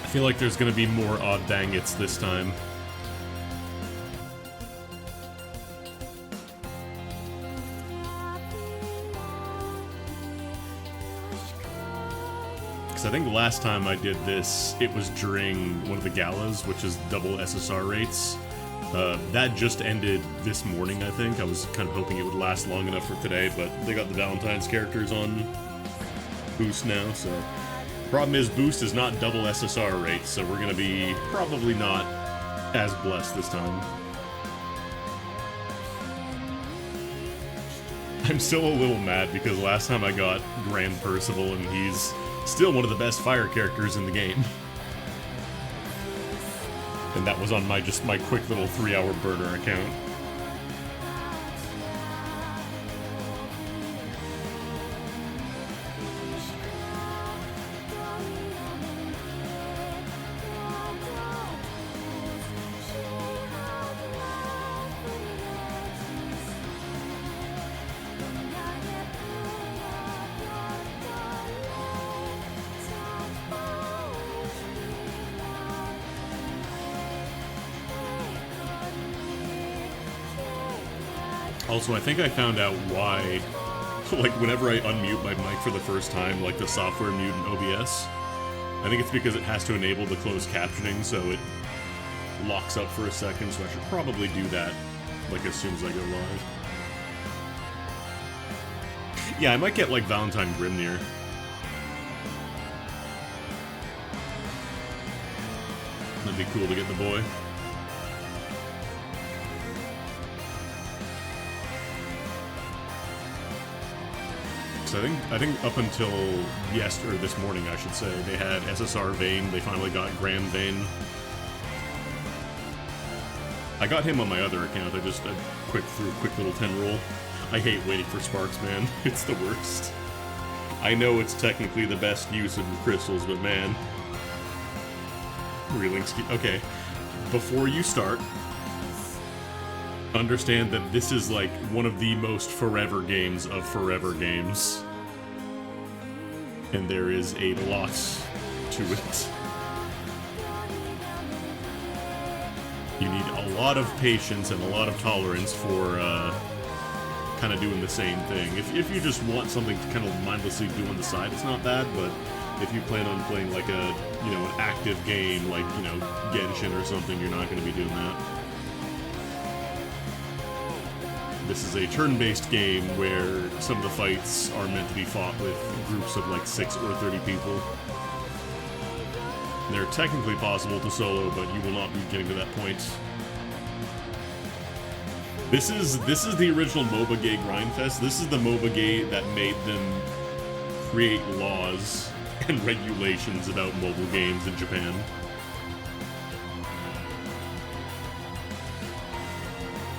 I feel like there's gonna be more odd dangits this time. Because I think the last time I did this, it was during one of the galas, which is double SSR rates. That just ended this morning, I think. I was kind of hoping it would last long enough for today, but they got the Valentine's characters on Boost now, so... Problem is, Boost is not double SSR rates, so we're gonna be probably not as blessed this time. I'm still a little mad because last time I got Grand Percival, and he's still one of the best fire characters in the game. And that was on my quick little 3-hour burner account. Also, I think I found out why, like, whenever I unmute my mic for the first time, like the software mute in OBS, I think it's because it has to enable the closed captioning, so it locks up for a second, so I should probably do that, like, as soon as I go live. Yeah, I might get, like, Valentine Grimnir. That'd be cool to get the boy. So I think up until yesterday, or this morning, I should say, they had SSR Vayne. They finally got Grand Vayne. I got him on my other account. I just quick little 10 roll. I hate waiting for sparks, man. It's the worst. I know it's technically the best use of crystals, but man, reeling ski. Okay, before you start, understand that this is like one of the most forever games of forever games. And there is a lot to it. You need a lot of patience and a lot of tolerance for kind of doing the same thing. If you just want something to kind of mindlessly do on the side, it's not bad, but if you plan on playing like a, you know, an active game like, you know, Genshin or something, you're not going to be doing that. This is a turn-based game where some of the fights are meant to be fought with groups of like 6 or 30 people. They're technically possible to solo, but you will not be getting to that point. This is the original MOBA gay grindfest. This is the MOBA gay that made them create laws and regulations about mobile games in Japan.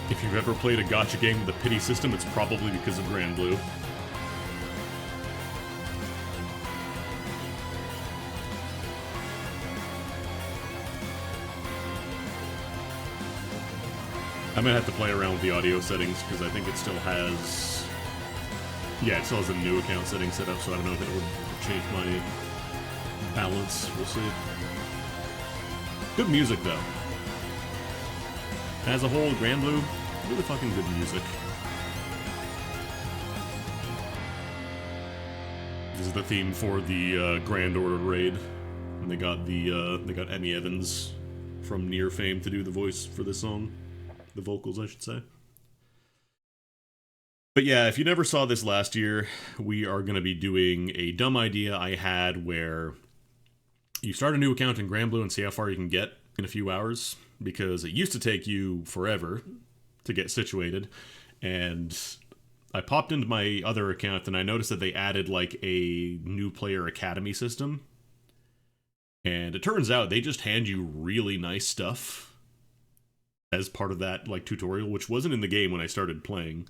If you've ever played a gacha game with a pity system, it's probably because of Granblue. I'm gonna have to play around with the audio settings because I think it still has... Yeah, it still has a new account setting set up, so I don't know if it would change my balance. We'll see. Good music, though. As a whole, Granblue, really fucking good music. This is the theme for the Grand Order raid, and they got Emmy Evans from Nier fame to do the voice for this song, the vocals, I should say. But yeah, if you never saw this last year, we are going to be doing a dumb idea I had where you start a new account in Granblue and see how far you can get in a few hours, because it used to take you forever to get situated, and I popped into my other account and I noticed that they added like a new player academy system, and it turns out they just hand you really nice stuff as part of that like tutorial, which wasn't in the game when I started playing.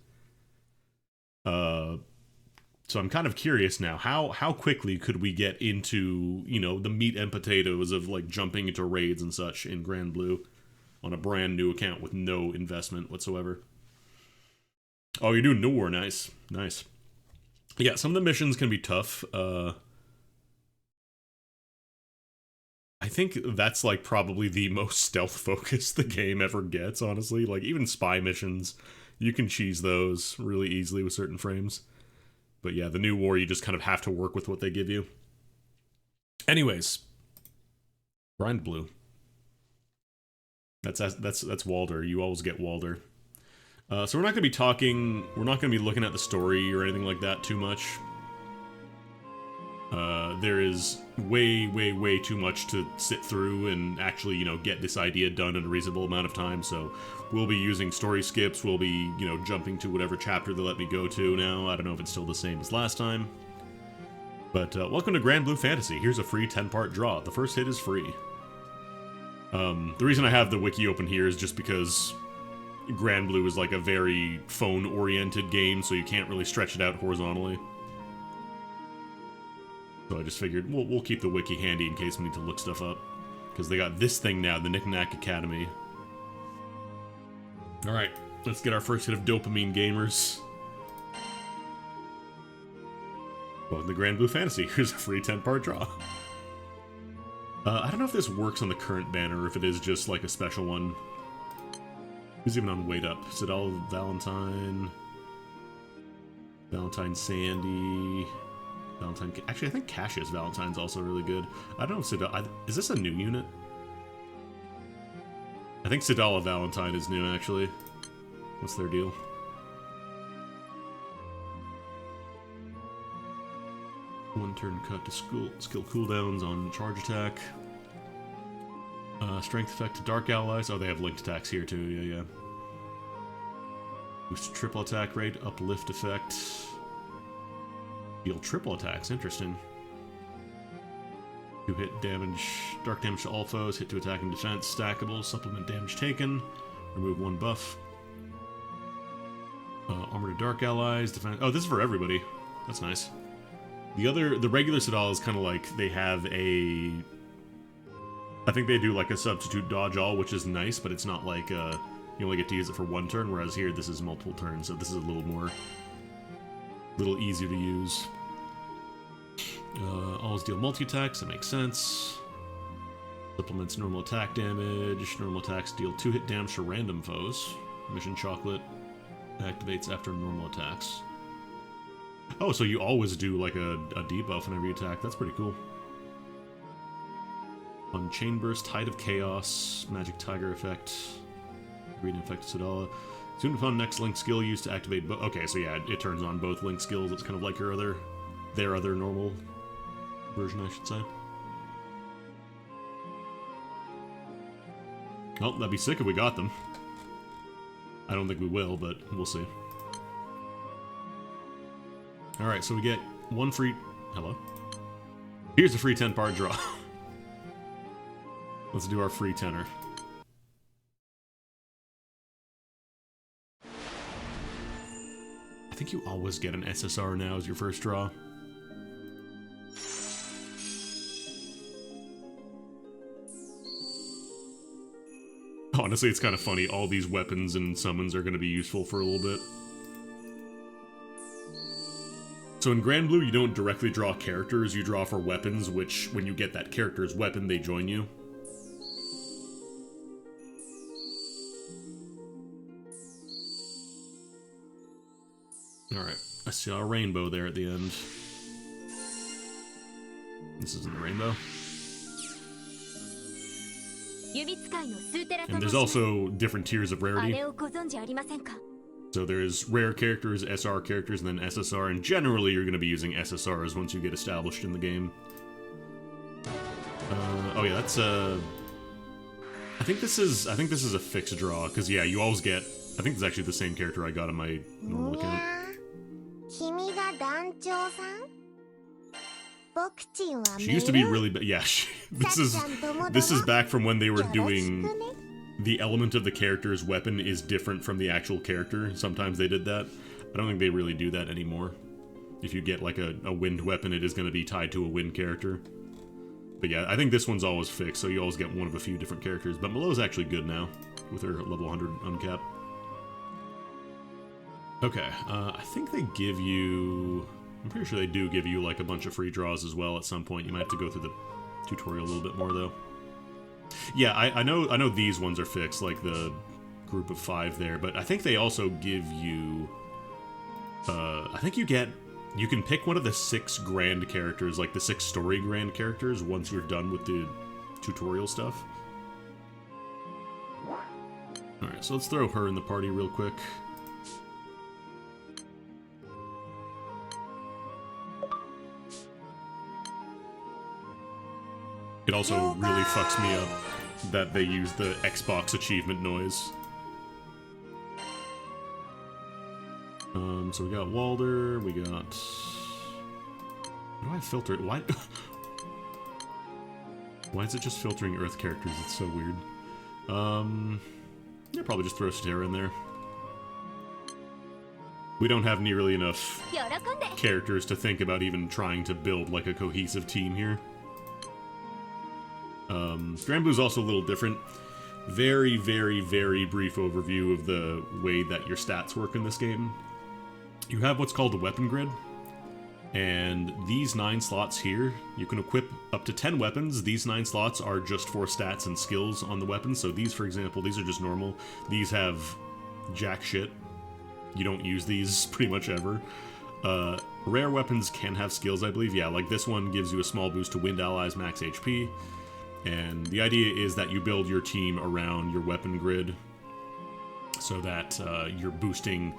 So I'm kind of curious now, how quickly could we get into, you know, the meat and potatoes of like jumping into raids and such in Granblue on a brand new account with no investment whatsoever. Oh, you're doing Noor, nice. Nice. Yeah, some of the missions can be tough. I think that's like probably the most stealth focused the game ever gets, honestly. Like even spy missions, you can cheese those really easily with certain frames. But yeah, the new war, you just kind of have to work with what they give you. Anyways, Granblue. That's Walder. You always get Walder. So we're not going to be talking. We're not going to be looking at the story or anything like that too much. There is way too much to sit through and actually, you know, get this idea done in a reasonable amount of time. So we'll be using story skips. We'll be, you know, jumping to whatever chapter they let me go to now. I don't know if it's still the same as last time. But welcome to Granblue Fantasy. Here's a free 10-part draw. The first hit is free. The reason I have the wiki open here is just because Granblue is like a very phone-oriented game, so you can't really stretch it out horizontally. So I just figured we'll keep the wiki handy in case we need to look stuff up. Because they got this thing now, the Knick-Knack Academy. Alright, let's get our first hit of dopamine, gamers. Welcome to Granblue Fantasy. Here's a free 10-part draw. I don't know if this works on the current banner, or if it is just like a special one. Who's even on Wait Up? Sidal Valentine. Valentine Sandy. Valentine. Actually, I think Cassius Valentine's also really good. I don't know if Sidal. Is this a new unit? I think Sidala Valentine is new, actually. What's their deal? One turn cut to skill cooldowns on charge attack. Strength effect to dark allies. Oh, they have linked attacks here too. Yeah. Boost triple attack rate. Uplift effect. Deal triple attacks. Interesting. 2 hit damage. Dark damage to all foes. Hit to attack and defense. Stackable. Supplement damage taken. Remove 1 buff. Armor to dark allies. Defense. Oh, this is for everybody. That's nice. The regular Sidal is kind of like, they have a... I think they do like a substitute dodge all, which is nice, but it's not like, you only get to use it for 1 turn, whereas here this is multiple turns, so this is a little easier to use. Always deal multi-attacks, that makes sense. Supplements normal attack damage. Normal attacks deal 2 hit damage to random foes. Mission Chocolate activates after normal attacks. Oh, so you always do like a debuff whenever you attack. That's pretty cool. On Chain Burst, Tide of Chaos, Magic Tiger effect, Green effect Sidala. Soon upon next link skill used to activate. Okay, so yeah, it turns on both link skills. It's kind of like their other normal version, I should say. Oh, that'd be sick if we got them. I don't think we will, but we'll see. Alright, so we get 1 free... Hello? Here's a free 10-part draw. Let's do our free 10er. I think you always get an SSR now as your first draw. Honestly, it's kind of funny. All these weapons and summons are going to be useful for a little bit. So in Granblue, you don't directly draw characters, you draw for weapons, which, when you get that character's weapon, they join you. Alright, I see our rainbow there at the end. This isn't the rainbow. And there's also different tiers of rarity. So there's rare characters, SR characters, and then SSR, and generally you're going to be using SSRs once you get established in the game. Oh yeah, that's I think this is a fixed draw, because yeah, you always get... I think it's actually the same character I got on my normal account. She used to be really bad. Yeah, this is back from when they were doing... The element of the character's weapon is different from the actual character. Sometimes they did that. I don't think they really do that anymore. If you get like a wind weapon, it is going to be tied to a wind character. But yeah, I think this one's always fixed, so you always get one of a few different characters. But Malo's actually good now, with her level 100 uncap. Okay, I think they give you... I'm pretty sure they do give you like a bunch of free draws as well at some point. You might have to go through the tutorial a little bit more though. Yeah, I know these ones are fixed, like the group of 5 there, but I think they also give you... I think you can pick one of the 6 grand characters, like the 6 story grand characters, once you're done with the tutorial stuff. Alright, so let's throw her in the party real quick. It also really fucks me up that they use the Xbox achievement noise. So we got Walder, we got... How do I filter it? Why... Why is it just filtering Earth characters? It's so weird. Yeah, probably just throw Statera in there. We don't have nearly enough characters to think about even trying to build like a cohesive team here. Granblue's also a little different. Very, very, very brief overview of the way that your stats work in this game. You have what's called the weapon grid, and these 9 slots here, you can equip up to 10 weapons. These 9 slots are just for stats and skills on the weapons. So these, for example, these are just normal. These have jack shit. You don't use these pretty much ever. Rare weapons can have skills, I believe. Yeah, like this one gives you a small boost to wind allies max HP. And the idea is that you build your team around your weapon grid so that you're boosting...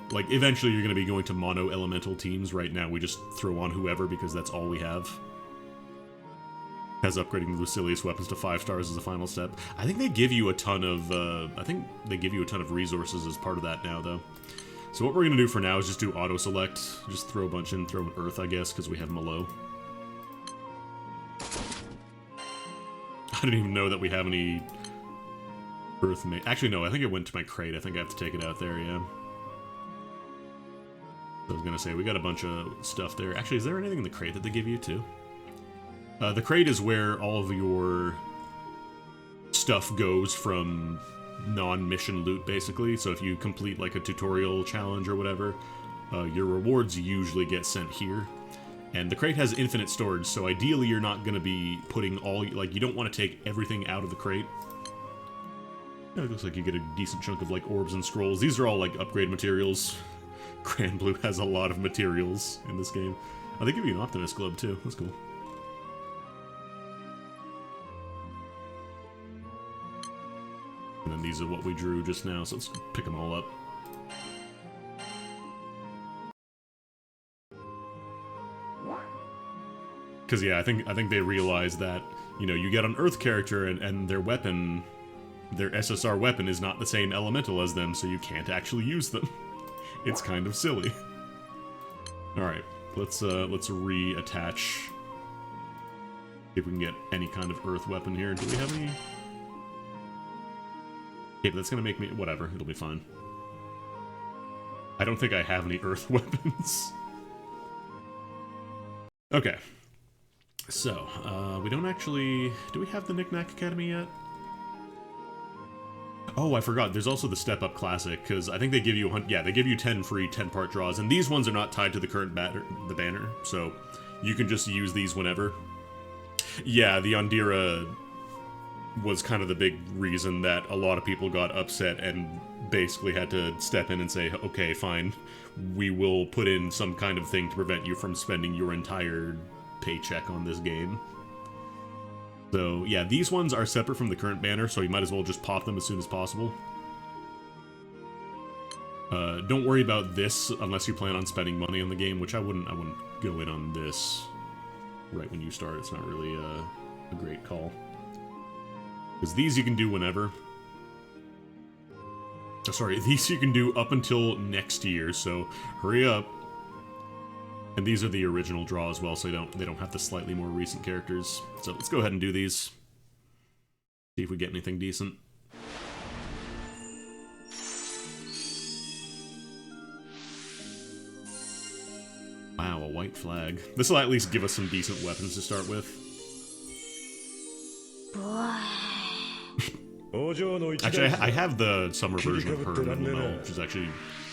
Like, eventually you're going to be going to mono-elemental teams. Right now we just throw on whoever because that's all we have. As upgrading the Lucilius weapons to 5 stars as a final step. I think they give you a ton of... resources as part of that now, though. So what we're going to do for now is just do auto-select. Just throw a bunch in, throw an Earth, I guess, because we have Malo. I didn't even know that we have any Earth... Actually, no, I think it went to my crate. I think I have to take it out there, yeah. I was gonna say, we got a bunch of stuff there. Actually, is there anything in the crate that they give you, too? The crate is where all of your stuff goes from non-mission loot, basically. So if you complete, like, a tutorial challenge or whatever, your rewards usually get sent here. And the crate has infinite storage, so ideally you're not gonna be putting all... Like, you don't want to take everything out of the crate. Yeah, it looks like you get a decent chunk of, like, orbs and scrolls. These are all, like, upgrade materials. Granblue has a lot of materials in this game. Oh, they give you an Optimist Globe, too. That's cool. And then these are what we drew just now, so let's pick them all up. Because, yeah, I think they realize that, you know, you get an Earth character and their weapon, their SSR weapon is not the same elemental as them, so you can't actually use them. It's kind of silly. Alright, let's reattach. See if we can get any kind of Earth weapon here. Do we have any? Okay, but that's gonna make me... Whatever, it'll be fine. I don't think I have any Earth weapons. Okay. So, we don't actually... Do we have the Knick-Knack Academy yet? Oh, I forgot. There's also the Step Up Classic, because I think they give you... Yeah, they give you 10 free 10-part draws, and these ones are not tied to the current banner, so you can just use these whenever. Yeah, the Ondira was kind of the big reason that a lot of people got upset and basically had to step in and say, okay, fine, we will put in some kind of thing to prevent you from spending your entire paycheck on this game. So, yeah, these ones are separate from the current banner, so you might as well just pop them as soon as possible. Don't worry about this unless you plan on spending money on the game, which I wouldn't go in on this right when you start. It's not really a great call. Because these you can do whenever. Oh, sorry, these you can do up until next year, so hurry up. And these are the original draw as well, so they don't have the slightly more recent characters. So let's go ahead and do these. See if we get anything decent. Wow, a white flag. This will at least give us some decent weapons to start with. Actually, I have the summer version of her, which is actually...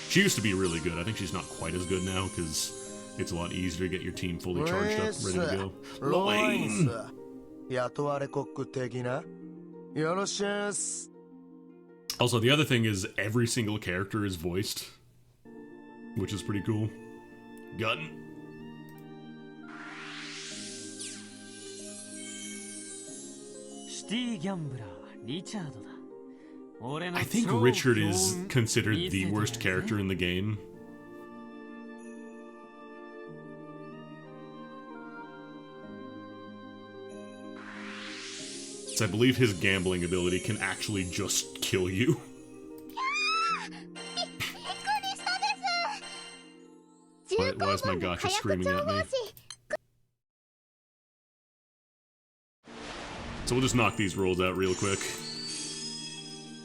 She used to be really good. I think she's not quite as good now, because... It's a lot easier to get your team fully charged up, ready to go. Loin! Also, the other thing is every single character is voiced, which is pretty cool. Gun. I think Richard is considered the worst character in the game. So I believe his gambling ability can actually just kill you. Why is my gacha screaming at me? So we'll just knock these rolls out real quick.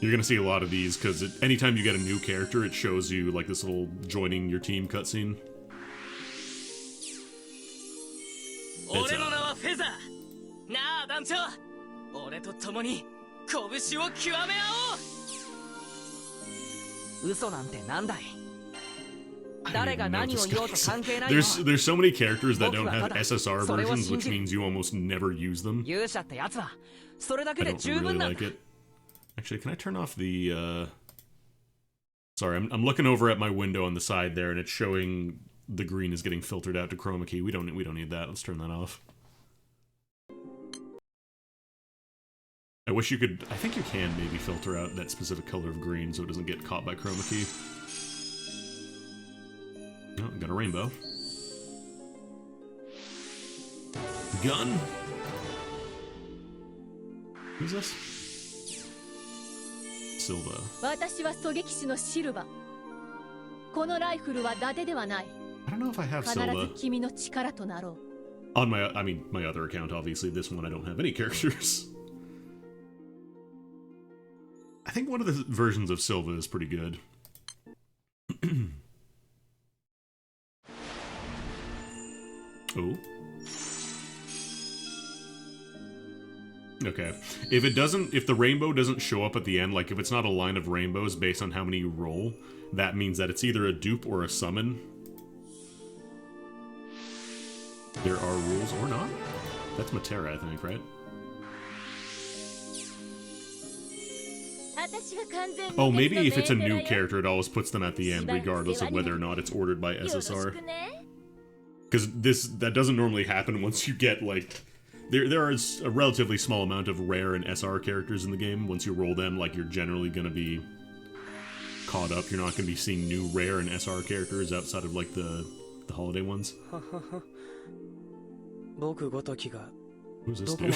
You're gonna see a lot of these, because anytime you get a new character, it shows you like this little joining your team cutscene. There's so many characters that don't have SSR versions, which means you almost never use them. I don't really like it. Actually, can I turn off the, Sorry, I'm looking over at my window on the side there, and it's showing the green is getting filtered out to chroma key. We don't need that. Let's turn that off. I wish you could... I think you can maybe filter out that specific color of green so it doesn't get caught by chroma key. Oh, got a rainbow. Gun? Who's this? Silva. I don't know if I have Silva. On my other account, obviously. This one I don't have any characters. I think one of the versions of Silva is pretty good. Oh. Okay. If the rainbow doesn't show up at the end, like if it's not a line of rainbows based on how many you roll, that means that it's either a dupe or a summon. There are rules or not? That's Matera, I think, right? Oh, maybe if it's a new character, it always puts them at the end, regardless of whether or not it's ordered by SSR. Because that doesn't normally happen once you get, like... There is a relatively small amount of rare and SR characters in the game. Once you roll them, like, you're generally going to be caught up. You're not going to be seeing new rare and SR characters outside of, like, the holiday ones. Who's this dude?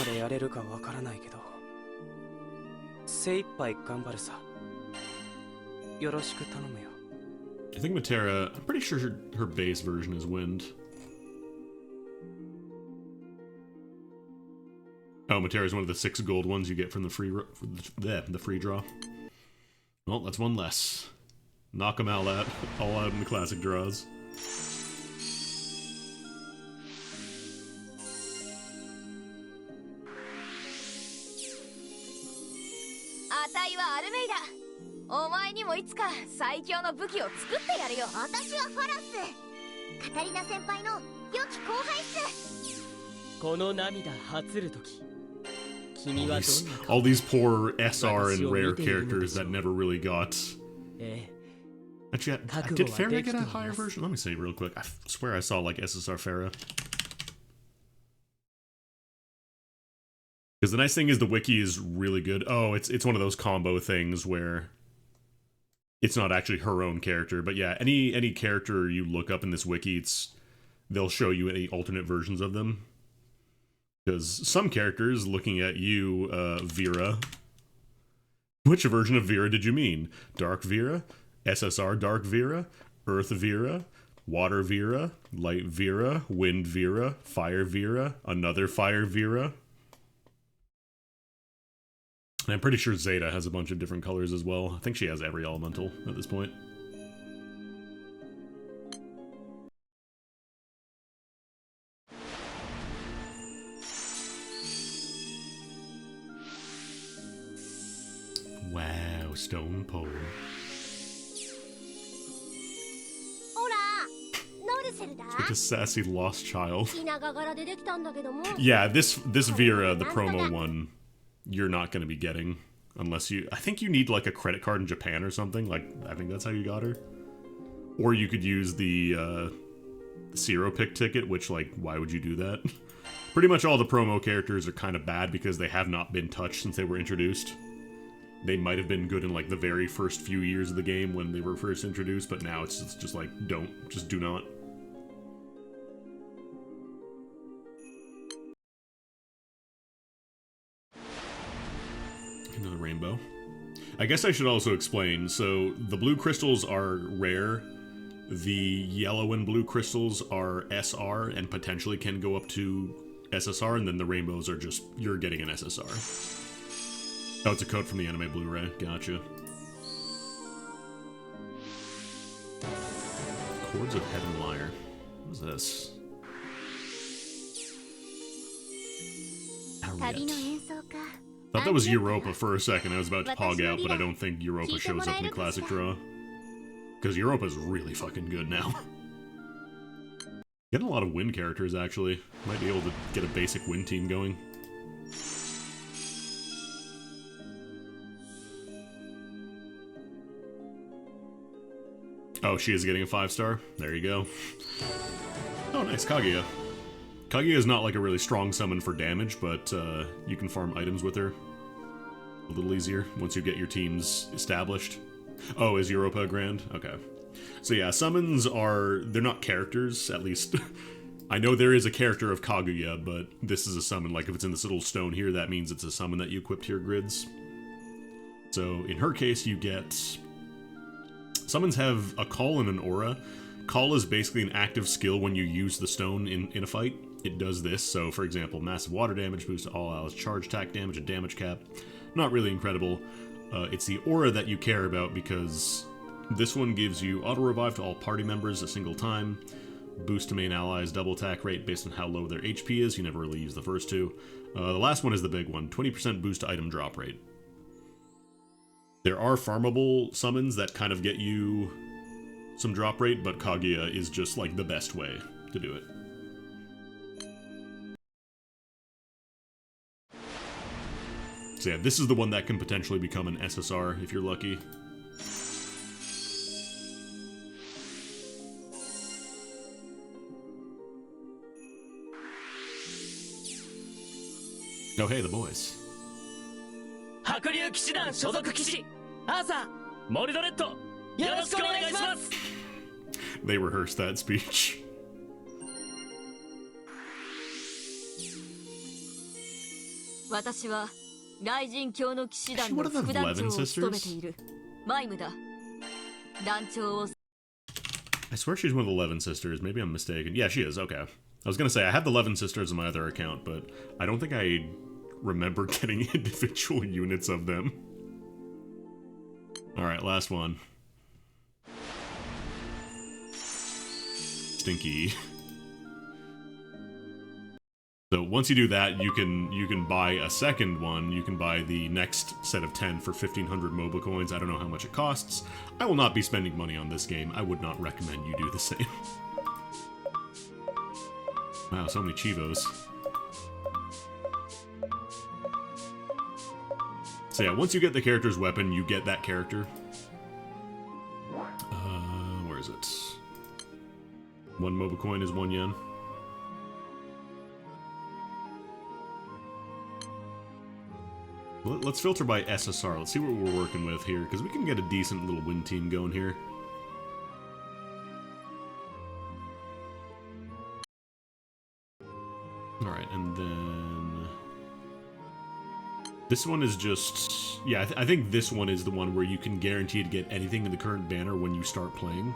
I think Matera, I'm pretty sure her base version is Wind. Oh, Matera is one of the 6 gold ones you get from the free draw. Well, that's one less. Knock them all out in the classic draws. All these poor SR and rare characters that never really got... Actually, did Farah get a higher version? Let me see real quick. I swear I saw, like, SSR Farah. Because the nice thing is the wiki is really good. Oh, it's one of those combo things where it's not actually her own character. But yeah, any character you look up in this wiki, they'll show you any alternate versions of them. Because some characters, looking at you, Vera... Which version of Vera did you mean? Dark Vera? SSR Dark Vera? Earth Vera? Water Vera? Light Vera? Wind Vera? Fire Vera? Another Fire Vera? And I'm pretty sure Zeta has a bunch of different colors as well. I think she has every elemental at this point. Wow, stone pole. With a sassy lost child. Yeah, this Vera, the promo one, you're not going to be getting unless you... I think you need, like, a credit card in Japan or something. Like, I think that's how you got her. Or you could use the Zero Pick ticket, which, like, why would you do that? Pretty much all the promo characters are kind of bad because they have not been touched since they were introduced. They might have been good in, like, the very first few years of the game when they were first introduced, but now it's just like, just do not. Another rainbow. I guess I should also explain, so the blue crystals are rare, the yellow and blue crystals are SR and potentially can go up to SSR, and then the rainbows are just, you're getting an SSR. Oh, it's a code from the anime Blu-ray. Gotcha. Chords of Heaven Lyre. What is this? Ariette. Thought that was Europa for a second. I was about to pog out, but I don't think Europa shows up in the classic draw. Because Europa's really fucking good now. Getting a lot of wind characters, actually. Might be able to get a basic wind team going. Oh, she is getting a 5-star? There you go. Oh, nice, Kaguya. Kaguya is not like a really strong summon for damage, but you can farm items with her a little easier once you get your teams established. Oh, is Europa Grand? Okay. So yeah, summons are... they're not characters, at least. I know there is a character of Kaguya, but this is a summon. Like, if it's in this little stone here, that means it's a summon that you equip to your grids. So, in her case, you get... summons have a call and an aura. Call is basically an active skill when you use the stone in a fight. It does this, so for example, massive water damage, boost to all allies, charge attack damage, and damage cap. Not really incredible. It's the aura that you care about because this one gives you auto-revive to all party members a single time, boost to main allies, double attack rate based on how low their HP is. You never really use the first two. The last one is the big one, 20% boost to item drop rate. There are farmable summons that kind of get you some drop rate, but Kaguya is just, like, the best way to do it. So yeah, this is the one that can potentially become an SSR if you're lucky. Oh hey, the boys. They rehearsed that speech. Is she one of the 11 sisters? I swear she's one of the 11 sisters. Maybe I'm mistaken. Yeah, she is. Okay. I was gonna say, I had the 11 sisters on my other account, but I don't think I remember getting individual units of them. Alright, last one. Stinky. So once you do that, you can buy a second one. You can buy the next set of 10 for 1,500 MOBA coins. I don't know how much it costs. I will not be spending money on this game. I would not recommend you do the same. Wow, so many Chivos. So yeah, once you get the character's weapon, you get that character. Where is it? 1 MOBA coin is 1 yen. Let's filter by SSR. Let's see what we're working with here, because we can get a decent little win team going here. Alright, and then... this one is just... yeah, I think this one is the one where you can guarantee to get anything in the current banner when you start playing.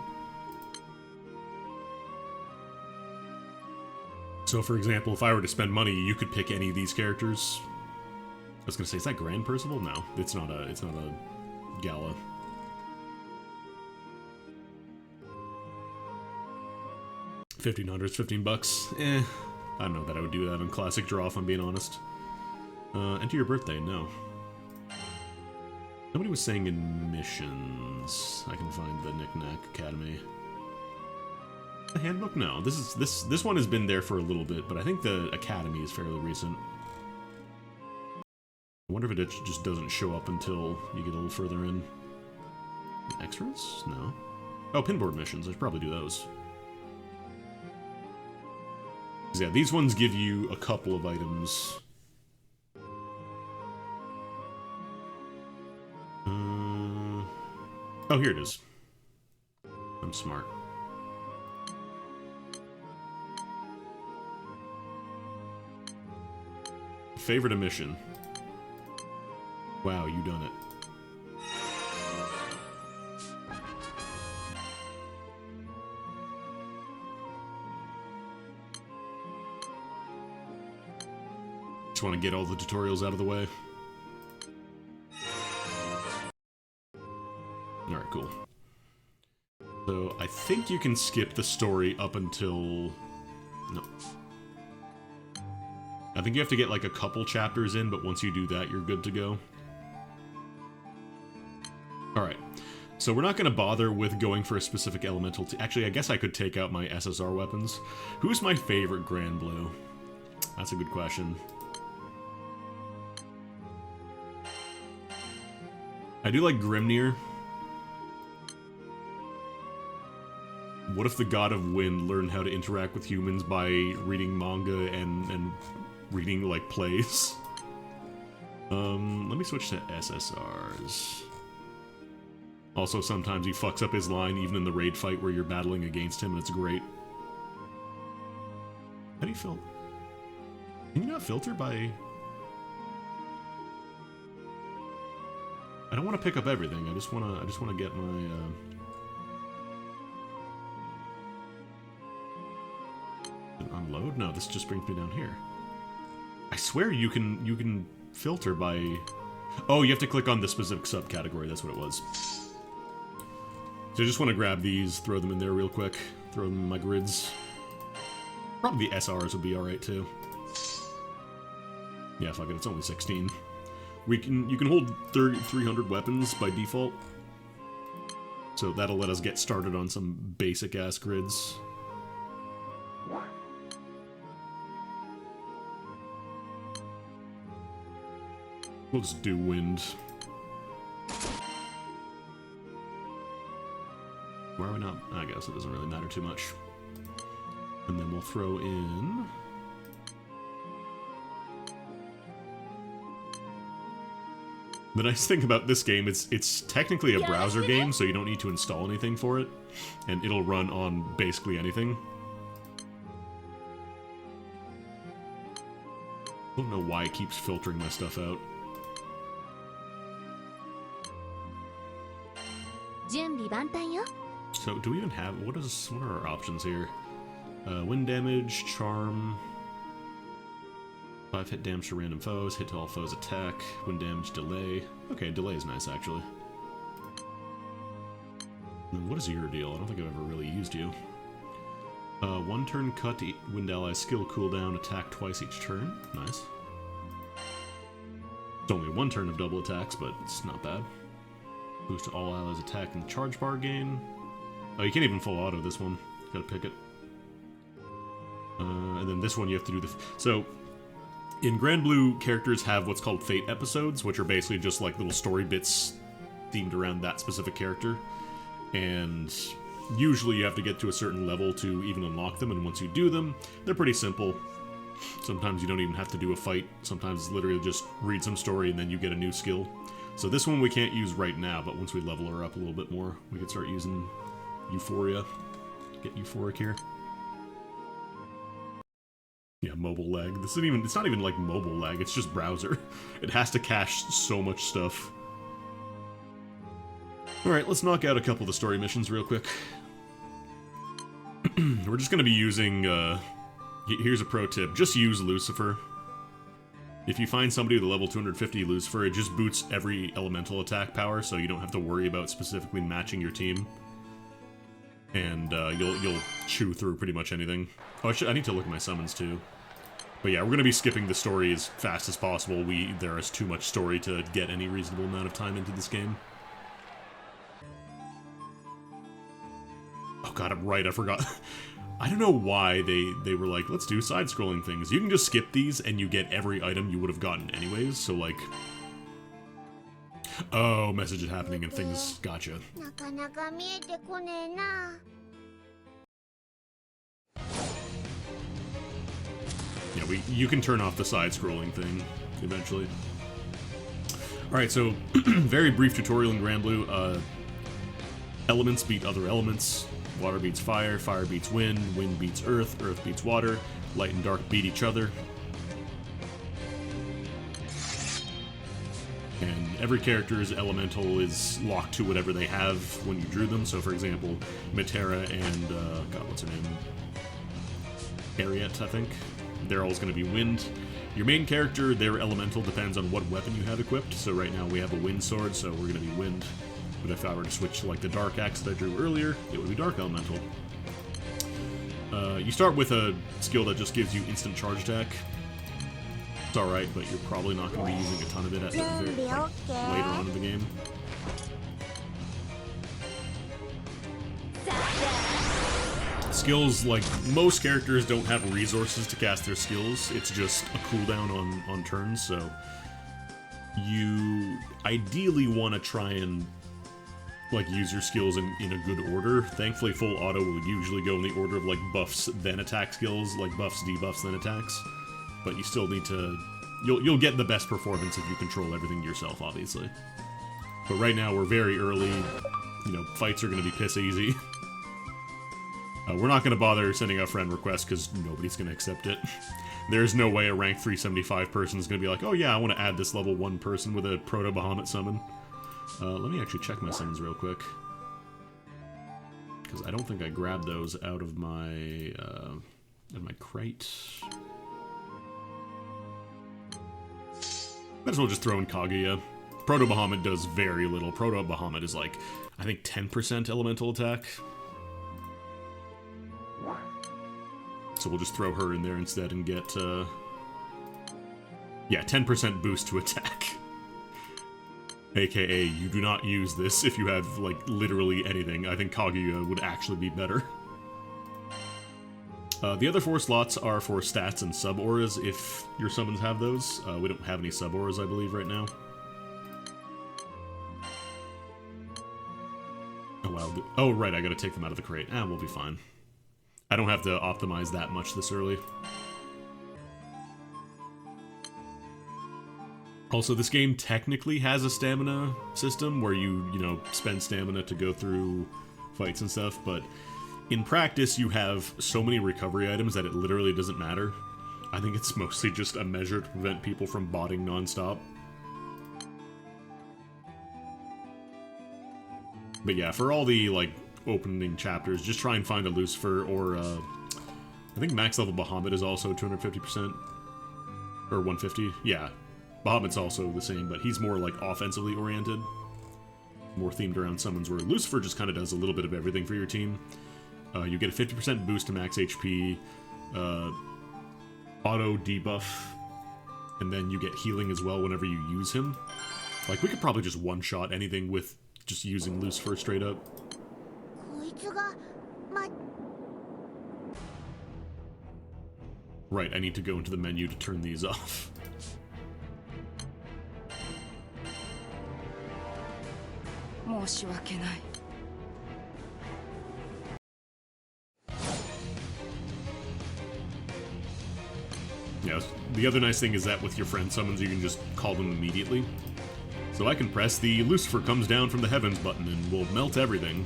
So, for example, if I were to spend money, you could pick any of these characters. I was gonna say, is that Grand Percival? No, it's not a gala. $1,500, $15. Eh, I don't know that I would do that on Classic Draw, if I'm being honest. Enter your birthday, no. Somebody was saying in missions. I can find the Knick-Knack Academy. The handbook? No. This one has been there for a little bit, but I think the Academy is fairly recent. I wonder if it just doesn't show up until you get a little further in. Extras? No. Oh, pinboard missions. I should probably do those. Yeah, these ones give you a couple of items. Oh, here it is. I'm smart. Favorite emission. Wow, you done it. Just want to get all the tutorials out of the way. Alright, cool. So, I think you can skip the story up until... No. I think you have to get like a couple chapters in, but once you do that, you're good to go. Alright. So we're not going to bother with going for a specific elemental... Actually, I guess I could take out my SSR weapons. Who's my favorite Granblue? That's a good question. I do like Grimnir. What if the God of Wind learned how to interact with humans by reading manga and reading, like, plays? Let me switch to SSRs. Also, sometimes he fucks up his line even in the raid fight where you're battling against him, and it's great. How do you filter? Can you not filter by... I don't want to pick up everything. I just want to get my unload. No, this just brings me down here. I swear you can filter by. Oh, you have to click on the specific subcategory. That's what it was. So I just want to grab these, throw them in there real quick, throw them in my grids. Probably the SRs would be all right too. Yeah, fuck it. It's only 16. You can hold 300 weapons by default, so that'll let us get started on some basic ass grids. We'll just do wind. Why are we not? I guess it doesn't really matter too much. And then we'll throw in. The nice thing about this game, it's technically a browser game, so you don't need to install anything for it, and it'll run on basically anything. I don't know why it keeps filtering my stuff out. So, do we even have... What are our options here? Wind damage, charm... 5 hit damage to random foes, hit to all foes attack, wind damage, delay. Okay, delay is nice, actually. And what is your deal? I don't think I've ever really used you. 1 turn cut to wind ally skill cooldown, attack twice each turn. Nice. It's only 1 turn of double attacks, but it's not bad. Boost to all allies attack and charge bar gain. Oh, you can't even full auto this one. Gotta pick it. And then this one you have to do the... So... In Granblue, characters have what's called Fate episodes, which are basically just like little story bits themed around that specific character. And usually you have to get to a certain level to even unlock them, and once you do them, they're pretty simple. Sometimes you don't even have to do a fight. Sometimes it's literally just read some story and then you get a new skill. So this one we can't use right now, but once we level her up a little bit more, we can start using Euphoria. Get euphoric here. Yeah, mobile lag. It's not even like mobile lag, it's just browser. It has to cache so much stuff. Alright, let's knock out a couple of the story missions real quick. We're just gonna be using, here's a pro tip. Just use Lucifer. If you find somebody with a level 250 Lucifer, it just boots every elemental attack power, so you don't have to worry about specifically matching your team. And you'll chew through pretty much anything. Oh, I need to look at my summons too. But yeah, we're gonna be skipping the story as fast as possible. There is too much story to get any reasonable amount of time into this game. Oh god, I'm right, I forgot. I don't know why they were like, let's do side-scrolling things. You can just skip these and you get every item you would have gotten anyways, so like, Oh, message is happening and things. Gotcha. Yeah, you can turn off the side-scrolling thing eventually. Alright, so very brief tutorial in Granblue. Elements beat other elements. Water beats fire, fire beats wind, wind beats earth, earth beats water, light and dark beat each other. And every character's elemental is locked to whatever they have when you drew them. So, for example, Matera and, God, what's her name? Harriet, I think. They're always going to be wind. Your main character, their elemental depends on what weapon you have equipped. So right now we have a wind sword, so we're going to be wind. But if I were to switch to like the dark axe that I drew earlier, it would be dark elemental. You start with a skill that just gives you instant charge attack. It's alright, but you're probably not going to be using a ton of it later on in the game. Skills, like, most characters don't have resources to cast their skills. It's just a cooldown on turns, so you ideally want to try and like use your skills in a good order. Thankfully, full auto will usually go in the order of like buffs then attack skills, like buffs, debuffs, then attacks. But you still need to... You'll get the best performance if you control everything yourself, obviously. But right now, we're very early. You know, fights are going to be piss easy. We're not going to bother sending out friend requests because nobody's going to accept it. There's no way a rank 375 person is going to be like, oh yeah, I want to add this level 1 person with a Proto-Bahamut summon. Let me actually check my summons real quick. Because I don't think I grabbed those out of my crate. Might as well just throw in Kaguya. Proto-Bahamut does very little. Proto-Bahamut is like, I think 10% elemental attack. So we'll just throw her in there instead and get, yeah, 10% boost to attack. AKA, you do not use this if you have, like, literally anything. I think Kaguya would actually be better. The other 4 slots are for stats and sub-auras, if your summons have those. We don't have any sub-auras, I believe, right now. Oh, wow. Oh, right, I gotta take them out of the crate. We'll be fine. I don't have to optimize that much this early. Also, this game technically has a stamina system where you know, spend stamina to go through fights and stuff, but in practice you have so many recovery items that it literally doesn't matter. I think it's mostly just a measure to prevent people from botting non-stop. But yeah, for all the, like, opening chapters, just try and find a Lucifer, or, I think max level Bahamut is also 250%. Or 150, yeah. Bahamut's also the same, but he's more, like, offensively oriented. More themed around summons, where Lucifer just kind of does a little bit of everything for your team. You get a 50% boost to max HP, auto debuff, and then you get healing as well whenever you use him. Like, we could probably just one-shot anything with just using Lucifer straight up. Right, I need to go into the menu to turn these off. Yeah, the other nice thing is that with your friend summons, you can just call them immediately. So I can press the Lucifer comes down from the heavens button and we'll melt everything.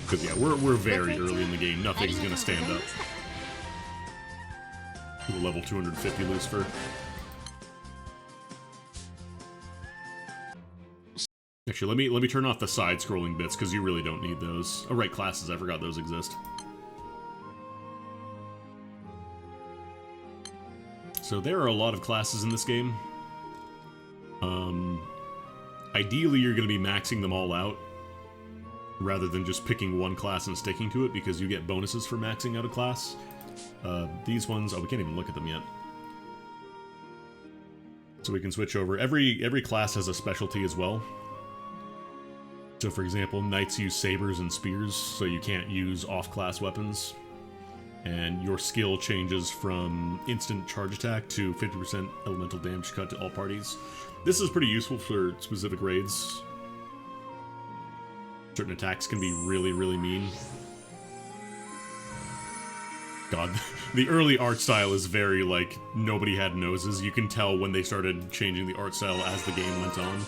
Because yeah, we're very early in the game. Nothing's gonna stand up to a level 250 Lucifer. Actually, let me turn off the side-scrolling bits because you really don't need those. Oh right, classes. I forgot those exist. So there are a lot of classes in this game. Ideally, you're going to be maxing them all out, rather than just picking one class and sticking to it, because you get bonuses for maxing out a class. These ones... Oh, we can't even look at them yet. So we can switch over. Every class has a specialty as well. So for example, knights use sabers and spears, so you can't use off-class weapons. And your skill changes from instant charge attack to 50% elemental damage cut to all parties. This is pretty useful for specific raids. Certain attacks can be really, really mean. God, the early art style is very, like, nobody had noses. You can tell when they started changing the art style as the game went on.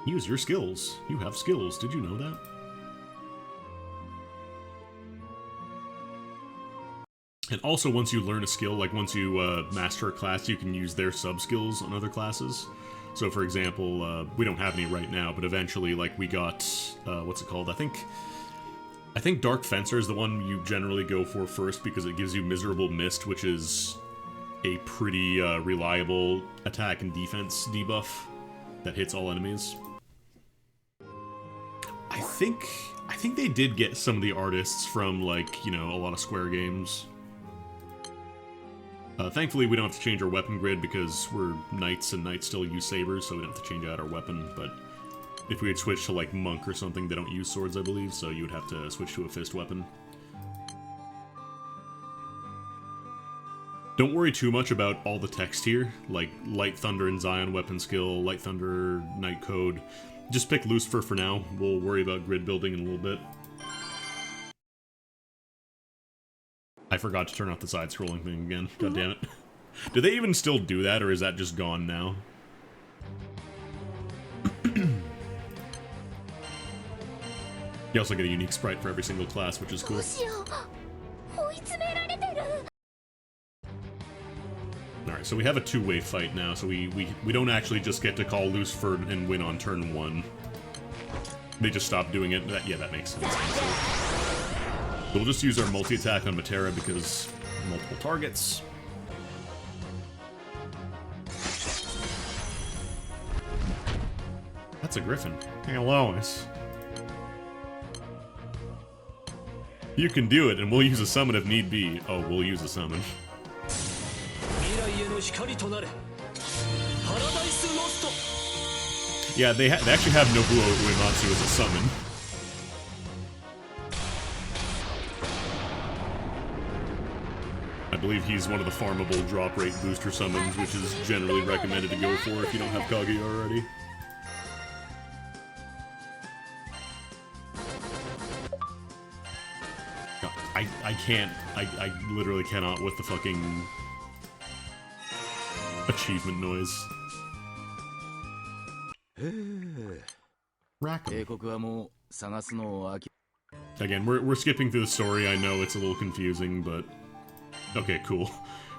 Use your skills. You have skills. Did you know that? And also, once you learn a skill, like once you master a class, you can use their sub-skills on other classes. So, for example, we don't have any right now, but eventually, like, we got, what's it called? I think Dark Fencer is the one you generally go for first because it gives you Miserable Mist, which is a pretty reliable attack and defense debuff that hits all enemies. I think they did get some of the artists from, like, you know, a lot of Square games. Thankfully, we don't have to change our weapon grid because we're knights and knights still use sabers, so we don't have to change out our weapon. But if we had switched to, like, monk or something, they don't use swords, I believe, so you would have to switch to a fist weapon. Don't worry too much about all the text here, like Light Thunder and Zion weapon skill, Light Thunder, Knight Code. Just pick Lucifer for now. We'll worry about grid building in a little bit. I forgot to turn off the side-scrolling thing again. God damn it. Do they even still do that, or is that just gone now? You also get a unique sprite for every single class, which is cool. Alright, so we have a two-way fight now, so we don't actually just get to call Lucifer and win on turn 1. They just stopped doing it. Yeah, that makes sense. So we'll just use our multi-attack on Matera because multiple targets. That's a griffin. Hey, Lois. You can do it, and we'll use a summon if need be. Oh, we'll use a summon. Yeah, they actually have Nobuo Uematsu as a summon. I believe he's one of the farmable drop rate booster summons, which is generally recommended to go for if you don't have Kage already. I literally cannot with the fucking achievement noise. Rackham. Again, we're skipping through the story. I know it's a little confusing, but okay, cool.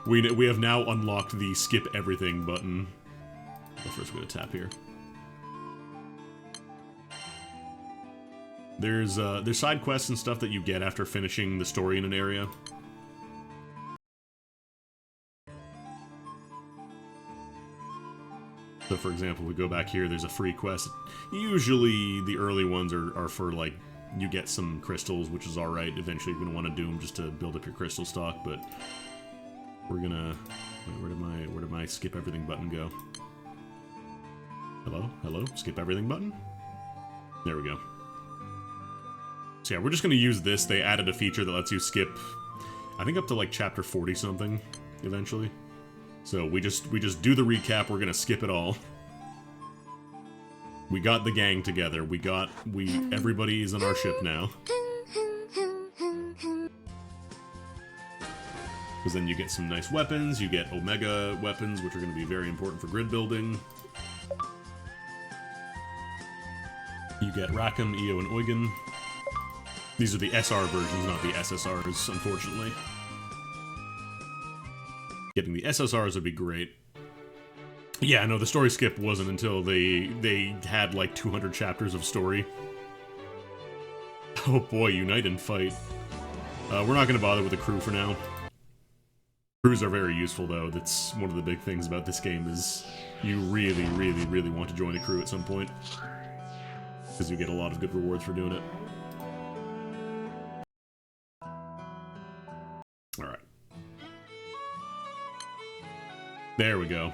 We have now unlocked the skip everything button. Well, first we're gonna tap here. There's side quests and stuff that you get after finishing the story in an area. So for example, we go back here, there's a free quest. Usually the early ones are for, like, you get some crystals, which is alright. Eventually you're going to want to do them just to build up your crystal stock, but we're gonna... Wait, where did my skip everything button go? Hello? Hello? Skip everything button? There we go. So yeah, we're just going to use this. They added a feature that lets you skip, I think, up to, like, chapter 40 something, eventually. So we just do the recap. We're gonna skip it all. We got the gang together. Everybody is on our ship now. Because then you get some nice weapons. You get Omega weapons, which are going to be very important for grid building. You get Rackham, Io, and Eugen. These are the SR versions, not the SSRs, unfortunately. Getting the SSRs would be great. Yeah, no, the story skip wasn't until they had like 200 chapters of story. Oh boy, unite and fight. We're not going to bother with the crew for now. Crews are very useful, though. That's one of the big things about this game is you really, really, really want to join a crew at some point. Because you get a lot of good rewards for doing it. Alright. There we go.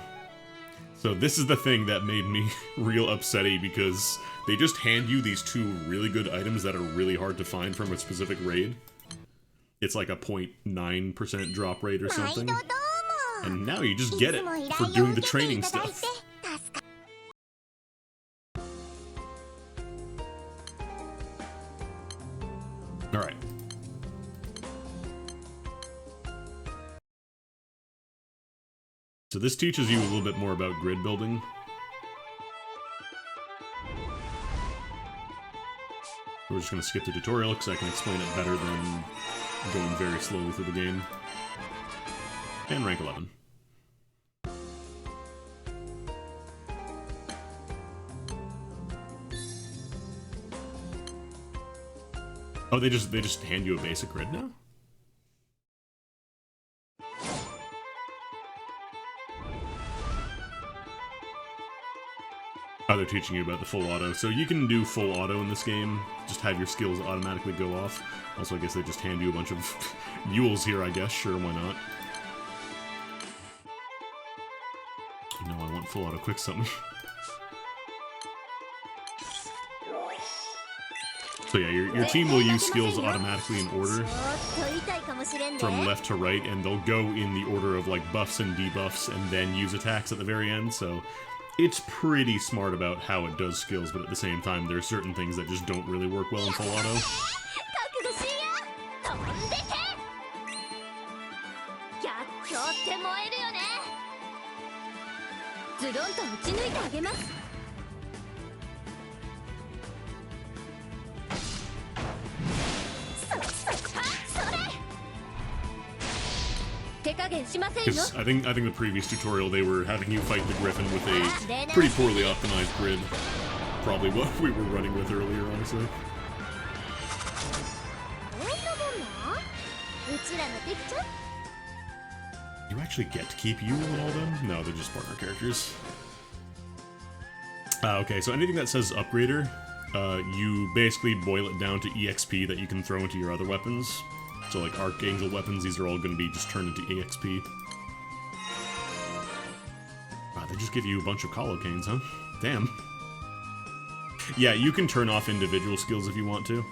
So this is the thing that made me real upsetty, because they just hand you these two really good items that are really hard to find from a specific raid. It's like a 0.9% drop rate or something. And now you just get it for doing the training stuff. Alright. So this teaches you a little bit more about grid building. We're just going to skip the tutorial because I can explain it better than going very slowly through the game. And rank 11. Oh, they just hand you a basic grid now? Oh, they're teaching you about the full auto. So you can do full auto in this game. Just have your skills automatically go off. Also, I guess they just hand you a bunch of mules here, I guess. Sure, why not? No, I want full auto quick something. So yeah, your team will use skills automatically in order from left to right, and they'll go in the order of like buffs and debuffs, and then use attacks at the very end. So it's pretty smart about how it does skills, but at the same time, there are certain things that just don't really work well in full auto. Because I think the previous tutorial they were having you fight the Griffin with a pretty poorly optimized grid. Probably what we were running with earlier, honestly. You actually get to keep you and all them? No, they're just partner characters. Okay, so anything that says upgrader, you basically boil it down to EXP that you can throw into your other weapons. So like Archangel weapons, these are all going to be just turned into EXP. Wow, they just give you a bunch of Colocanes, huh? Damn. Yeah, you can turn off individual skills if you want to.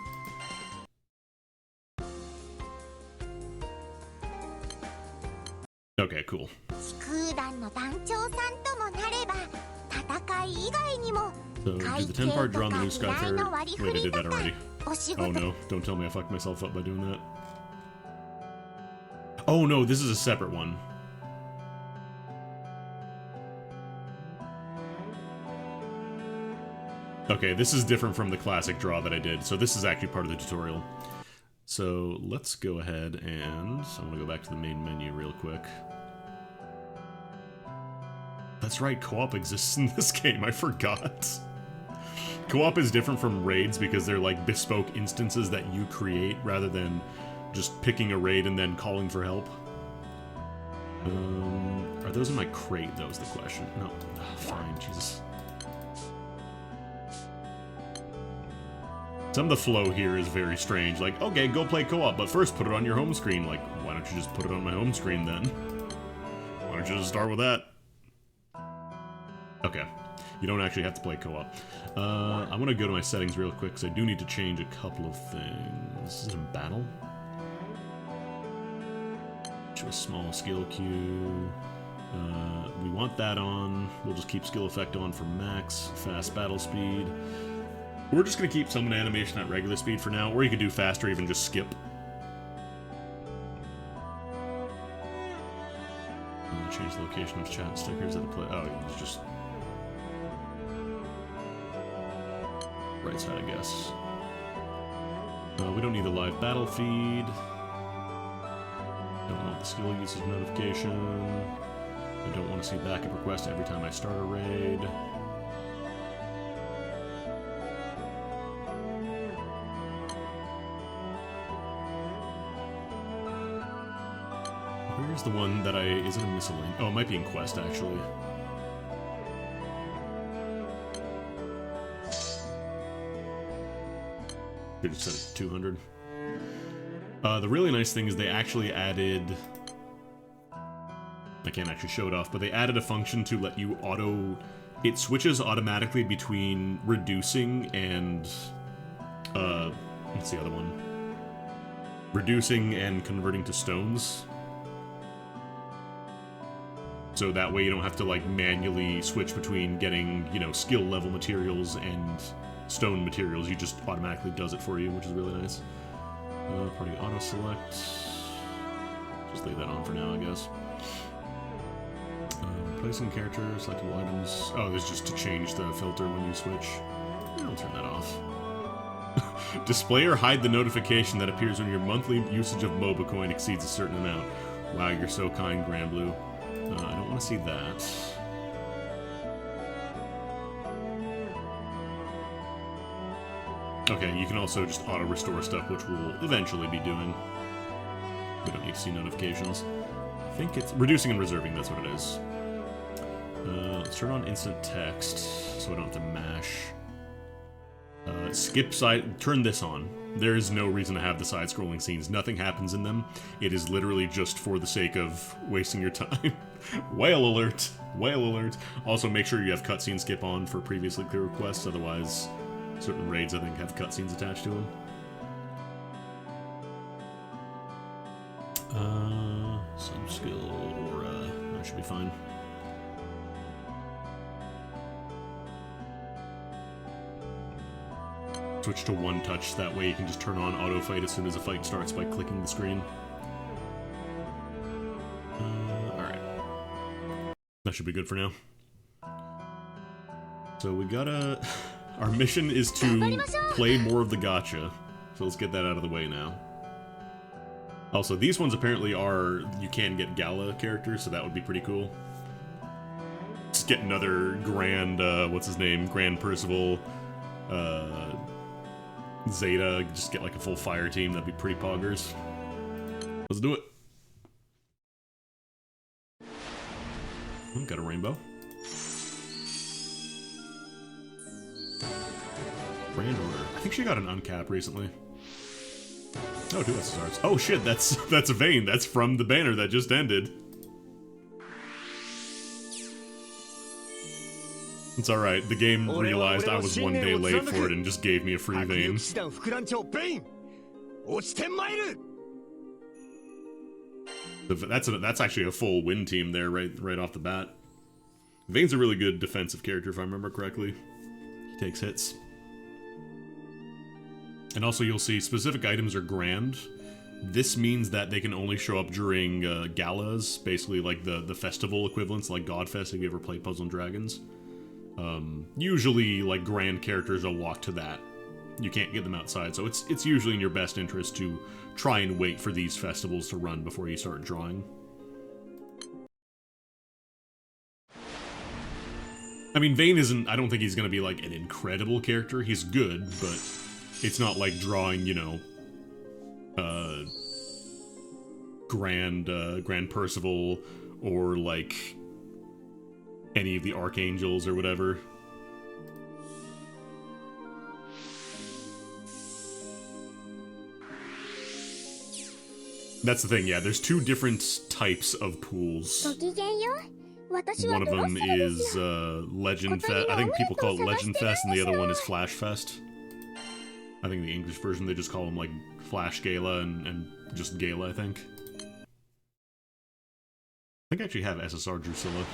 Okay, cool. So, do the 10-part draw on the new Skyfarer. Wait, I did that already. Oh no, don't tell me I fucked myself up by doing that. Oh no, this is a separate one. Okay, this is different from the classic draw that I did, so this is actually part of the tutorial. So let's go ahead and... I'm gonna go back to the main menu real quick. That's right, co-op exists in this game, I forgot. Co-op is different from raids because they're like bespoke instances that you create rather than just picking a raid and then calling for help. Are those in my crate, though, is the question. No. Oh, fine, Jesus. Some of the flow here is very strange. Like, okay, go play co-op, but first put it on your home screen. Like, why don't you just put it on my home screen then? Why don't you just start with that? Okay. You don't actually have to play co-op. I'm gonna go to my settings real quick, because I do need to change a couple of things. This is a battle. To a small skill queue. We want that on. We'll just keep skill effect on for max. Fast battle speed. We're just going to keep summon animation at regular speed for now, or you could do fast or even just skip. Change the location of chat stickers at the play. Oh, it's just right side, I guess. We don't need the live battle feed. Don't want the skill usage notification. I don't want to see backup request every time I start a raid. Where's the one that is it a miscellaneous? Oh, it might be in Quest, actually. They just set it to 200. The really nice thing is they actually added... I I can't actually show it off, but they added a function to let you it switches automatically between reducing and, what's the other one? Reducing and converting to stones. So that way you don't have to, like, manually switch between getting, you know, skill level materials and stone materials. You just automatically does it for you, which is really nice. Party auto select. Just leave that on for now, I guess. Placing character, selectable items. Oh, this is just to change the filter when you switch. I'll turn that off. Display or hide the notification that appears when your monthly usage of MOBA coin exceeds a certain amount. Wow, you're so kind, Granblue. I don't want to see that. Okay, you can also just auto-restore stuff, which we'll eventually be doing. We don't need to see notifications. I think it's reducing and reserving, that's what it is. Let's turn on instant text, so I don't have to mash. Skip side, turn this on. There is no reason to have the side-scrolling scenes. Nothing happens in them. It is literally just for the sake of wasting your time. Whale alert! Whale alert! Also, make sure you have cutscene skip on for previously cleared quests, otherwise certain raids, I think, have cutscenes attached to them. Some skill, or, that should be fine. Switch to one touch, that way you can just turn on auto fight as soon as a fight starts by clicking the screen. Alright. That should be good for now. So we gotta... Our mission is to play more of the gacha. So let's get that out of the way now. Also, these ones apparently are... You can get Gala characters, so that would be pretty cool. Just get another Grand... what's his name? Grand Percival... Zeta, just get like a full fire team, that'd be pretty poggers. Let's do it. Oh, got a rainbow. Brand order. I think she got an uncap recently. Oh, 2 SSRs. Oh shit, that's a Vayne. That's from the banner that just ended. It's alright, the game realized I was 1 day late for it and just gave me a free Vayne. That's actually a full win team there right off the bat. Vayne's a really good defensive character if I remember correctly. He takes hits. And also you'll see specific items are grand. This means that they can only show up during galas, basically like the festival equivalents like Godfest if you ever played Puzzle and Dragons. Usually, like, grand characters will walk to that. You can't get them outside, so it's usually in your best interest to try and wait for these festivals to run before you start drawing. I mean, Vayne isn't... I don't think he's gonna be, like, an incredible character. He's good, but it's not like drawing, you know, Grand Percival, or, like... any of the Archangels or whatever. That's the thing, yeah, there's 2 different types of pools. One of them is Legend Fest. I think people call it Legend Fest, and the other one is Flash Fest. I think the English version, they just call them, like, Flash Gala and just Gala, I think. I think I actually have SSR Drusilla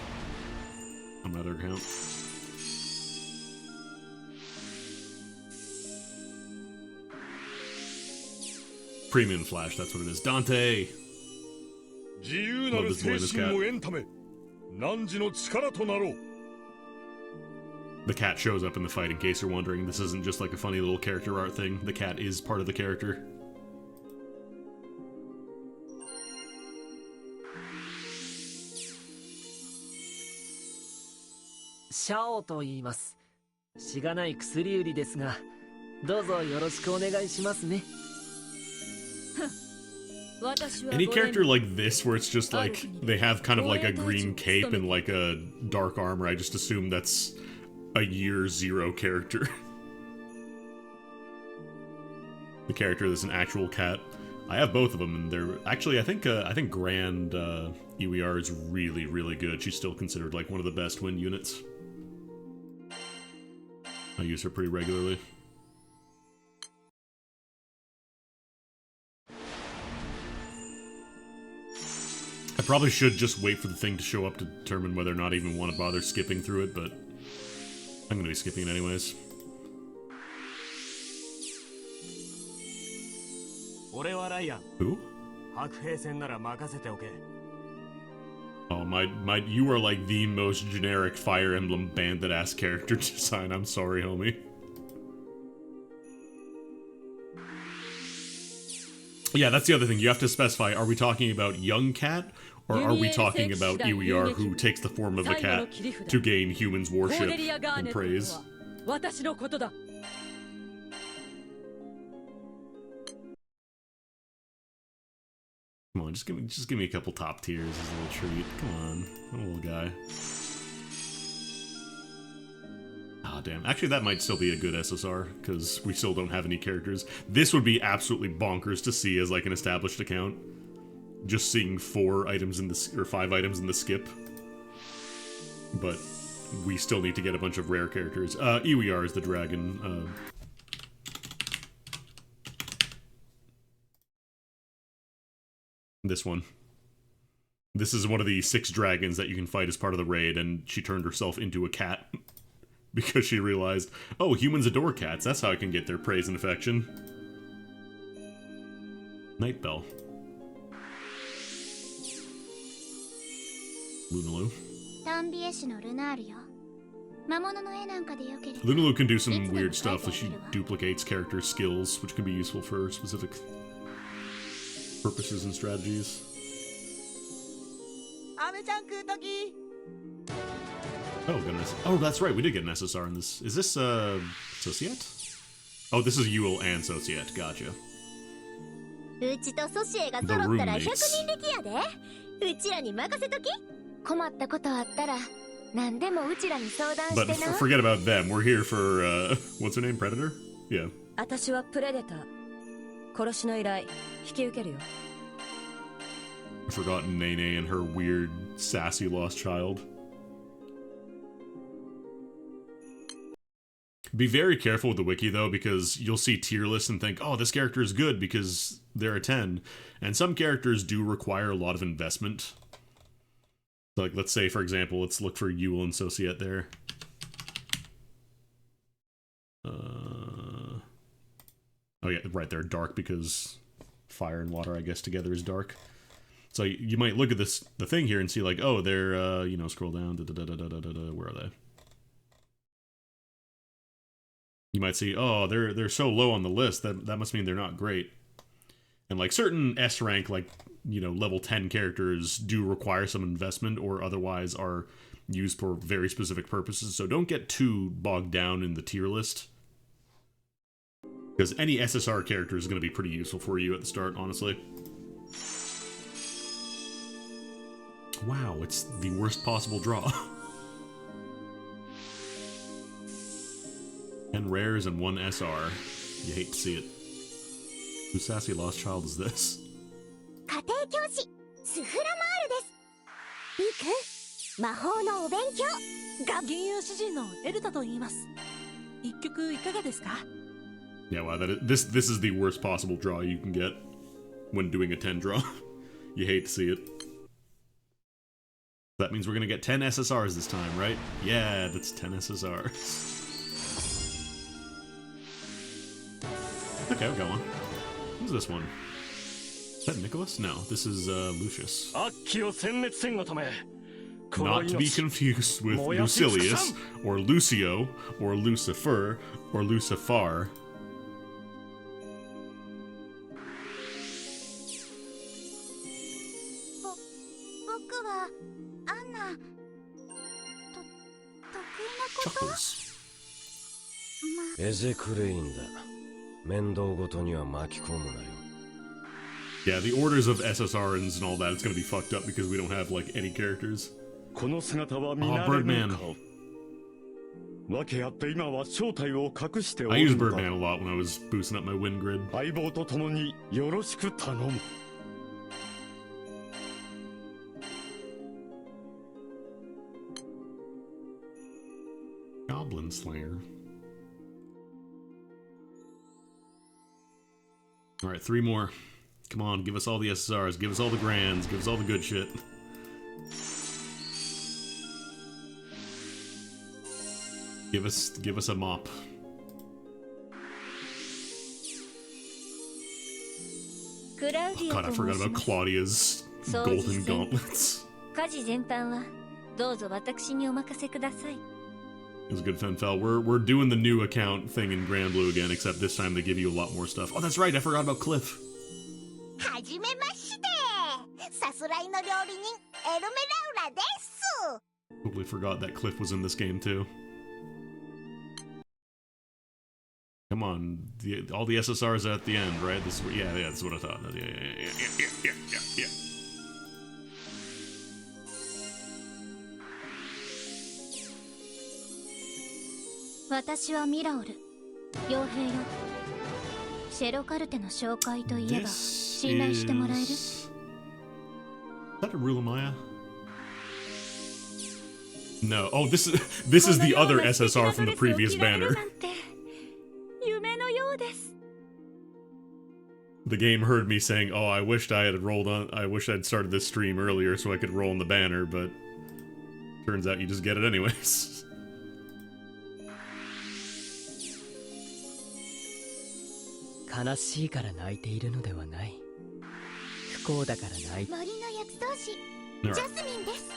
on my other account. Premium Flash, that's what it is. Dante! Love this boy, this cat. The cat shows up in the fight, in case you're wondering. This isn't just like a funny little character art thing. The cat is part of the character. Shao と言います。しがない薬売りですが、どうぞよろしくお願いしますね。Any character like this, where it's just like, they have kind of like a green cape and like a dark armor, I just assume that's a year 0 character. The character that's an actual cat. I have both of them, and they're actually I think Grand EWR is really, really good. She's still considered like one of the best wind units. I use her pretty regularly. I probably should just wait for the thing to show up to determine whether or not I even want to bother skipping through it, but I'm gonna be skipping it anyways. Who? Oh, you are like the most generic Fire Emblem bandit-ass character design. I'm sorry, homie. Yeah, that's the other thing. You have to specify, are we talking about young cat, or are we talking about EWR who takes the form of a cat to gain humans' worship and praise? Come on, just give me a couple top tiers as a little treat. Come on, I'm a little guy. Ah, damn. Actually, that might still be a good SSR, because we still don't have any characters. This would be absolutely bonkers to see as, like, an established account. Just seeing 4 items in the... or 5 items in the skip. But we still need to get a bunch of rare characters. EWR is the dragon. This one. This is one of the 6 dragons that you can fight as part of the raid, and she turned herself into a cat. Because she realized, oh, humans adore cats, that's how I can get their praise and affection. Night Bell. Lunalu. Lunalu can do some weird stuff, like she duplicates character skills, which can be useful for specific purposes and strategies. Oh, goodness. Oh, that's right, we did get an SSR in this. Is this, Societe? Oh, this is Yule and Societe, gotcha. The roommates. But forget about them, we're here for, what's her name, Predator? Yeah. I forgotten Nene and her weird, sassy lost child. Be very careful with the wiki, though, because you'll see tier lists and think, oh, this character is good because they're a 10. And some characters do require a lot of investment. Like, let's say, for example, let's look for Yule and Societe there. Oh, yeah, right, they're dark because fire and water, I guess, together is dark. So you might look at the thing here and see, like, oh, they're, you know, scroll down, where are they? You might see, oh, they're so low on the list, that must mean they're not great. And like certain S rank, like, you know, level 10 characters do require some investment or otherwise are used for very specific purposes, so don't get too bogged down in the tier list. Because any SSR character is going to be pretty useful for you at the start, honestly. Wow, it's the worst possible draw. 10 rares and 1 SR. You hate to see it. Whose sassy lost child is this? Yeah, wow, this is the worst possible draw you can get when doing a 10 draw. You hate to see it. That means we're gonna get 10 SSRs this time, right? Yeah, that's 10 SSRs. Okay, we'll go on. Who's this one? Is that Nicholas? No, this is Lucius. Not to be confused with Lucilius, or Lucio, or Lucifer, or Lucifar. Chuckles. Yeah, the orders of SSRs and all that, it's gonna be fucked up because we don't have, like, any characters. Oh, Birdman. I use Birdman a lot when I was boosting up my win grid. Goblin Slayer. Alright, 3 more. Come on, give us all the SSRs, give us all the Grands, give us all the good shit. Give us a mop. Oh god, I forgot about Claudia's golden gauntlets. It was a good Fenfel. We're doing the new account thing in Granblue again, except this time they give you a lot more stuff. Oh, that's right, I forgot about Cliff. Totally forgot that Cliff was in this game too. Come on, all the SSRs are at the end, right? This is yeah, that's what I thought. Yeah. 私はミラオル傭兵よシェロカルテの紹介といえば信頼してもらえる Is that a Rulamaya? No. Oh, this is the other SSR from the previous banner. The game heard me saying, "Oh, I wished I had started this stream earlier so I could roll on the banner," but turns out you just get it anyways. 悲しいから泣いているのではない。不幸だから泣いて。森の薬草師、ジャスミンです。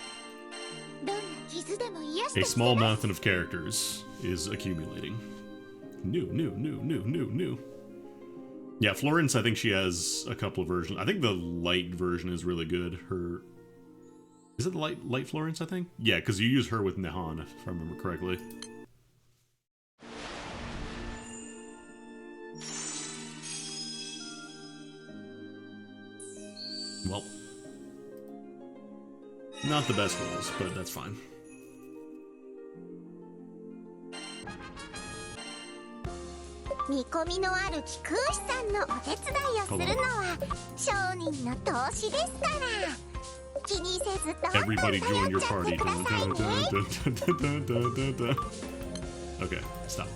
どんな傷でも癒して。 A small mountain of characters is accumulating. New. Yeah, Florence, I think she has a couple of versions. I think the light version is really good. Is it the light Florence, I think? Yeah, because you use her with Nehan, if I remember correctly. Well, not the best rolls, but that's fine. Everybody join your party. Okay, stop.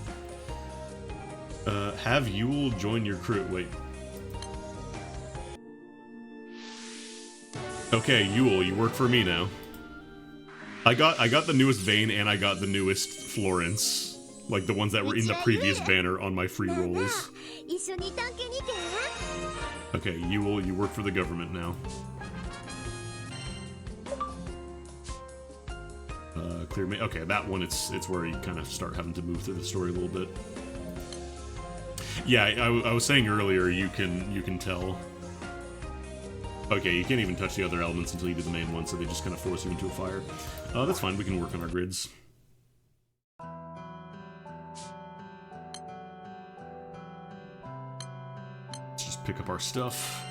Have Yule join your crew. Wait. Okay, Yule, you work for me now. I got the newest Vayne and I got the newest Florence. Like the ones that were in the previous banner on my free rolls. Okay, Yule, you work for the government now. Clear me. Okay, that one it's where you kind of start having to move through the story a little bit. Yeah, I was saying earlier you can tell. Okay, you can't even touch the other elements until you do the main one, so they just kind of force you into a fire. That's fine, we can work on our grids. Let's just pick up our stuff.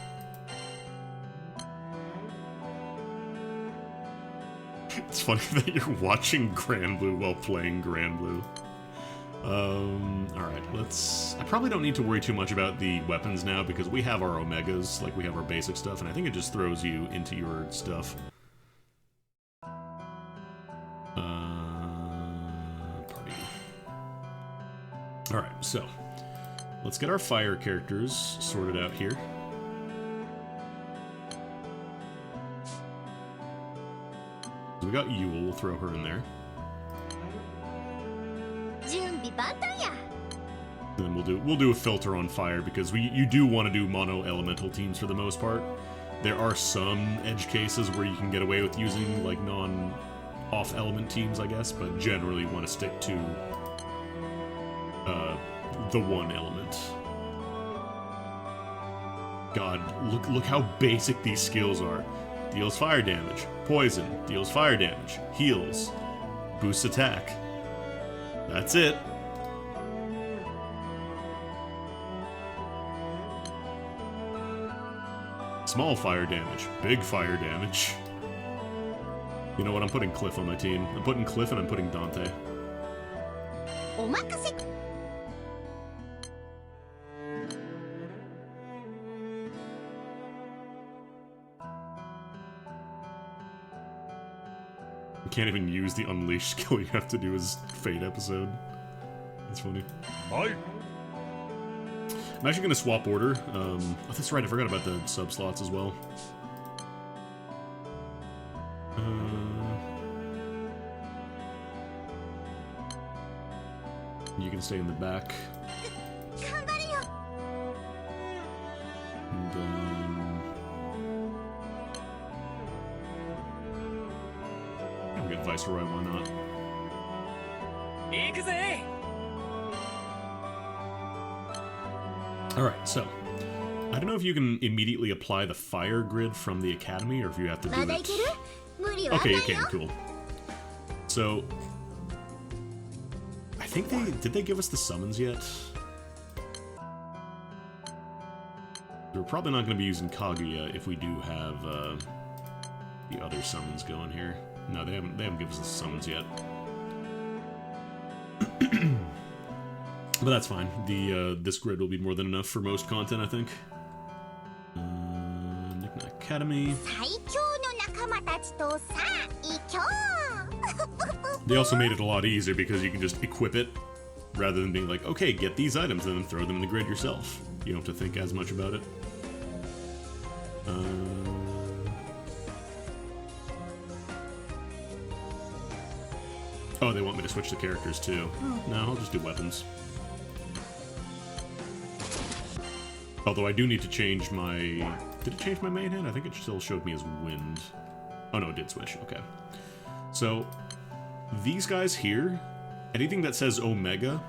It's funny that you're watching Granblue while playing Granblue. Alright, I probably don't need to worry too much about the weapons now because we have our Omegas, like we have our basic stuff, and I think it just throws you into your stuff. Party. Alright, so, let's get our fire characters sorted out here. So we got Yule, we'll throw her in there. Then we'll do a filter on fire because you do want to do mono elemental teams for the most part. There are some edge cases where you can get away with using like non-off element teams, I guess, but generally you want to stick to the one element. God, look how basic these skills are. Deals fire damage, poison, deals fire damage, heals, boosts attack. That's it. Small fire damage, big fire damage. You know what, I'm putting Cliff on my team. I'm putting Cliff and I'm putting Dante. お任せ。You can't even use the unleash skill. You have to do his Fate episode. That's funny. Hi. I'm actually gonna swap order. Oh, that's right. I forgot about the sub slots as well. You can stay in the back. And we get Viceroy, why not? Alright, so I don't know if you can immediately apply the fire grid from the academy or if you have to do it. Okay, you can, cool. So I think did they give us the summons yet? We're probably not going to be using Kaguya if we do have the other summons going here. No, they haven't given us the summons yet. But that's fine. This grid will be more than enough for most content, I think. Academy. They also made it a lot easier because you can just equip it rather than being like, okay, get these items and then throw them in the grid yourself. You don't have to think as much about it. Oh, they want me to switch the characters too. No, I'll just do weapons. Although I do need to change my... Did it change my main hand? I think it still showed me as wind. Oh no, it did switch. Okay. So, these guys here, anything that says Omega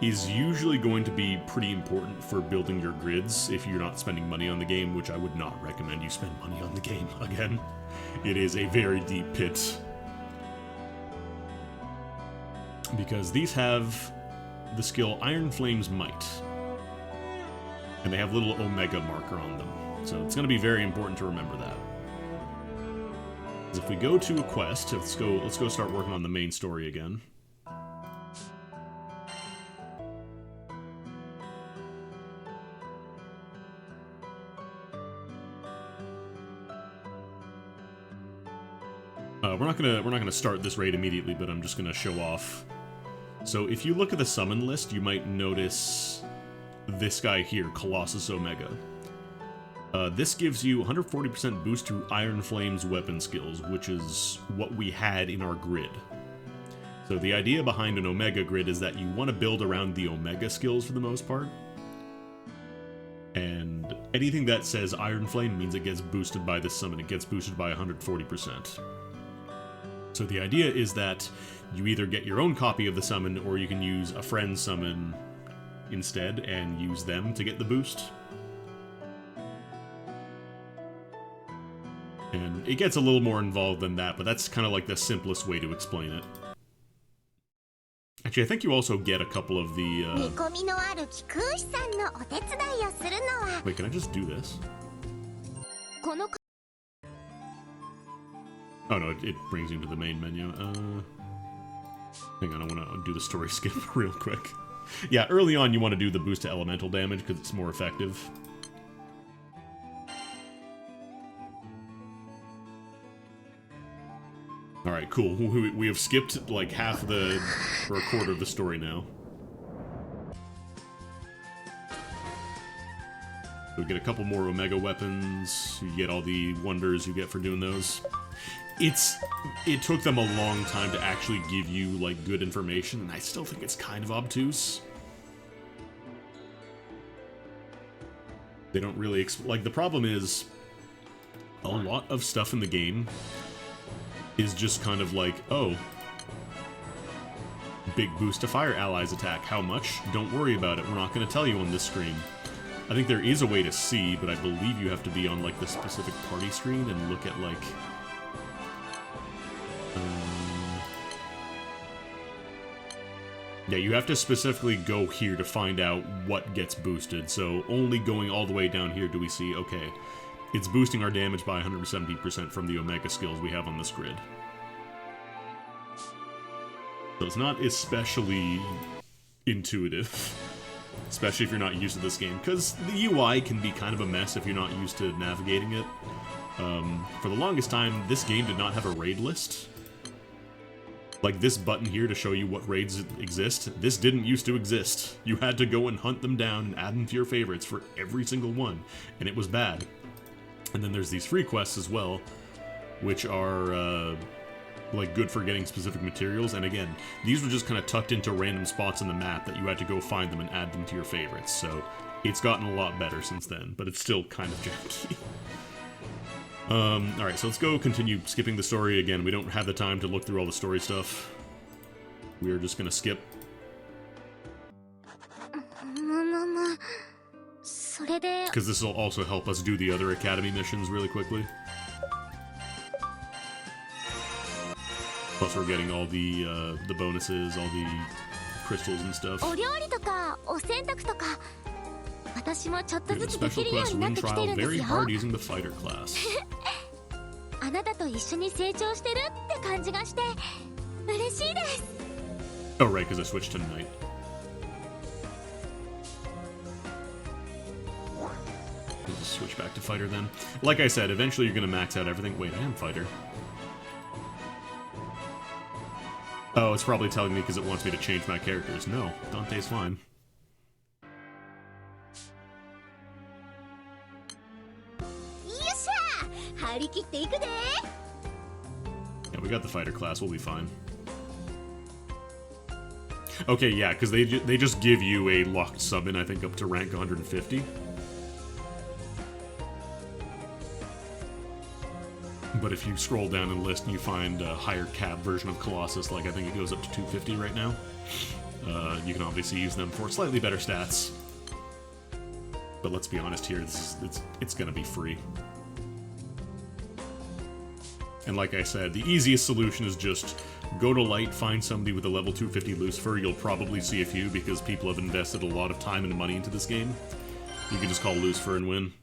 is usually going to be pretty important for building your grids if you're not spending money on the game, which I would not recommend you spend money on the game again. It is a very deep pit. Because these have the skill Iron Flame's Might. And they have little Omega marker on them. So it's going to be very important to remember that. If we go to a quest, let's go start working on the main story again. We're not gonna start this raid immediately, but I'm just gonna show off. So if you look at the summon list, you might notice this guy here, Colossus Omega. This gives you 140% boost to Iron Flame's weapon skills, which is what we had in our grid. So the idea behind an Omega grid is that you want to build around the Omega skills for the most part. And anything that says Iron Flame means it gets boosted by this summon. It gets boosted by 140%. So the idea is that you either get your own copy of the summon, or you can use a friend's summon instead and use them to get the boost. And it gets a little more involved than that, but that's kind of like the simplest way to explain it. Actually, I think you also get a couple of the... Wait, can I just do this? Oh no, it brings you to the main menu. Hang on, I want to do the story skip real quick. Yeah, early on you want to do the boost to elemental damage because it's more effective. Alright, cool. We have skipped like half of the, or a quarter of the story now. We get a couple more Omega weapons, you get all the wonders you get for doing those. It took them a long time to actually give you, like, good information, and I still think it's kind of obtuse. They don't really like, the problem is, a lot of stuff in the game is just kind of like, oh, big boost to fire allies attack. How much? Don't worry about it. We're not going to tell you on this screen. I think there is a way to see, but I believe you have to be on, like, the specific party screen and look at, like... yeah, you have to specifically go here to find out what gets boosted, so only going all the way down here do we see, okay, it's boosting our damage by 170% from the Omega skills we have on this grid. So it's not especially intuitive, especially if you're not used to this game, because the UI can be kind of a mess if you're not used to navigating it. For the longest time, this game did not have a raid list. Like this button here to show you what raids exist, this didn't used to exist. You had to go and hunt them down and add them to your favorites for every single one, and it was bad. And then there's these free quests as well, which are like good for getting specific materials, and again, these were just kind of tucked into random spots on the map that you had to go find them and add them to your favorites, so it's gotten a lot better since then, but it's still kind of janky. Alright, so let's go continue skipping the story. Again, we don't have the time to look through all the story stuff. We are just gonna skip. Because this will also help us do the other Academy missions really quickly. Plus we're getting all the bonuses, all the crystals and stuff. There's a special quest, win trial very hard using the fighter class. Oh right, because I switched to knight. We'll just switch back to fighter then. Like I said, eventually you're going to max out everything. Wait, I am fighter. Oh, it's probably telling me because it wants me to change my characters. No, Dante's fine. Yeah, we got the fighter class. We'll be fine. Okay, yeah, because they just give you a locked summon, I think, up to rank 150. But if you scroll down in the list and you find a higher cap version of Colossus, like I think it goes up to 250 right now, you can obviously use them for slightly better stats. But let's be honest here, it's gonna be free. And like I said, the easiest solution is just go to Light, find somebody with a level 250 Lucifer. You'll probably see a few because people have invested a lot of time and money into this game. You can just call Lucifer and win.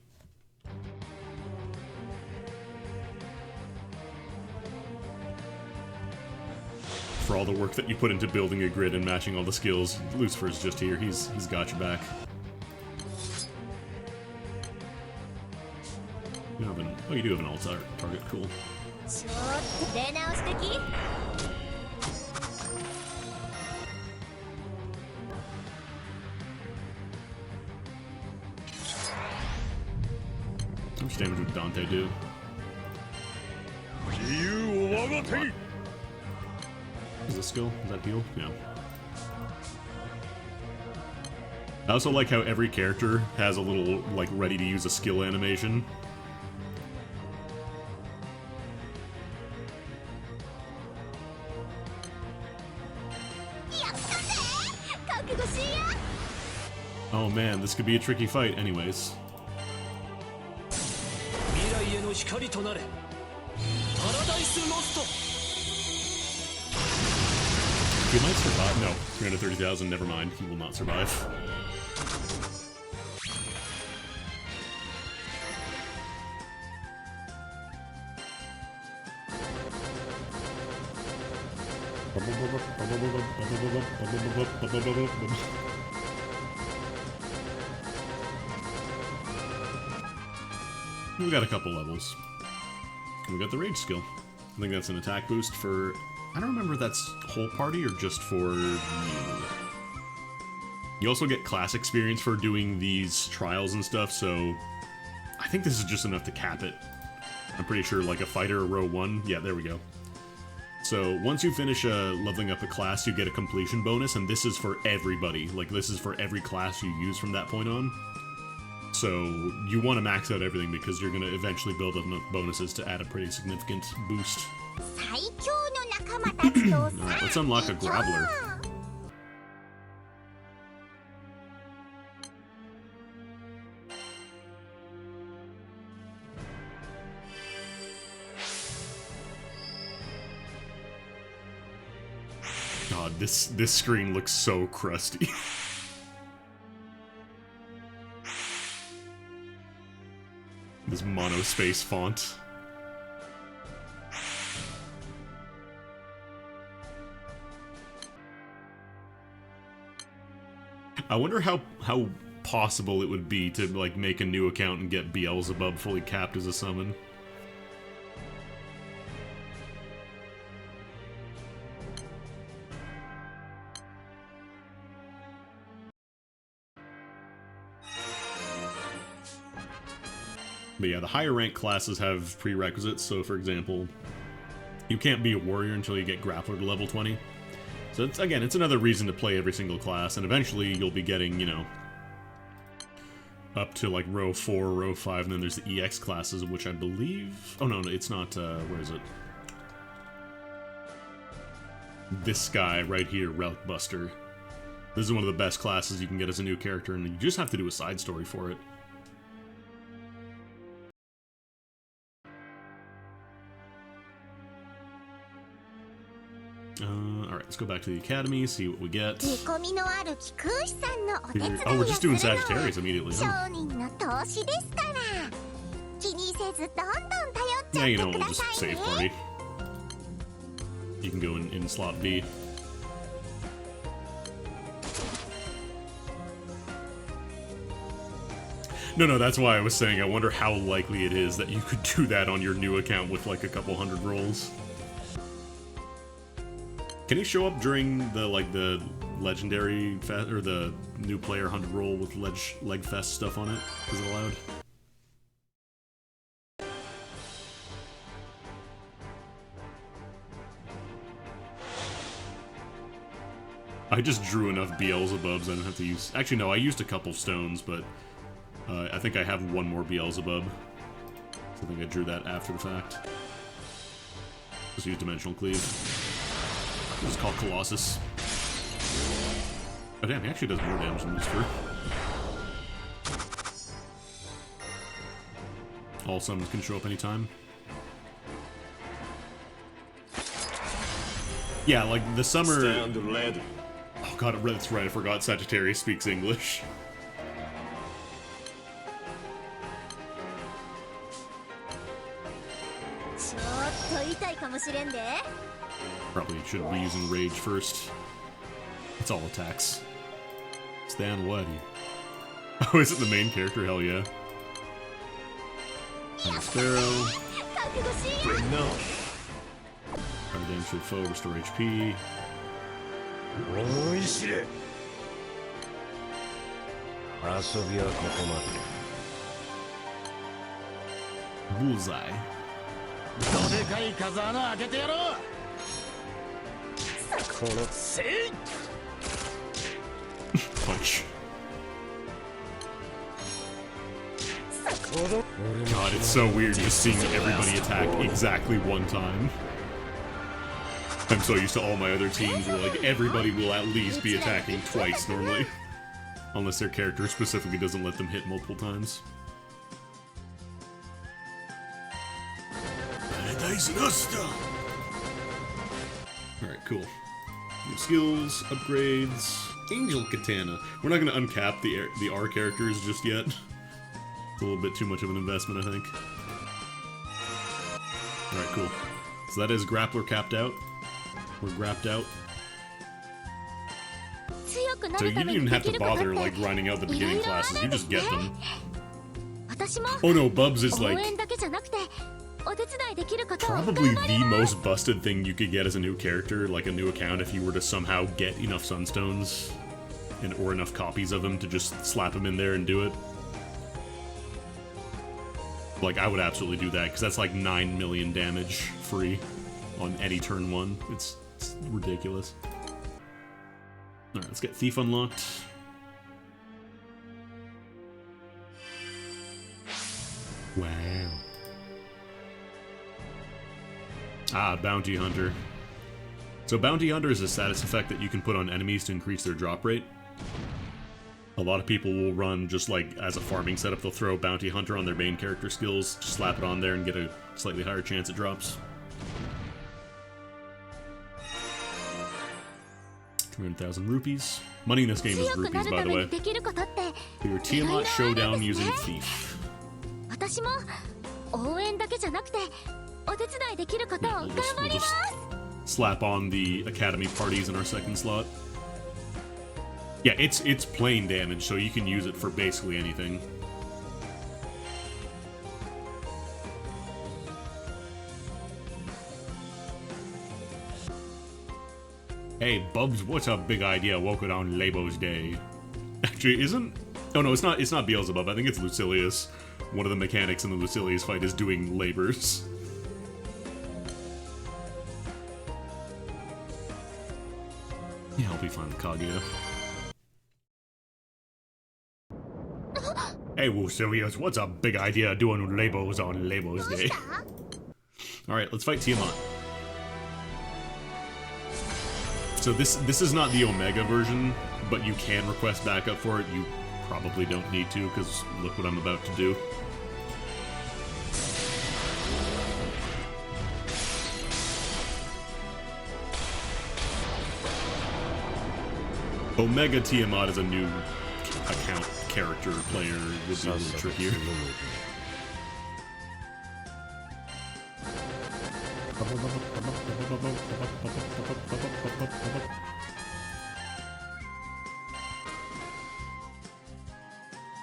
For all the work that you put into building a grid and matching all the skills, Lucifer's just here. He's got your back. You have an, oh, you do have an alt target. Cool. How much damage would Dante do? Is this skill? Is that heal? Yeah. I also like how every character has a little, like, ready to use a skill animation. Oh man, this could be a tricky fight anyways. He might survive. No, 330,000, never mind. He will not survive. We got a couple levels. We got the rage skill. I think that's an attack boost for... I don't remember if that's whole party or just for you. You also get class experience for doing these trials and stuff, so... I think this is just enough to cap it. I'm pretty sure, like a fighter row 1. Yeah, there we go. So, once you finish leveling up a class, you get a completion bonus, and this is for everybody. Like, this is for every class you use from that point on. So, you want to max out everything because you're going to eventually build up enough bonuses to add a pretty significant boost. Alright, let's unlock a Grabbler. God, this screen looks so crusty. This monospace font. I wonder how possible it would be to like make a new account and get Beelzebub fully capped as a summon. But yeah, the higher rank classes have prerequisites, so for example, you can't be a warrior until you get Grappler to level 20. So it's, again, it's another reason to play every single class, and eventually you'll be getting, you know, up to like row 4, row 5, and then there's the EX classes, which I believe... Oh no, it's not, where is it? This guy right here, Relic Buster. This is one of the best classes you can get as a new character, and you just have to do a side story for it. Alright, let's go back to the academy, see what we get. Here. Oh, we're just doing Sagittarius immediately, huh? Yeah, you know, we'll just save party. You can go in slot B. No, that's why I was saying I wonder how likely it is that you could do that on your new account with like a couple hundred rolls. Can he show up during the the legendary fest or the new player 100 roll with leg fest stuff on it? Is it allowed? I just drew enough Beelzebubs. I don't have to use. Actually, no, I used a couple stones, but I think I have one more Beelzebub. So I think I drew that after the fact. Just use Dimensional Cleave. It's called Colossus. Oh damn, he actually does more damage than Lucifer. All summons can show up anytime. Yeah, like the summer... Oh god, that's right, I forgot Sagittarius speaks English. Probably should be using Rage first. It's all attacks. Stan Waddy. Oh, is it the main character? Hell yeah. Sparrow. No. Our damage to the foe, restore HP. Bullseye. Punch. God, it's so weird just seeing everybody attack exactly one time. I'm so used to all my other teams where like everybody will at least be attacking twice normally. Unless their character specifically doesn't let them hit multiple times. Alright, cool. New skills, upgrades, Angel Katana. We're not going to uncap the R characters just yet. It's a little bit too much of an investment, I think. Alright, cool. So that is Grappler capped out. We're grapped out. So you didn't even have to bother like grinding out the beginning classes, you just get them. Oh no, Bubs is like probably the most busted thing you could get as a new character, like a new account, if you were to somehow get enough Sunstones or enough copies of them to just slap them in there and do it. Like, I would absolutely do that, because that's like 9 million damage free on any turn 1. It's ridiculous. Alright, let's get Thief unlocked. Wow. Ah, Bounty Hunter. So Bounty Hunter is a status effect that you can put on enemies to increase their drop rate. A lot of people will run just like as a farming setup, they'll throw Bounty Hunter on their main character skills, just slap it on there and get a slightly higher chance it drops. 200,000 rupees. Money in this game is rupees, by the way. For your Tiamat Showdown using Thief. Yeah, we'll just slap on the Academy parties in our second slot. Yeah, it's plain damage, so you can use it for basically anything. Hey, Bubs, what's a big idea woken on Labo's Day? Actually, isn't... Oh, no, it's not Beelzebub. I think it's Lucilius. One of the mechanics in the Lucilius fight is doing labors. Yeah, I'll be fine with Kaguya. Hey, Lucilius, what's a big idea doing labos on Labo's Day? Alright, let's fight Tiamat. So this is not the Omega version, but you can request backup for it. You probably don't need to, because look what I'm about to do. Omega Tiamat is a new account character player. Would be a little trickier.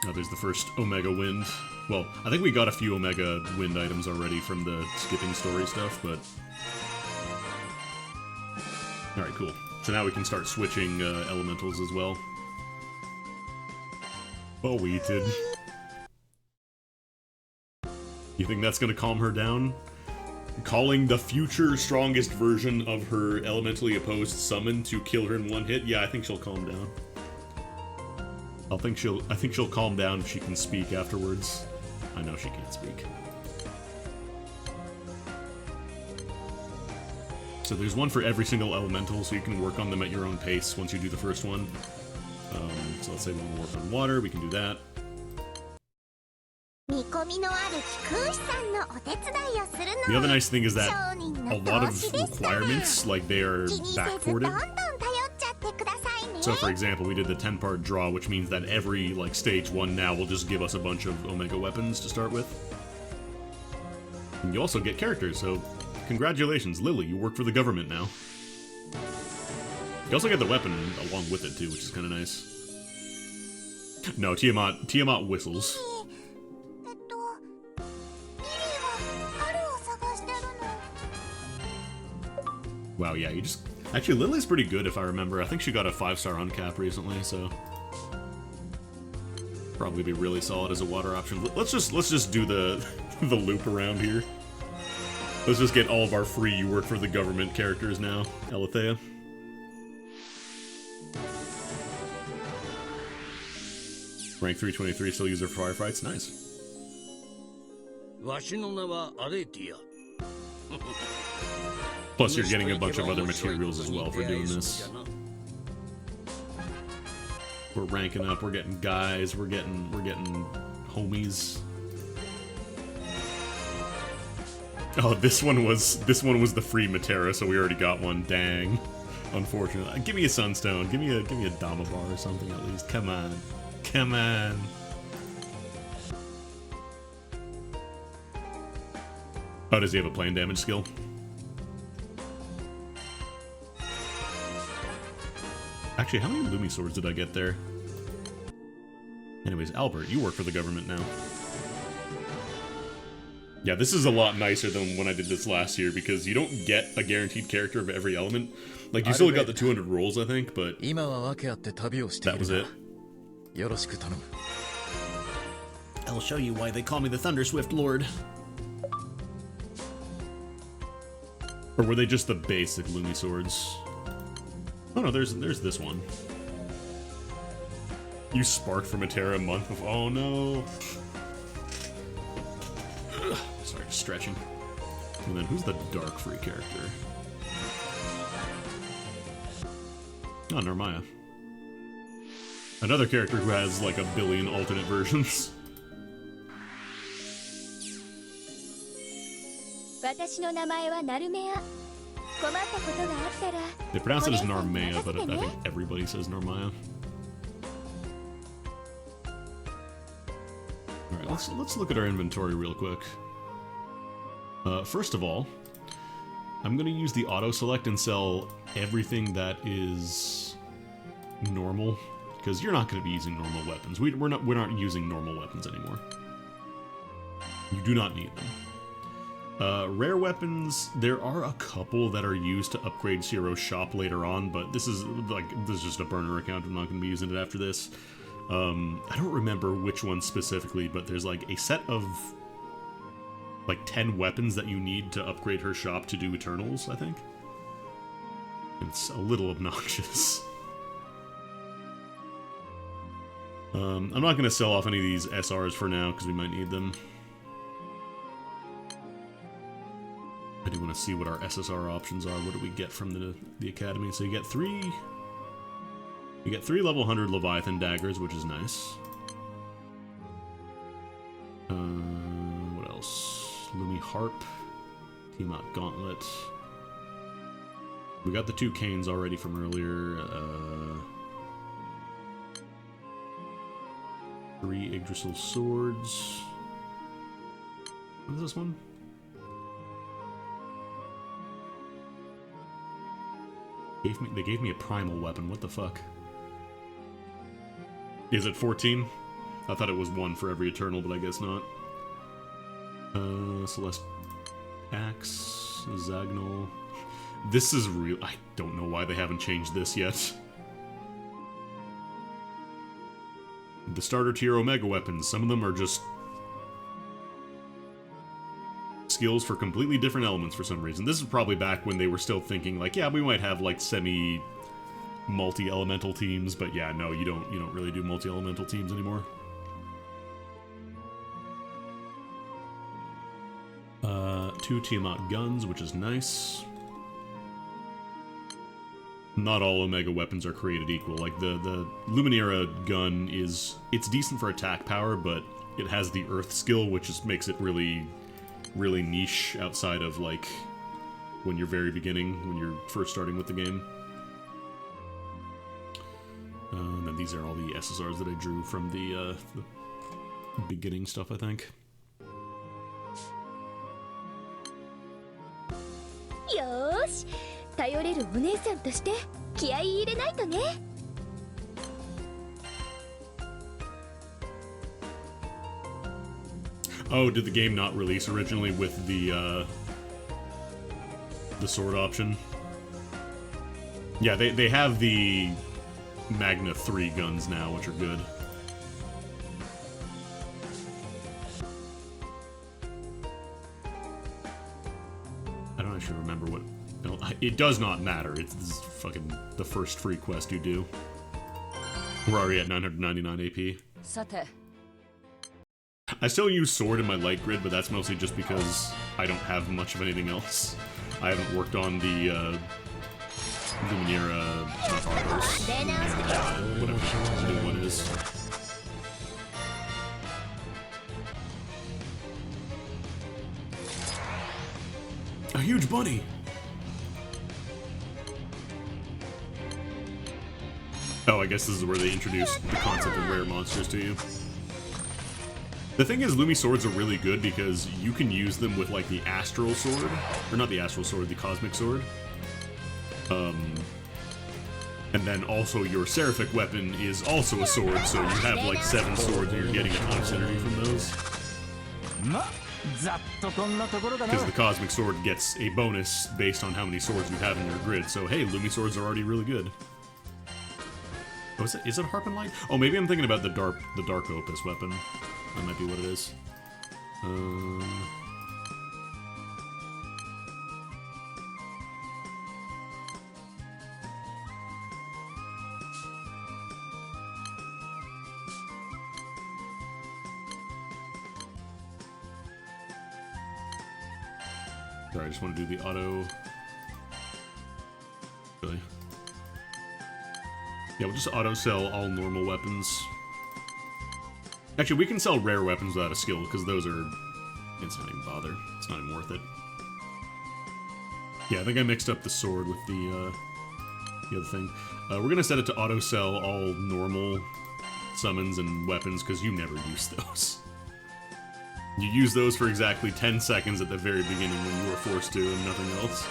Oh, there's the first Omega Wind. Well, I think we got a few Omega Wind items already from the skipping story stuff, but... Alright, cool. So now we can start switching elementals as well. Oh, we did. You think that's gonna calm her down? Calling the future strongest version of her elementally opposed summon to kill her in one hit? Yeah, I think she'll calm down. I think she'll calm down if she can speak afterwards. I know she can't speak. So there's one for every single elemental, so you can work on them at your own pace once you do the first one. So let's say we want to work on water, we can do that. The other nice thing is that a lot of requirements, like, they are backported. So for example, we did the 10-part draw, which means that every, like, stage 1 now will just give us a bunch of Omega weapons to start with. And you also get characters, so congratulations, Lily, you work for the government now. You also get the weapon along with it too, which is kind of nice. No, Tiamat whistles. Wow, yeah, you just... Actually, Lily's pretty good if I remember. I think she got a 5-star uncap recently, so... Probably be really solid as a water option. Let's just do the the loop around here. Let's just get all of our free you work for the government characters now. Elethea. Rank 323, still user for firefights. Nice. Plus, you're getting a bunch of other materials as well for doing this. We're ranking up. We're getting guys. We're getting homies. Oh, this one was the free Matera, so we already got one. Dang. Unfortunately. Give me a Sunstone. Give me a Dama Bar or something at least. Come on. Come on. Oh, does he have a plane damage skill? Actually, how many Lumi swords did I get there? Anyways, Albert, you work for the government now. Yeah, this is a lot nicer than when I did this last year, because you don't get a guaranteed character of every element. Like, you still got the 200 rolls, I think, but that was it. I'll show you why they call me the Thunderswift Lord. Or were they just the basic Lumi swords? Oh no, there's this one. You sparked from a Terra a month of... Oh no. Ugh, sorry, just stretching. And then who's the dark free character? Oh, Narmaya. Another character who has like a billion alternate versions. They pronounce it as Narmaya, but I think everybody says Narmaya. Alright, let's look at our inventory real quick. First of all, I'm gonna use the auto select and sell everything that is normal. because you're not going to be using normal weapons. We're not using normal weapons anymore. You do not need them. Rare weapons, there are a couple that are used to upgrade Ciro's shop later on, but this is just a burner account. I'm not going to be using it after this. I don't remember which one specifically, but there's like a set of like 10 weapons that you need to upgrade her shop to do Eternals, I think. It's a little obnoxious. I'm not going to sell off any of these SRs for now, because we might need them. I do want to see what our SSR options are. What do we get from the Academy? So you get three level 100 Leviathan daggers, which is nice. What else? Lumi Harp. Tiamat Gauntlet. We got the 2 canes already from earlier. 3 Yggdrasil swords. What is this one? They gave me a primal weapon. What the fuck? Is it 14? I thought it was 1 for every Eternal, but I guess not. Celeste Axe, Zagnol. This is real. I don't know why they haven't changed this yet. The starter tier Omega weapons. Some of them are just skills for completely different elements for some reason. This is probably back when they were still thinking like, yeah, we might have like semi multi-elemental teams, but yeah, no, you don't really do multi-elemental teams anymore. 2 Tiamat guns, which is nice. Not all Omega weapons are created equal. Like the Luminera gun it's decent for attack power, but it has the Earth skill, which just makes it really niche outside of like when you're very beginning, when you're first starting with the game. And then these are all the SSRs that I drew from the beginning stuff, I think. Yosh, 頼れるお姉さんとして気合い入れないとね。Oh, did the game not release originally with the sword option? Yeah, they have the Magna 3 guns now, which are good. I don't actually remember what... No, it does not matter. This is fucking the first free quest you do. We're already at 999 AP. I still use sword in my light grid, but that's mostly just because I don't have much of anything else. I haven't worked on the Luminera, not Arbors, Luminera, whatever the new one is. A huge bunny! Oh, I guess this is where they introduced the concept of rare monsters to you. The thing is, Lumi swords are really good because you can use them with, like, the Astral Sword. Or not the Astral Sword, the Cosmic Sword. And then also your Seraphic weapon is also a sword, so you have, like, 7 swords and you're getting a ton of synergy from those. Because the Cosmic Sword gets a bonus based on how many swords you have in your grid. So, hey, Lumi swords are already really good. Oh, is it Harp and Light? Oh, maybe I'm thinking about the Dark Opus weapon. That might be what it is. Sorry, I just want to do the auto. Really? Yeah, we'll just auto sell all normal weapons. Actually, we can sell rare weapons without a skill, because those are... It's not even bother. It's not even worth it. Yeah, I think I mixed up the sword with the other thing. We're going to set it to auto sell all normal summons and weapons, because you never use those. You use those for exactly 10 seconds at the very beginning when you were forced to, and nothing else.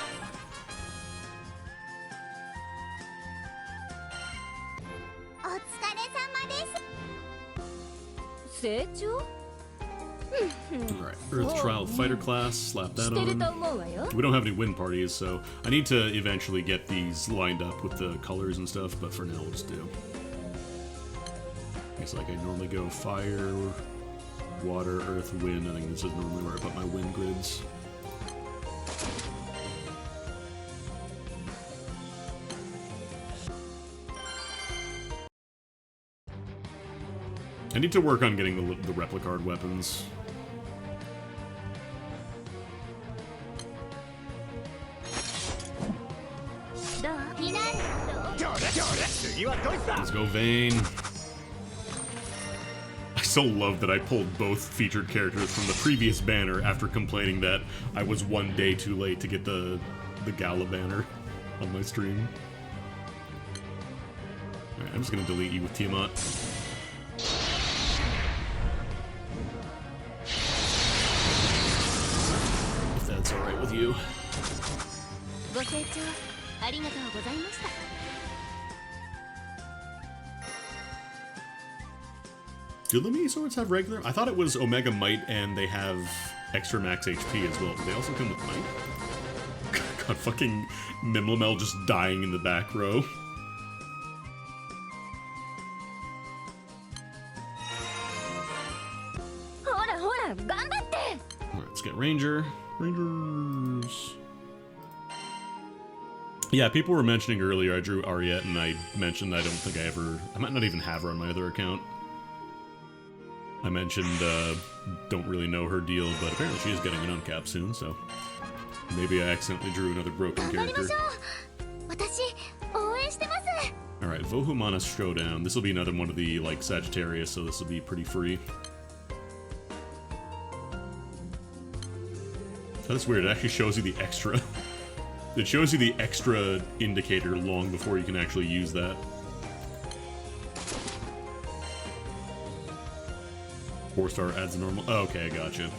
Alright, Earth Trial Fighter class, slap that on. We don't have any win parties, so I need to eventually get these lined up with the colors and stuff, but for now we'll just do. It's like I normally go fire, water, earth, wind. I think this is normally where I put my wind grids. I need to work on getting the replicard weapons. Let's go, Vayne. I so love that I pulled both featured characters from the previous banner after complaining that I was one day too late to get the Gala banner on my stream. Alright, I'm just gonna delete you with Tiamat. If that's alright with you. Do the mini swords have regular? I thought it was Omega Might and they have extra max HP as well. Do they also come with Might? God, fucking Mimlamel just dying in the back row. Alright, let's get Ranger. Rangers. Yeah, people were mentioning earlier I drew Ariette and I mentioned I don't think I might not even have her on my other account. I mentioned, don't really know her deal, but apparently she is getting an uncap soon, so maybe I accidentally drew another broken character. Alright, Vohumana Showdown. This will be another one of the, like, Sagittarius, so this will be pretty free. That's weird, it actually shows you the extra. It shows you the extra indicator long before you can actually use that. 4-star adds a normal. Oh, okay, I gotcha.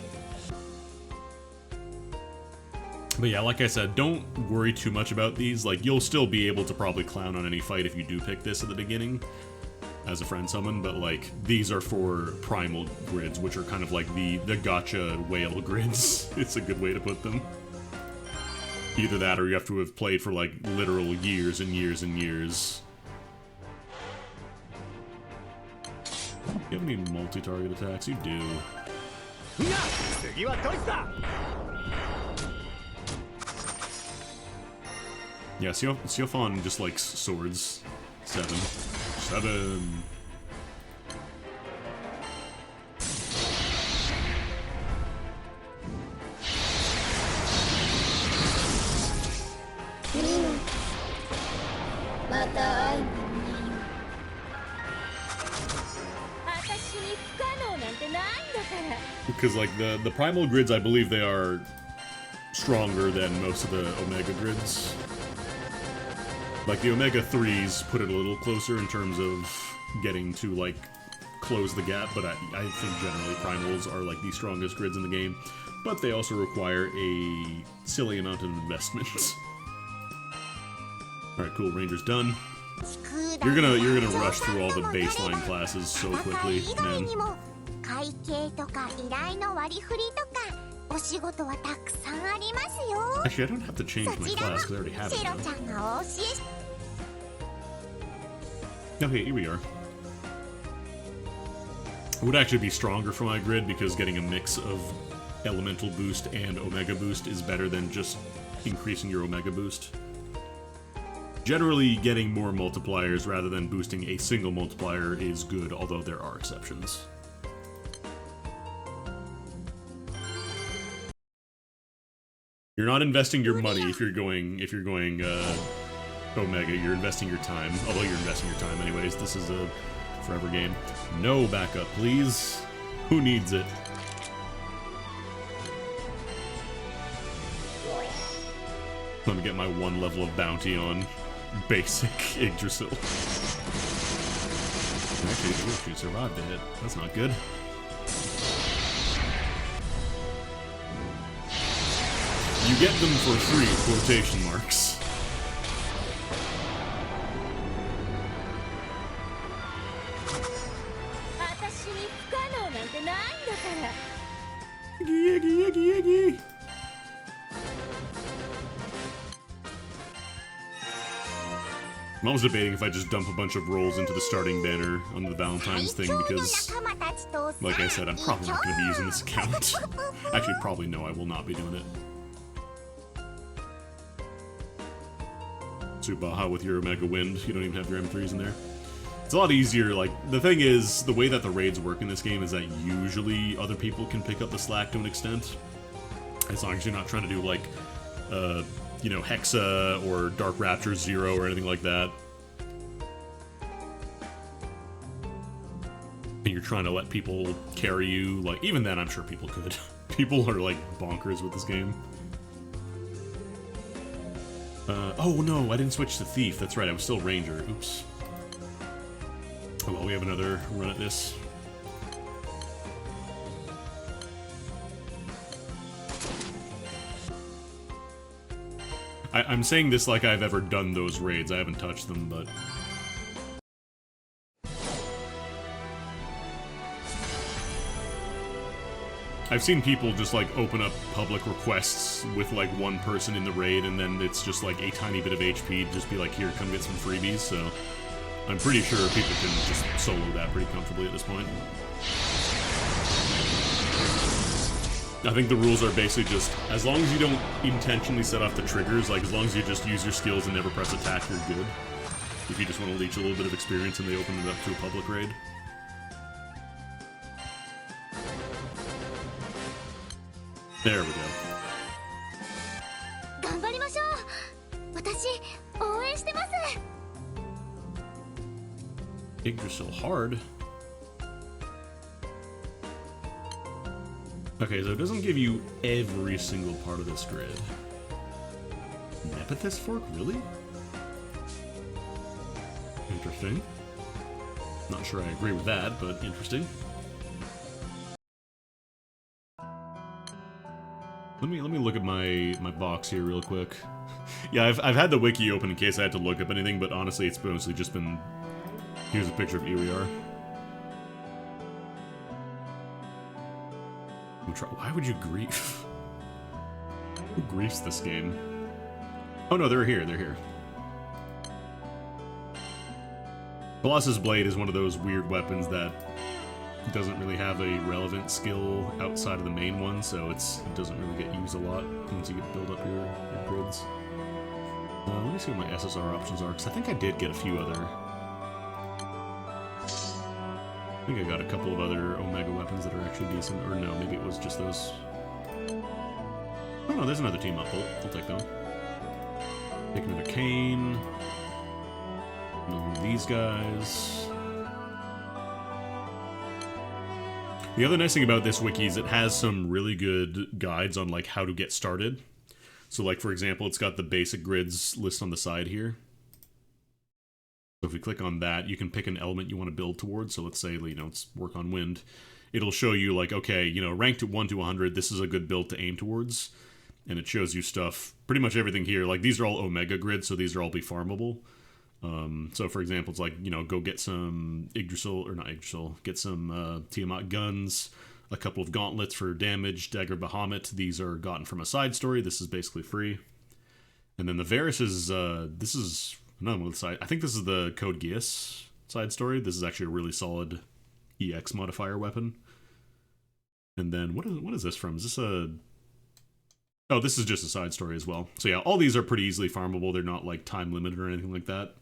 But yeah, like I said, don't worry too much about these. Like, you'll still be able to probably clown on any fight if you do pick this at the beginning as a friend summon, but like, these are for primal grids, which are kind of like the gotcha whale grids. It's a good way to put them. Either that or you have to have played for like literal years and years and years. You have any multi-target attacks? You do. Yeah, Siofon just likes swords. 7. Because like the primal grids, I believe they are stronger than most of the Omega grids. Like the Omega 3s put it a little closer in terms of getting to like close the gap, but I think generally primals are like the strongest grids in the game. But they also require a silly amount of investment. Alright, cool, Ranger's done. You're gonna rush through all the baseline classes so quickly, man. Actually, I don't have to change my class because I already have it now. Okay, here we are. It would actually be stronger for my grid because getting a mix of elemental boost and omega boost is better than just increasing your omega boost. Generally, getting more multipliers rather than boosting a single multiplier is good, although there are exceptions. You're not investing your money if you're going Omega, you're investing your time. Although you're investing your time anyways, this is a forever game. No backup, please. Who needs it? Let me get my 1 level of bounty on basic Yggdrasil. Actually, she survived the hit. That's not good. You get them for free, quotation marks. Yiggy, yiggy, yiggy. I'm always debating if I just dump a bunch of rolls into the starting banner on the Valentine's thing because, like I said, I'm probably not going to be using this account. Actually, probably no, I will not be doing it. Subaha with your Omega Wind, you don't even have your M3s in there. It's a lot easier, like, the thing is, the way that the raids work in this game is that usually other people can pick up the slack to an extent. As long as you're not trying to do, like, you know, Hexa or Dark Rapture 0 or anything like that. And you're trying to let people carry you, like, even then I'm sure people could. People are, like, bonkers with this game. Oh no, I didn't switch to Thief, that's right, I was still Ranger, oops. Oh well, we have another run at this. I'm saying this like I've ever done those raids. I haven't touched them, but... I've seen people just, like, open up public requests with, like, one person in the raid, and then it's just, like, a tiny bit of HP, just be like, here, come get some freebies, so... I'm pretty sure people can just solo that pretty comfortably at this point. I think the rules are basically just, as long as you don't intentionally set off the triggers, like as long as you just use your skills and never press attack, you're good. If you just want to leech a little bit of experience and they open it up to a public raid. There we go. Yggdrasil hard. Okay, so it doesn't give you every single part of this grid. Nepethys Fork, really? Interesting. Not sure I agree with that, but interesting. Let me look at my box here real quick. Yeah, I've had the wiki open in case I had to look up anything, but honestly, it's mostly just been. Here's a picture of EOER. Why would you grief? Who griefs this game? Oh no, they're here, they're here. Colossus Blade is one of those weird weapons that doesn't really have a relevant skill outside of the main one, so it doesn't really get used a lot once you get build up your grids. Let me see what my SSR options are, because I think I did get a few other... I think I got a couple of other Omega weapons that are actually decent, or no, maybe it was just those. Oh no, there's another team up bolt. I'll take them. Take another Cane. These guys. The other nice thing about this wiki is it has some really good guides on like how to get started. So like for example, it's got the basic grids list on the side here. So if we click on that, you can pick an element you want to build towards. So let's say, you know, let's work on wind. It'll show you like, okay, you know, ranked at 1 to 100, this is a good build to aim towards. And it shows you stuff, pretty much everything here. Like these are all Omega grids, so these are all be farmable. So for example, it's like, you know, go get some Yggdrasil, or not Yggdrasil, get some Tiamat guns, a couple of gauntlets for damage, Dagger Bahamut. These are gotten from a side story. This is basically free. And then the Varus is, this is... another one side. I think this is the Code Geass side story. This is actually a really solid EX modifier weapon. And then what is this from? Is this a... Oh, this is just a side story as well. So yeah, all these are pretty easily farmable. They're not like time limited or anything like that.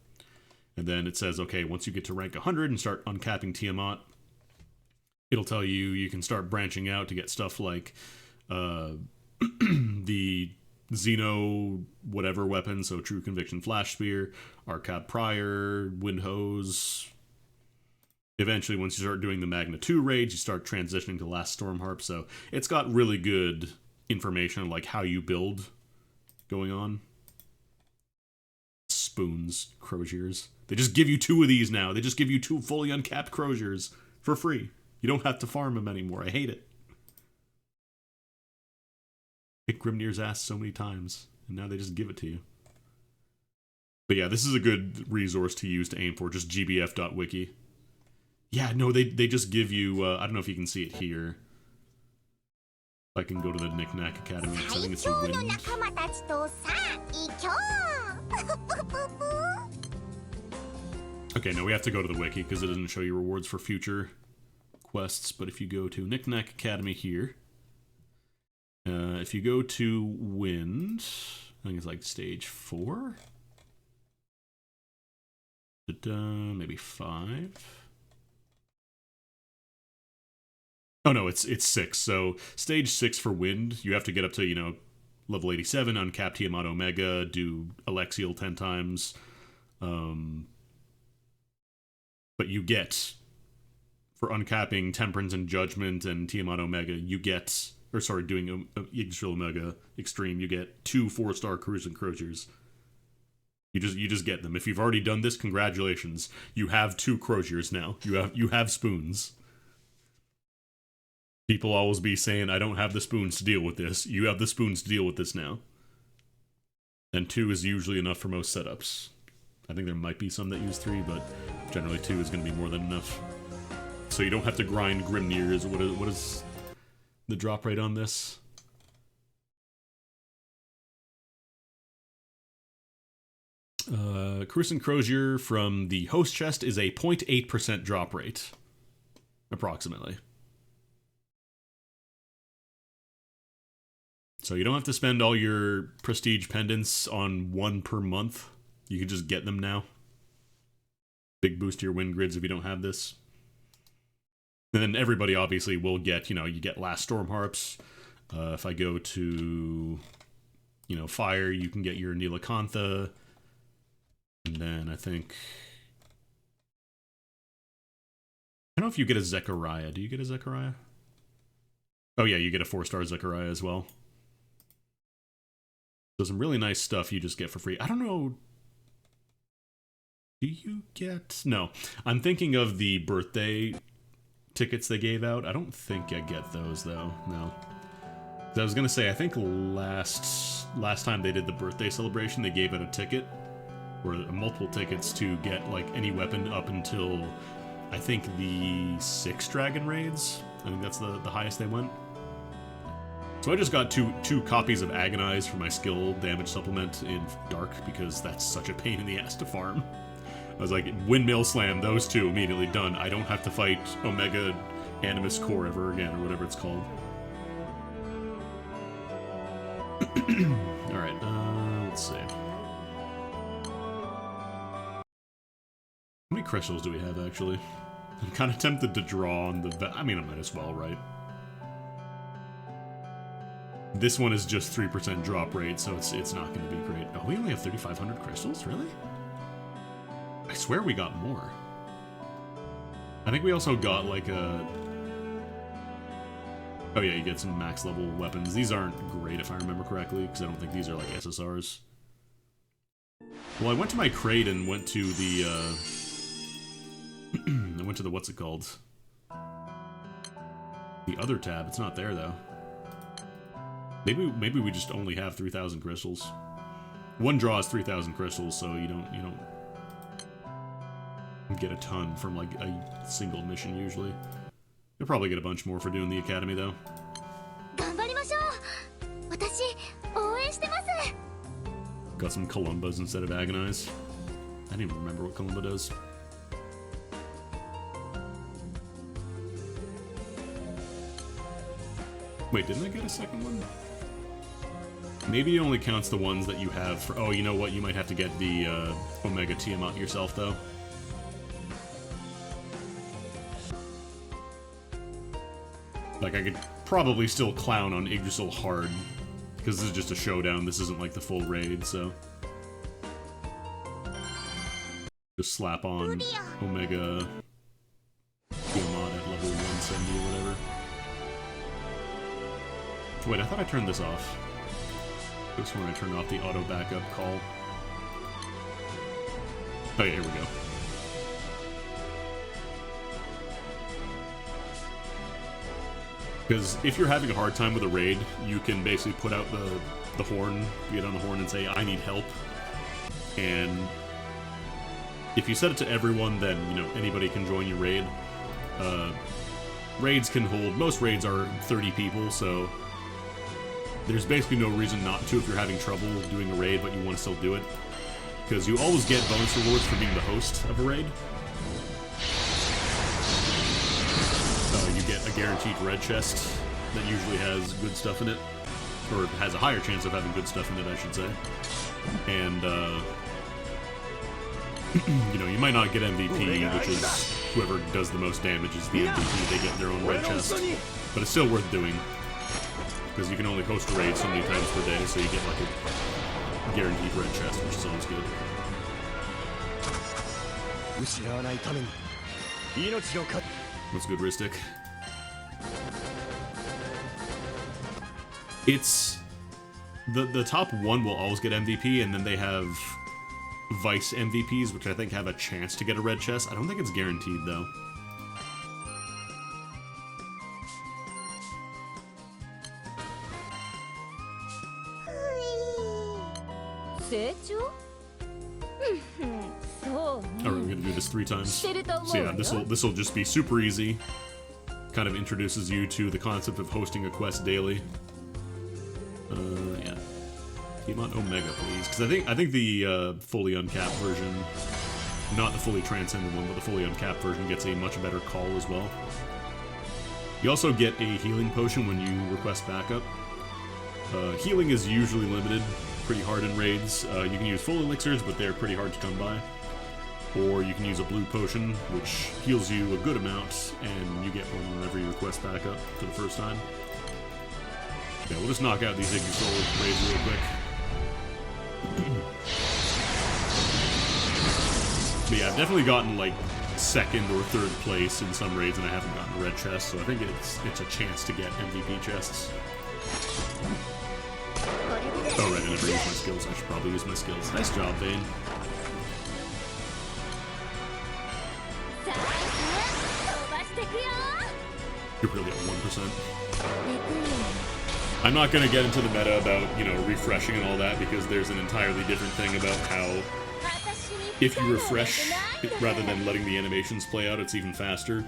And then it says, okay, once you get to rank 100 and start uncapping Tiamat, it'll tell you you can start branching out to get stuff like the Xeno whatever weapon, so True Conviction Flash Spear, Arcab Prior, Wind Hose. Eventually, once you start doing the Magna 2 raids, you start transitioning to Last Storm Harp, so it's got really good information on like how you build going on. Spoons, Croziers. They just give you 2 of these now. They just give you 2 fully uncapped Croziers for free. You don't have to farm them anymore. I hate it. Kick Grimnir's ass so many times, and now they just give it to you. But yeah, this is a good resource to use to aim for, just gbf.wiki. Yeah, no, they just give you, I don't know if you can see it here. I can go to the Knick-Knack Academy, because I think it's the wind. Okay, no, we have to go to the wiki, because it doesn't show you rewards for future quests, but if you go to Knick-Knack Academy here, if you go to wind, I think it's like stage 4? Maybe 5? Oh no, it's 6. So stage 6 for wind, you have to get up to, you know, level 87, uncap Tiamat Omega, do Alexiel 10 times. But you get, for uncapping Temperance and Judgment and Tiamat Omega, you get, or sorry, doing Yggdrasil Omega Extreme, you get 2 4-star Cruise and Croziers. You just get them. If you've already done this, congratulations. You have 2 Croziers now. You have spoons. People always be saying, I don't have the spoons to deal with this. You have the spoons to deal with this now. And 2 is usually enough for most setups. I think there might be some that use 3, but generally 2 is going to be more than enough. So you don't have to grind Grimnir's. What is the drop rate on this? Crucian Crozier from the host chest is a 0.8% drop rate. Approximately. So you don't have to spend all your prestige pendants on 1 per month. You can just get them now. Big boost to your win grids if you don't have this. And then everybody obviously will get, you know, you get Last Storm Harps. If I go to, you know, Fire, you can get your Nilakantha. And then I think... I don't know if you get a Zechariah. Do you get a Zechariah? Oh yeah, you get a 4-star Zechariah as well. So some really nice stuff you just get for free. I don't know... Do you get... No. I'm thinking of the birthday tickets they gave out. I don't think I get those, though. No. I was going to say, I think last time they did the birthday celebration, they gave out a ticket. Or multiple tickets to get, like, any weapon up until, I think, the 6 Dragon Raids. I think that's the highest they went. So I just got two copies of Agonize for my skill damage supplement in Dark, because that's such a pain in the ass to farm. I was like, Windmill Slam, those 2, immediately done. I don't have to fight Omega Animus Core ever again, or whatever it's called. Alright, let's see. How many crystals do we have, actually? I'm kind of tempted to draw on the... I mean, I might as well, right? This one is just 3% drop rate, so it's not going to be great. Oh, we only have 3,500 crystals? Really? I swear we got more. I think we also got, like, a... Oh yeah, you get some max level weapons. These aren't great, if I remember correctly, because I don't think these are, like, SSRs. Well, I went to my crate and went to the, I went to the, what's it called? The other tab. It's not there, though. Maybe we just only have 3,000 crystals. One draw is 3,000 crystals, so you don't get a ton from, like, a single mission, usually. You'll probably get a bunch more for doing the academy, though. Got some Columbas instead of Agonize. I didn't even remember what Columba does. Wait, didn't I get a second one? Maybe it only counts the ones that you have for... Oh, you know what? You might have to get the Omega Tiamat yourself, though. Like, I could probably still clown on Yggdrasil hard, because this is just a showdown. This isn't like the full raid, so... Just slap on Omega Tiamat at level 170 or whatever. Wait, I thought I turned this off. This one I turned off the auto backup call. Oh yeah, here we go. Because if you're having a hard time with a raid, you can basically put out the horn, get on the horn and say, I need help. And if you set it to everyone, then, you know, anybody can join your raid. Raids can hold, most raids are 30 people, so there's basically no reason not to if you're having trouble doing a raid but you want to still do it. Because you always get bonus rewards for being the host of a raid. You get a guaranteed red chest that usually has good stuff in it. Or has a higher chance of having good stuff in it, I should say. And, you know, you might not get MVP, which is whoever does the most damage is the MVP. They get their own red chest. But it's still worth doing. Because you can only host a raid so many times per day, so you get like a guaranteed red chest, which is always good. What's good, Ristic? It's... The top one will always get MVP, and then they have Vice MVPs, which I think have a chance to get a red chest. I don't think it's guaranteed, though. Alright, we're gonna do this 3 times. So yeah, this will just be super easy. Kind of introduces you to the concept of hosting a quest daily. Yeah. Piedmont Omega, please. Because I think the fully uncapped version, not the fully transcendent one, but the fully uncapped version gets a much better call as well. You also get a healing potion when you request backup. Healing is usually limited pretty hard in raids. You can use full elixirs, but they're pretty hard to come by. Or you can use a blue potion, which heals you a good amount, and you get one whenever you request backup for the first time. Yeah, we'll just knock out these Iggy raids real quick. But yeah, I've definitely gotten like 2nd or 3rd place in some raids, and I haven't gotten a red chest, so I think it's a chance to get MVP chests. Oh right, I never used my skills. I should probably use my skills. Nice job, Vayne. You're really at 1%. I'm not going to get into the meta about, you know, refreshing and all that, because there's an entirely different thing about how if you refresh, rather than letting the animations play out, it's even faster.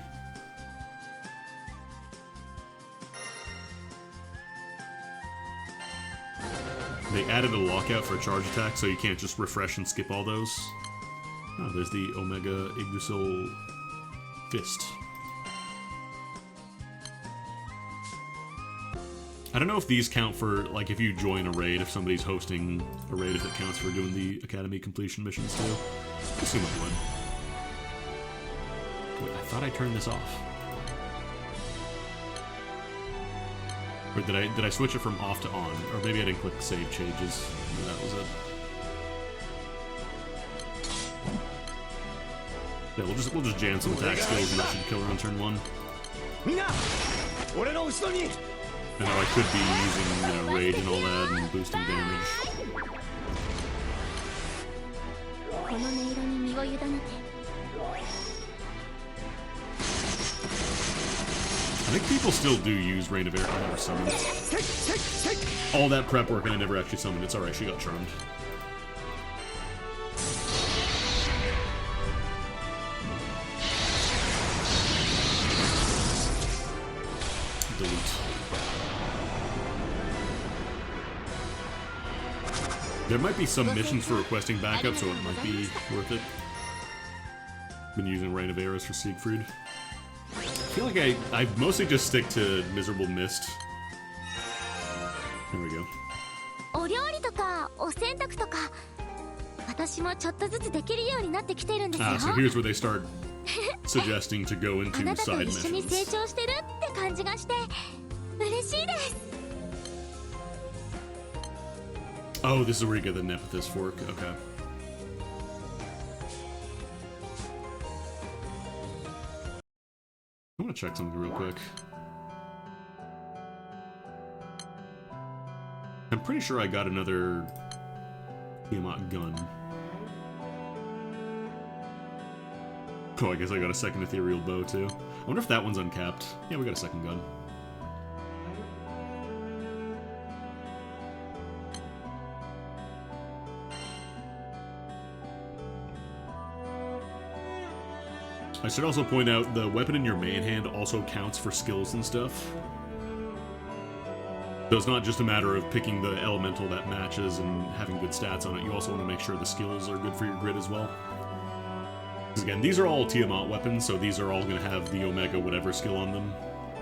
They added a lockout for a charge attack, so you can't just refresh and skip all those. Oh, there's the Omega Yggdrasil Fist. I don't know if these count for, like, if you join a raid, if somebody's hosting a raid, if it counts for doing the Academy completion missions too. I assume it would. Wait, I thought I turned this off. Or did I switch it from off to on? Or maybe I didn't click save changes. Maybe that was it. Yeah, we'll just jam some attack skills and that should kill her on turn 1. I know I could be using, you know, rage and all that and boosting damage. I think people still do use Rain of Air. I never summoned it. All that prep work and I never actually summoned it. It's alright, she got charmed. Delete. There might be some missions for requesting backup, so it might be worth it. Been using Rain of Arrows for Siegfried. I feel like I mostly just stick to Miserable Mist. There we go. Ah, so here's where they start suggesting to go into side missions. Oh, this is where you get the Nephthys fork. Okay. I want to check something real quick. I'm pretty sure I got another Tiamat gun. Oh, I guess I got a second ethereal bow too. I wonder if that one's uncapped. Yeah, we got a second gun. I should also point out the weapon in your main hand also counts for skills and stuff. So it's not just a matter of picking the elemental that matches and having good stats on it. You also want to make sure the skills are good for your grid as well. Because again, these are all Tiamat weapons, so these are all going to have the Omega whatever skill on them.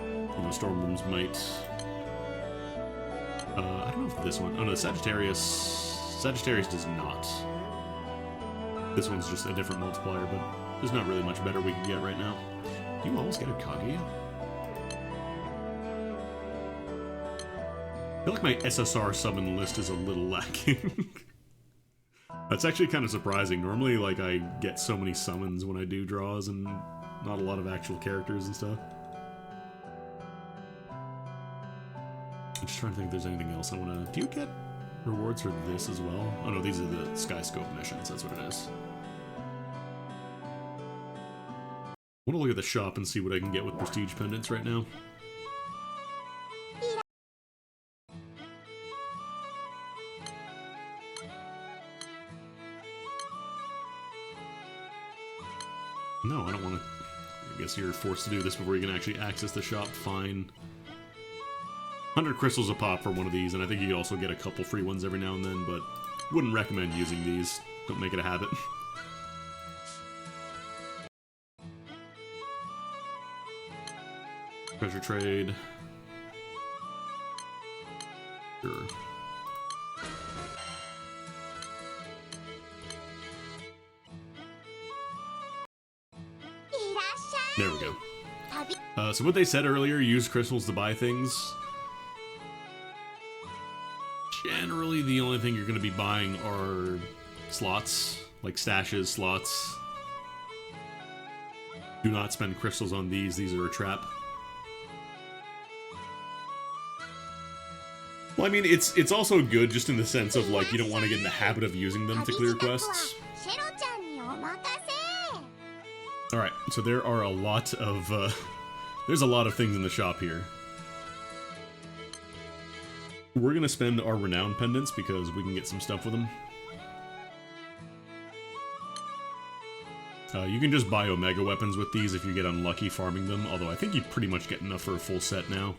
You know, Stormrooms might... I don't know if this one... Oh no, Sagittarius does not. This one's just a different multiplier, but there's not really much better we can get right now. Do you always get a Kaguya? I feel like my SSR summon list is a little lacking. That's actually kind of surprising. Normally, like, I get so many summons when I do draws and not a lot of actual characters and stuff. I'm just trying to think if there's anything else I want to... Do you get rewards for this as well? Oh no, these are the Skyscope missions. That's what it is. I want to look at the shop and see what I can get with prestige pendants right now. No, I don't want to... I guess you're forced to do this before you can actually access the shop. Fine. 100 crystals a pop for one of these, and I think you also get a couple free ones every now and then, but wouldn't recommend using these. Don't make it a habit. Treasure trade. Sure. There we go. So what they said earlier, use crystals to buy things. Generally, the only thing you're going to be buying are slots, like stashes, slots. Do not spend crystals on these. These are a trap. Well, I mean, it's also good just in the sense of, like, you don't want to get in the habit of using them to clear quests. Alright, so there are a lot of, there's a lot of things in the shop here. We're gonna spend our renown pendants because we can get some stuff with them. You can just buy Omega weapons with these if you get unlucky farming them, although I think you pretty much get enough for a full set now.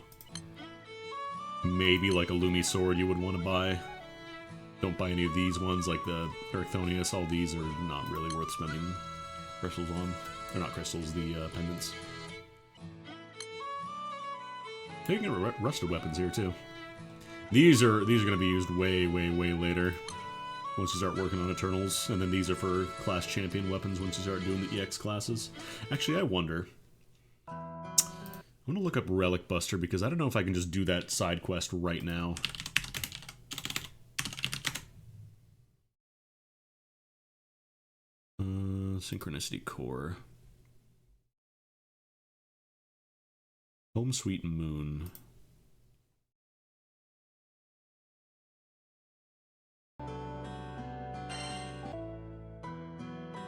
Maybe like a Lumi sword you would want to buy. Don't buy any of these ones, like the Ericthonius. All these are not really worth spending crystals on. Or not crystals, the pendants. You can get rusted weapons here too. These are going to be used way later. Once you start working on Eternals, and then these are for class champion weapons once you start doing the EX classes. Actually, I wonder. I'm gonna look up Relic Buster because I don't know if I can just do that side quest right now. Synchronicity Core. Home Sweet Moon.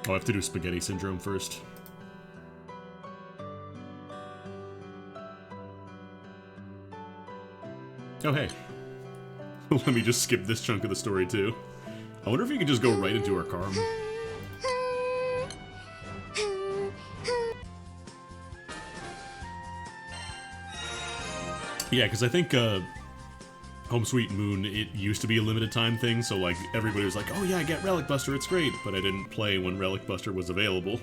Oh, I have to do Spaghetti Syndrome first. Oh, hey. Let me just skip this chunk of the story, too. I wonder if you could just go right into our Karm. Yeah, because I think, Home Sweet Moon, it used to be a limited time thing, so like everybody was like, oh yeah, get Relic Buster, it's great, but I didn't play when Relic Buster was available.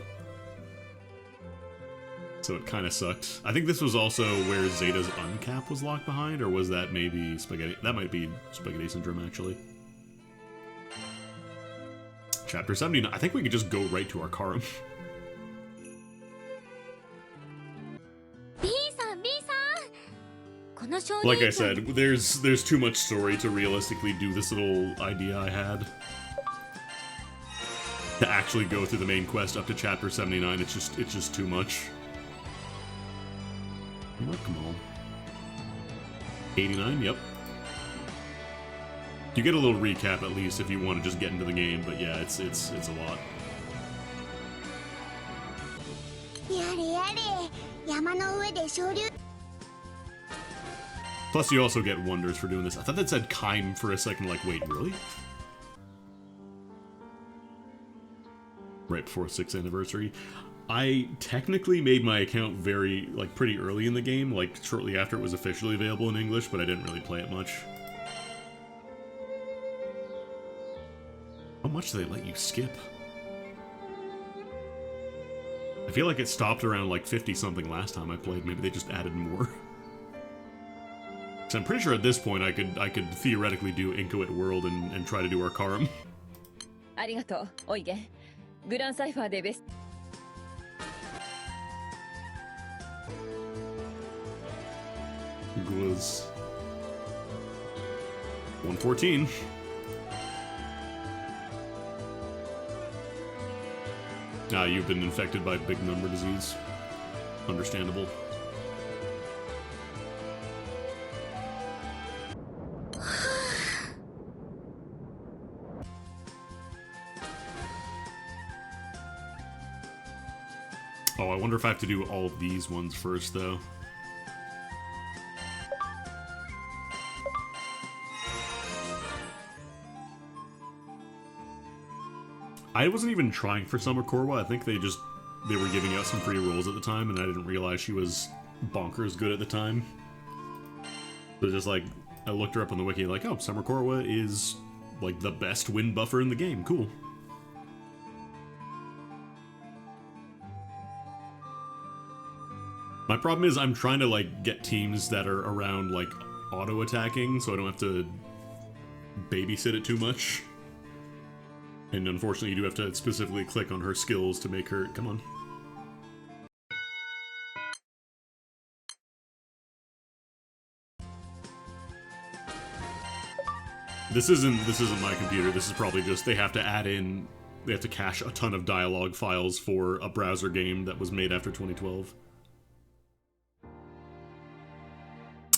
So it kind of sucked. I think this was also where Zeta's Uncap was locked behind, or was that maybe Spaghetti? That might be Spaghetti Syndrome, actually. Chapter 79. I think we could just go right to our Karum. Like I said, there's too much story to realistically do this little idea I had. To actually go through the main quest up to chapter 79, it's just too much. Come on. 89, yep. You get a little recap at least if you want to just get into the game, but yeah, it's a lot. Plus you also get wonders for doing this. I thought that said Kaim for a second, like, wait, really? Right before 6th anniversary. I technically made my account pretty early in the game, like shortly after it was officially available in English, but I didn't really play it much. How much do they let you skip? I feel like it stopped around like 50-something last time I played. Maybe they just added more. So I'm pretty sure at this point I could theoretically do Incoit World and try to do Arcarum. ありがとう、おいげ。グランサイファーでベスト。Was 114. You've been infected by big number disease. Understandable. Oh, I wonder if I have to do all of these ones first, though. I wasn't even trying for Summer Korwa. I think they were giving out some free rolls at the time, and I didn't realize she was bonkers good at the time. So just like, I looked her up on the wiki, like, oh, Summer Korwa is like the best wind buffer in the game. Cool. My problem is I'm trying to like get teams that are around like auto attacking, so I don't have to babysit it too much. And unfortunately, you do have to specifically click on her skills to make her... Come on. This isn't my computer. This is probably just they have to add in... They have to cache a ton of dialogue files for a browser game that was made after 2012.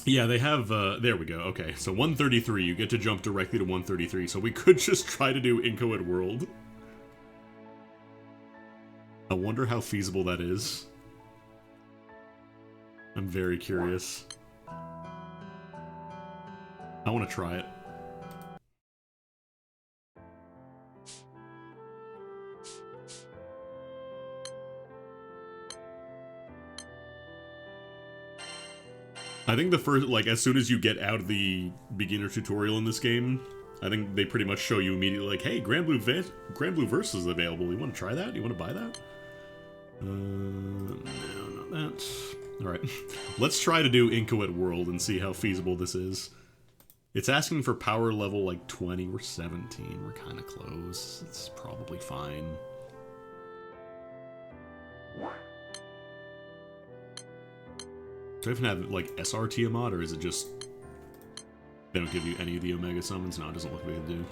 Yeah, they have, there we go, okay. So 133, you get to jump directly to 133, so we could just try to do Incoit World. I wonder how feasible that is. I'm very curious. I want to try it. I think the first, like, as soon as you get out of the beginner tutorial in this game, I think they pretty much show you immediately, like, hey, Granblue Verse is available. You want to try that? You want to buy that? No, not that. Alright. Let's try to do Incoit World and see how feasible this is. It's asking for power level, like, 20 or 17. We're kind of close. It's probably fine. Do I even have, like, SR Tiamat, or is it just... They don't give you any of the Omega summons? No, it doesn't look like they do.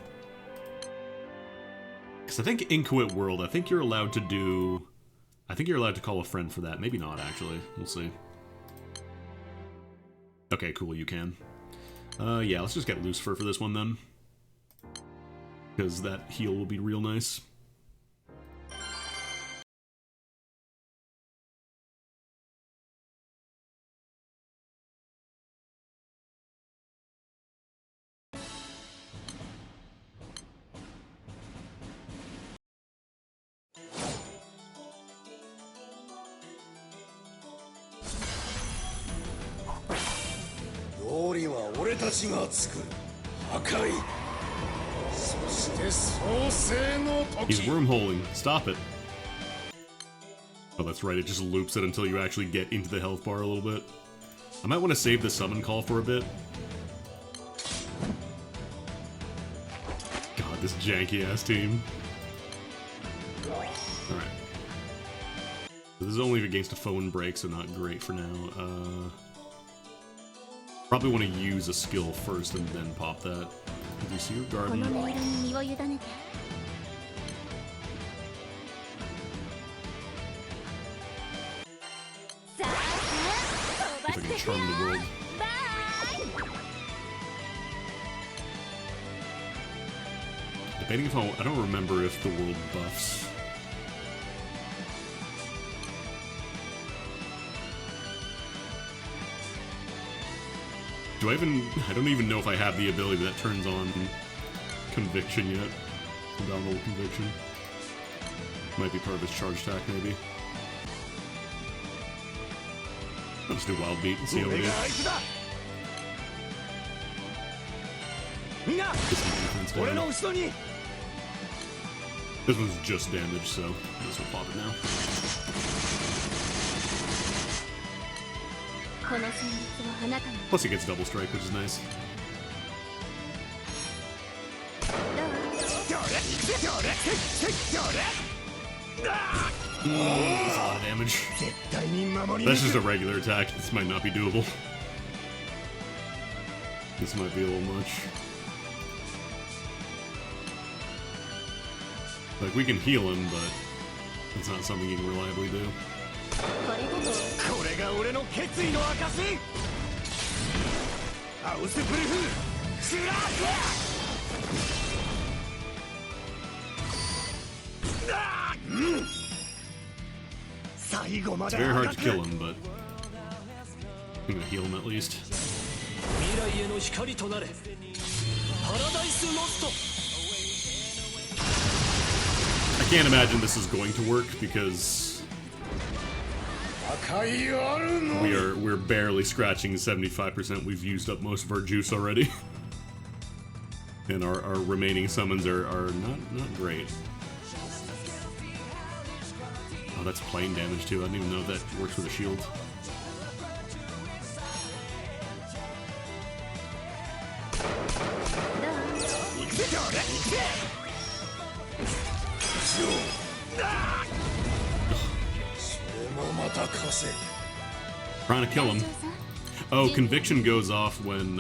Because I think Incoit World, I think you're allowed to do... I think you're allowed to call a friend for that. Maybe not, actually. We'll see. Okay, cool, you can. Yeah, let's just get Lucifer for this one, then. Because that heal will be real nice. He's wormholing. Stop it. Oh, that's right. It just loops it until you actually get into the health bar a little bit. I might want to save the summon call for a bit. God, this janky-ass team. Alright. This is only against a phone break, so not great for now. Probably want to use a skill first and then pop that. Did you see your garden? If I can charm the world. Debating if I don't remember if the world buffs. I don't even know if I have the ability that turns on Conviction yet. Indomitable Conviction. Might be part of his charge attack, maybe. Let's do Wild Beat and see how we do. This one's just damage, so this will pop it now. Plus he gets double strike, which is nice. That's a lot of damage. That's just a regular attack. This might not be doable. This might be a little much. Like, we can heal him, but it's not something you can reliably do. It's very hard to kill him, but I'm gonna heal him at least. I can't imagine this is going to work because we're barely scratching 75%. We've used up most of our juice already. And our remaining summons are not great. Oh, that's plain damage too. I didn't even know if that works with a shield. Trying to kill him. Oh, conviction goes off when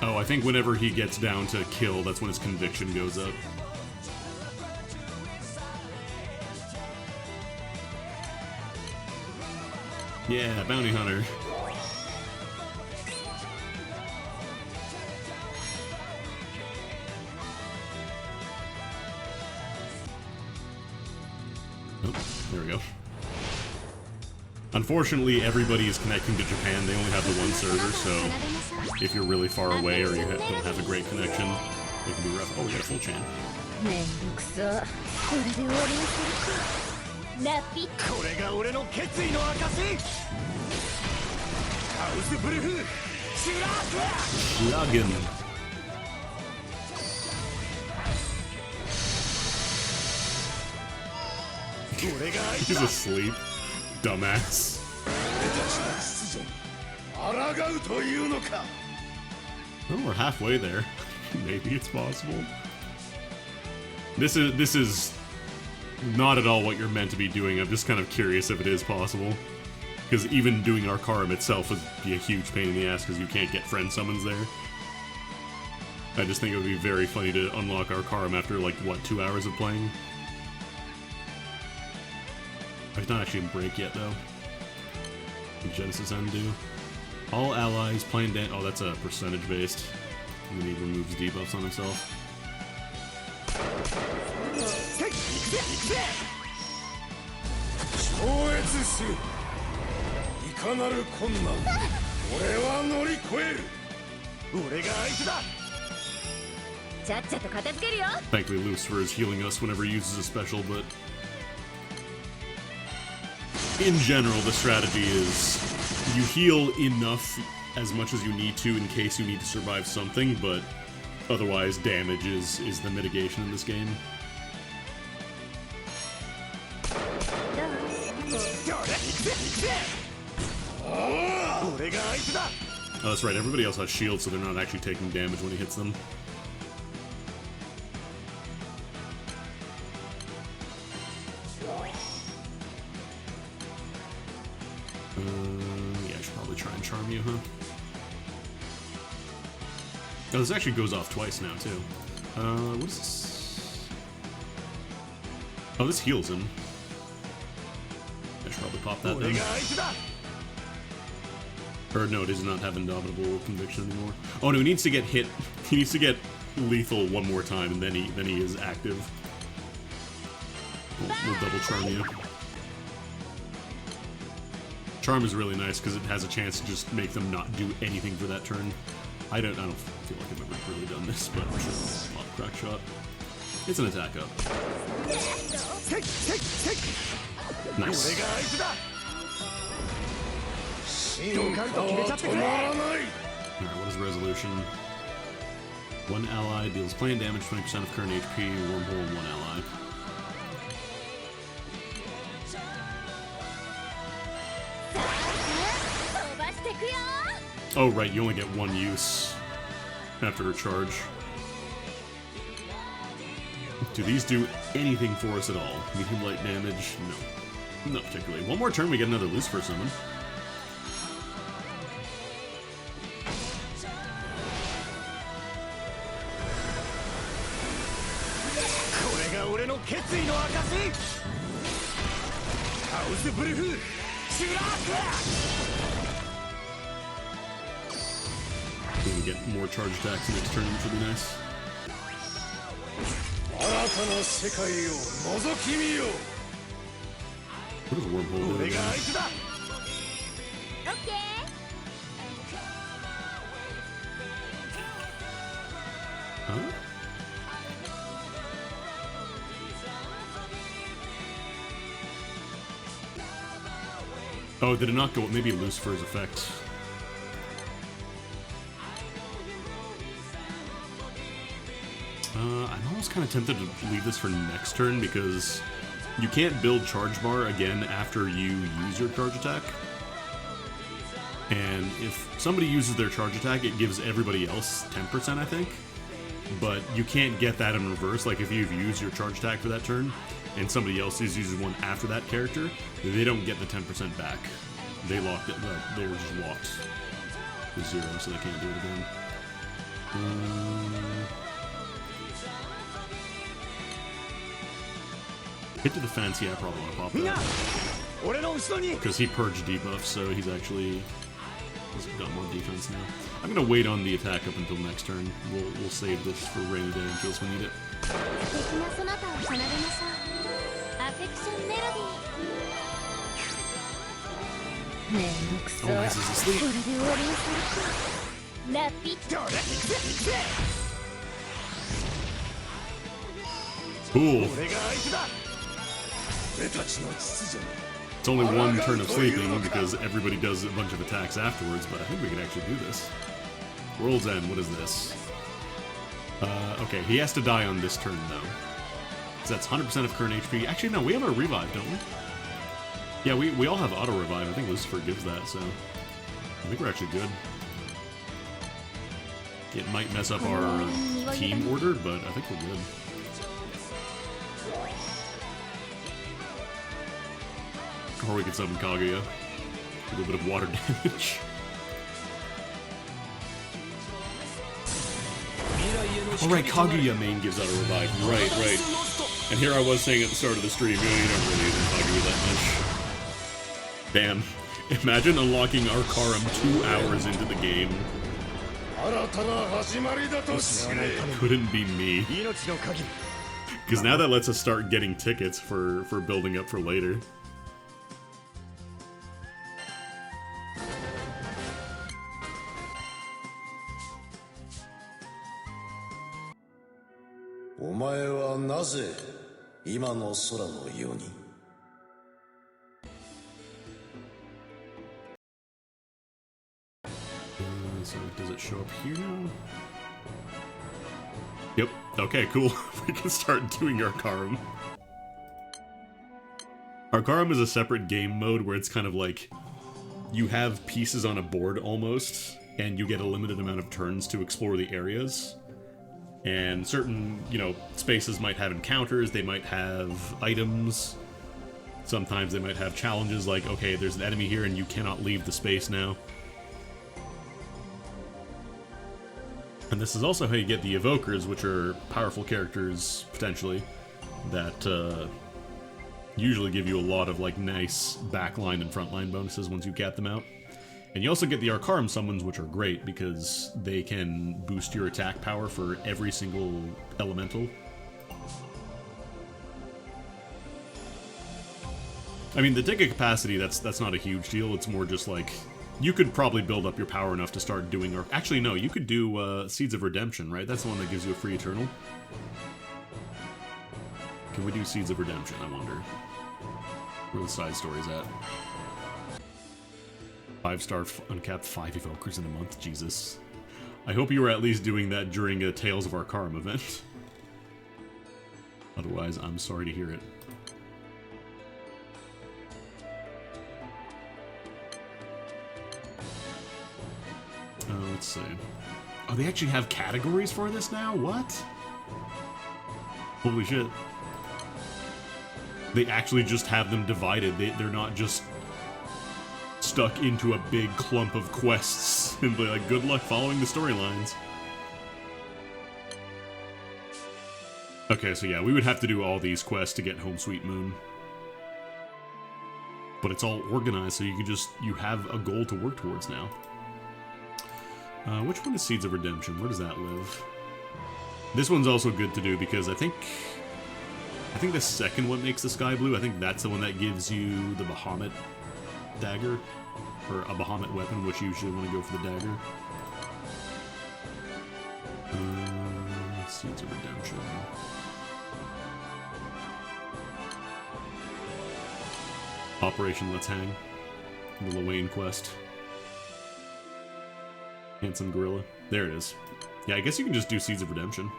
oh, I think whenever he gets down to kill, that's when his conviction goes up. Yeah, bounty hunter. Oh, there we go. Unfortunately, everybody is connecting to Japan. They only have the one server, so if you're really far away or you don't have a great connection, it can be rough. Oh, we got a full chain. Login. He's asleep. Dumbass. Oh, we're halfway there. Maybe it's possible. This is not at all what you're meant to be doing. I'm just kind of curious if it is possible. Because even doing Arcarum itself would be a huge pain in the ass because you can't get friend summons there. I just think it would be very funny to unlock Arcarum after, like, what, 2 hours of playing? It's not actually in break yet, though. Genesis Undo. All allies playing damage. Oh, that's a percentage based. And then he removes debuffs on himself. Thankfully, Lucifer is healing us whenever he uses a special, but in general, the strategy is you heal enough as much as you need to in case you need to survive something, but otherwise damage is the mitigation in this game. Oh, that's right, everybody else has shields, so they're not actually taking damage when he hits them. Yeah, I should probably try and charm you, huh? Oh, this actually goes off twice now, too. What is this? Oh, this heals him. I should probably pop that then. Or no, it does not have Indomitable Conviction anymore. Oh no, he needs to get hit. He needs to get lethal one more time, and then he is active. We'll double charm you. Charm is really nice because it has a chance to just make them not do anything for that turn. I don't feel like I've ever really done this, but I'm sure I'll pop shock shot. It's an attack up. Nice. Alright, what is resolution? One ally deals plane damage, 20% of current HP, wormhole, one ally. Oh, right, you only get one use after a charge. Do these do anything for us at all? Medium light damage? No. Not particularly. One more turn, we get another Lucifer summon. We get more charge attacks next turn, which would be nice. What does wormhole do again? Huh? Oh, did it not go? Maybe Lucifer's effect. I'm almost kind of tempted to leave this for next turn because you can't build charge bar again after you use your charge attack. And if somebody uses their charge attack, it gives everybody else 10%, I think. But you can't get that in reverse. Like if you've used your charge attack for that turn and somebody else uses one after that character, they don't get the 10% back. They locked it. They were just locked to 0, so they can't do it again. Hit to defense, yeah, I probably want to pop that. Because he purged debuffs, so he's actually got more defense now. I'm going to wait on the attack up until next turn. We'll save this for rainy day in case we need it. Oh, Ice is asleep. Cool. It's only one turn of sleeping because everybody does a bunch of attacks afterwards, but I think we can actually do this. World's End, what is this? Okay, he has to die on this turn though. So that's 100% of current HP. Actually, no, we have a revive, don't we? Yeah, we all have auto revive. I think Lucifer gives that, so I think we're actually good. It might mess up our team order, but I think we're good. Or we could summon Kaguya. A little bit of water damage. Alright, Kaguya main gives out a revive. Right, right. And here I was saying at the start of the stream, you don't really use Kaguya that much. Damn. Imagine unlocking Arcarum 2 hours into the game. Couldn't be me. Because now that lets us start getting tickets for building up for later. So does it show up here now? Yep. Okay, cool. We can start doing Arcarum. Arcarum is a separate game mode where it's kind of like you have pieces on a board almost, and you get a limited amount of turns to explore the areas. And certain, spaces might have encounters, they might have items. Sometimes they might have challenges like, okay, there's an enemy here and you cannot leave the space now. And this is also how you get the Evokers, which are powerful characters, potentially, that usually give you a lot of, nice backline and frontline bonuses once you get them out. And you also get the Arcarum summons, which are great, because they can boost your attack power for every single elemental. I mean, the ticket capacity, that's not a huge deal, it's more just, You could probably build up your power enough to start doing... Or actually, no, you could do Seeds of Redemption, right? That's the one that gives you a free Eternal. Can we do Seeds of Redemption, I wonder? Where are the side stories at? 5-star uncapped 5 evokers in a month, Jesus. I hope you were at least doing that during a Tales of Arcarum event. Otherwise, I'm sorry to hear it. Let's see. Oh, they actually have categories for this now? What? Holy shit. They actually just have them divided. They're not just stuck into a big clump of quests and be like, good luck following the storylines. Okay, so yeah, we would have to do all these quests to get Home Sweet Moon. But it's all organized, so you can just, you have a goal to work towards now. Which one is Seeds of Redemption? Where does that live? This one's also good to do because I think the second one makes the sky blue. I think that's the one that gives you the Bahamut dagger, or a Bahamut weapon, which you usually want to go for the dagger. Seeds of Redemption. Operation Let's Hang. The Luane quest. Handsome Gorilla. There it is. Yeah, I guess you can just do Seeds of Redemption.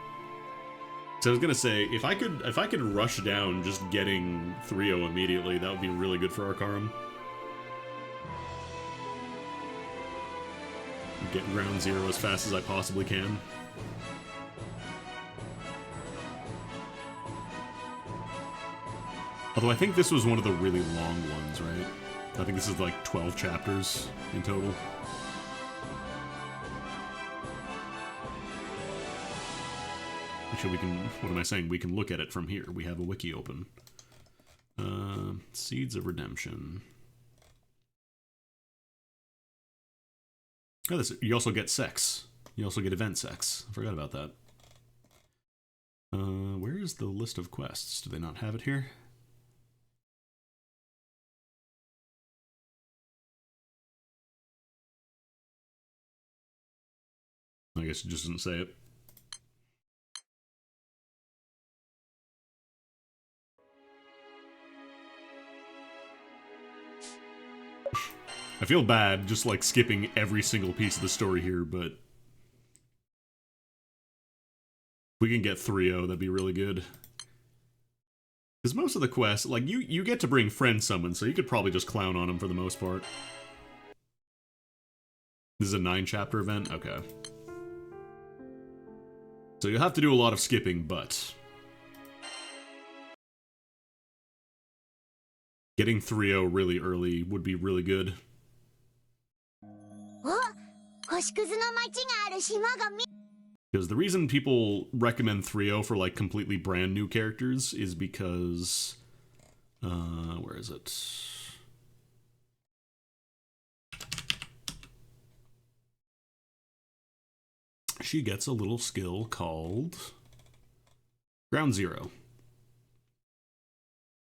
So I was gonna say, if I could rush down just getting 3-0 immediately, that would be really good for Arcarum. Get Ground Zero as fast as I possibly can. Although I think this was one of the really long ones, right? I think this is like 12 chapters in total. Actually, we can, what am I saying? We can look at it from here. We have a wiki open. Seeds of Redemption. Oh, this, you also get sex. You also get event sex. I forgot about that. Where is the list of quests? Do they not have it here? I guess it just doesn't say it. I feel bad just like skipping every single piece of the story here, but if we can get 3-0, that'd be really good. Because most of the quests, like, you get to bring friend summon, so you could probably just clown on them for the most part. This is a 9-chapter event? Okay. So you'll have to do a lot of skipping, but getting 3-0 really early would be really good. Because the reason people recommend 3-0 for like completely brand new characters is because where is it? She gets a little skill called Ground Zero.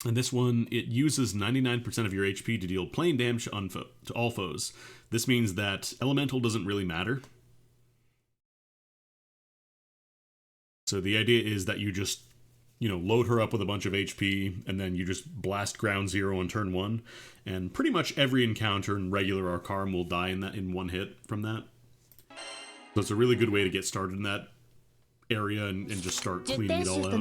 And this one, it uses 99% of your HP to deal plain damage to all foes. This means that Elemental doesn't really matter. So the idea is that you just, you know, load her up with a bunch of HP, and then you just blast Ground Zero on turn 1. And pretty much every encounter in regular Arcarum will die in one hit from that. So it's a really good way to get started in that area and just start cleaning it all out.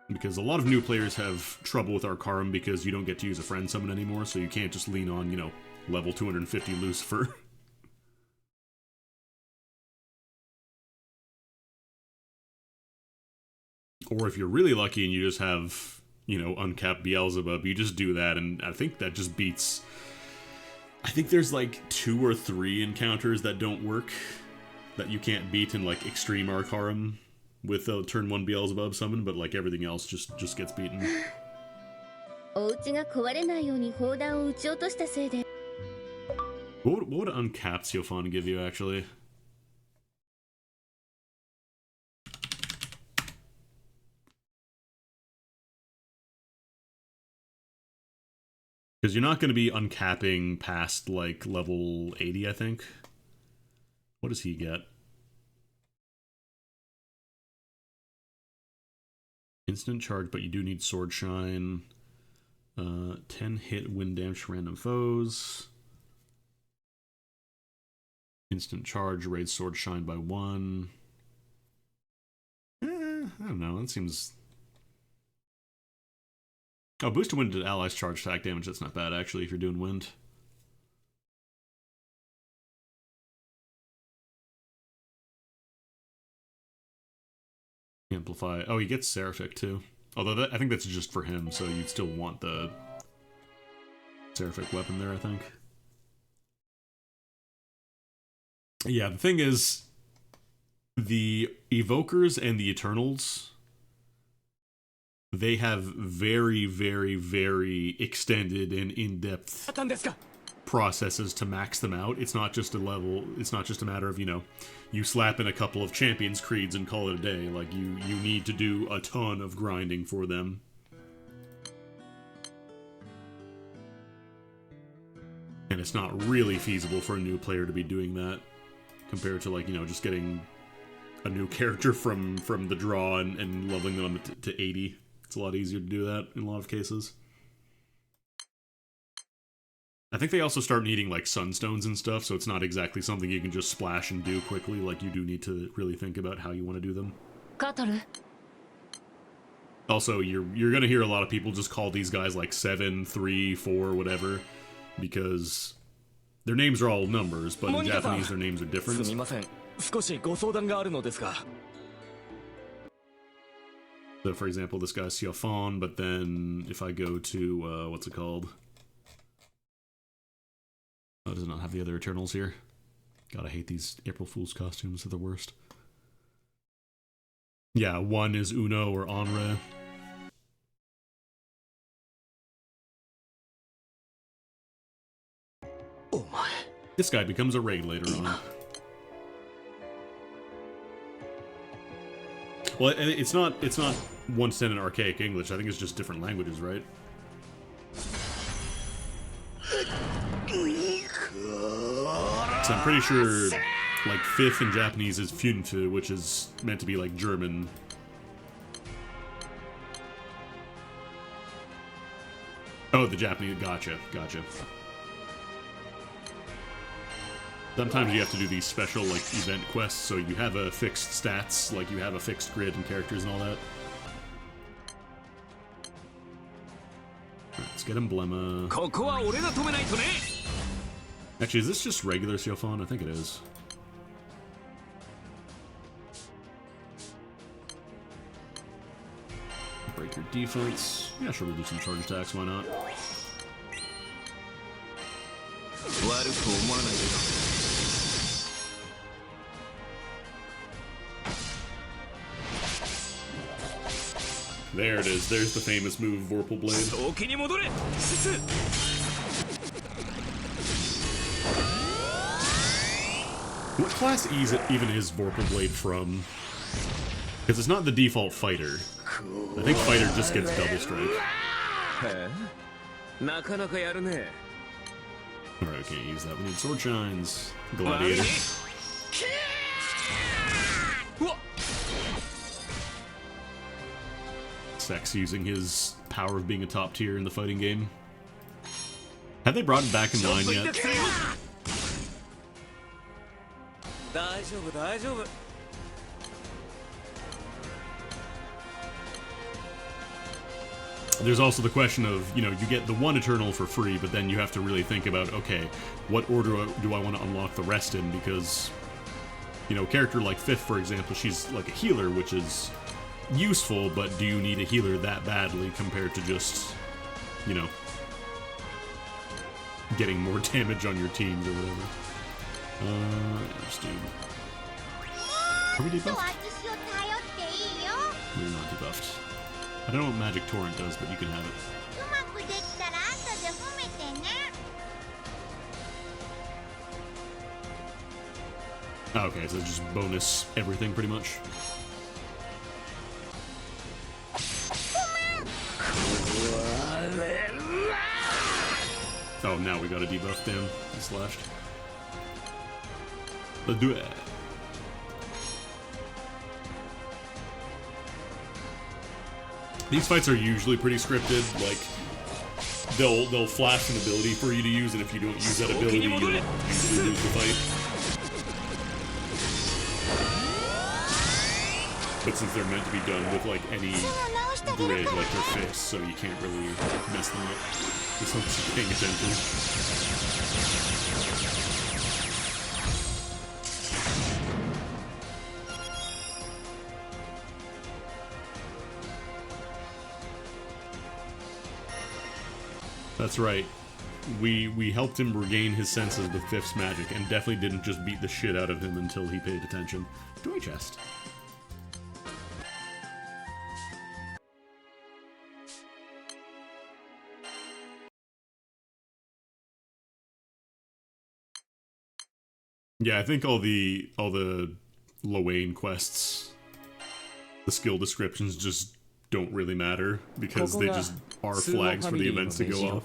Because a lot of new players have trouble with Arcarum because you don't get to use a friend summon anymore, so you can't just lean on, you know, level 250 Lucifer. Or if you're really lucky and you just have, you know, uncapped Beelzebub, you just do that, and I think that just beats... I think there's like 2 or 3 encounters that don't work, that you can't beat in like Extreme Arcarum with a turn 1 Beelzebub summon, but like everything else just gets beaten. What would uncapped Siofan give you, actually? Because you're not going to be uncapping past, like, level 80, I think. What does he get? Instant charge, but you do need Sword Shine. 10 hit wind damage to random foes. Instant charge, raise Sword Shine by 1. I don't know, that seems... Oh, boost to wind to allies charge attack damage, that's not bad actually if you're doing wind. Amplify. Oh, he gets Seraphic too. Although I think that's just for him, so you'd still want the Seraphic weapon there, I think. Yeah, the thing is, the Evokers and the Eternals, they have very, very, very extended and in-depth processes to max them out. It's not just a level, it's not just a matter of, you know, you slap in a couple of Champions Creeds and call it a day. Like, you need to do a ton of grinding for them. And it's not really feasible for a new player to be doing that, compared to, like, you know, just getting a new character from the draw and leveling them to 80. It's a lot easier to do that in a lot of cases. I think they also start needing, like, sunstones and stuff, so it's not exactly something you can just splash and do quickly. Like, you do need to really think about how you want to do them. Also, you're gonna hear a lot of people just call these guys, like, 7, 3, 4, whatever, because their names are all numbers, but in Japanese their names are different. So, for example, this guy's Xiaofan, but then if I go to, what's it called? Oh, does it not have the other Eternals here? God, I hate these April Fool's costumes, they're the worst. Yeah, one is Uno or Anre. This guy becomes a raid later on. Well, it's not 110 in archaic English. I think it's just different languages, right? So I'm pretty sure, like, fifth in Japanese is Fünfe, which is meant to be like German. Oh, the Japanese. Gotcha. Sometimes you have to do these special, like, event quests, so you have a fixed stats, like you have a fixed grid and characters and all that. Right, let's get Emblema. Actually, is this just regular Xiaofan? I think it is. Break your defense. Yeah, sure, we'll do some charge attacks, why not? There it is. There's the famous move, Vorpal Blade. What class even is Vorpal Blade from? Because it's not the default fighter. I think fighter just gets double strike. Alright, we can't use that. We need Sword Shines. Gladiator. Sex using his power of being a top tier in the fighting game. Have they brought it back in 9 yet? There's also the question of, you know, you get the one Eternal for free, but then you have to really think about, okay, what order do I want to unlock the rest in? Because, you know, a character like Fifth, for example, she's like a healer, which is useful, but do you need a healer that badly compared to just, you know, getting more damage on your teams or whatever? Let's do... Are we debuffed? We're not debuffed. I don't know what Magic Torrent does, but you can have it. Okay, so just bonus everything pretty much. Oh, now we got a debuff. Damn, he slashed. Let's do it. These fights are usually pretty scripted. Like, they'll flash an ability for you to use, and if you don't use that ability, you'll usually lose the fight. But since they're meant to be done with like any grid, like your fists, so you can't really mess them up. Just not paying attention. That's right. We helped him regain his senses with Fifth's magic, and definitely didn't just beat the shit out of him until he paid attention. Toy chest. Yeah, I think all the Lowain quests, the skill descriptions just don't really matter because they just are flags for the events to go off.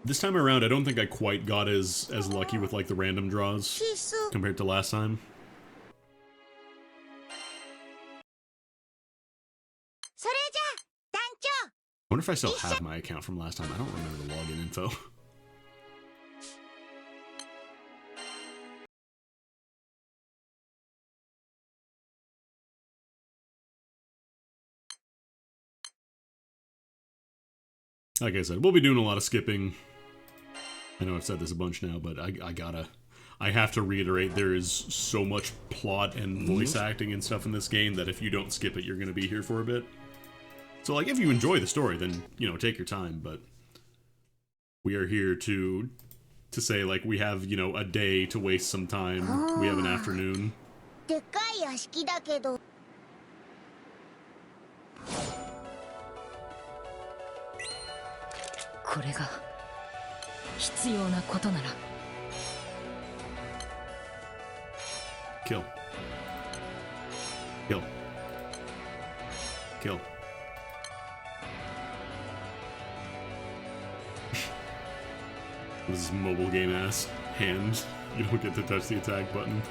This time around, I don't think I quite got as lucky with like the random draws compared to last time. I wonder if I still have my account from last time. I don't remember the login info. Like I said, we'll be doing a lot of skipping. I know I've said this a bunch now, but I have to reiterate, there is so much plot and voice acting and stuff in this game that if you don't skip it, you're going to be here for a bit. So, like, if you enjoy the story, then, you know, take your time, but we are here to say, like, we have, you know, a day to waste some time. We have an afternoon. これが必要なことなら Kill. Kill. Kill. This is mobile game ass hand. You don't get to touch the attack button.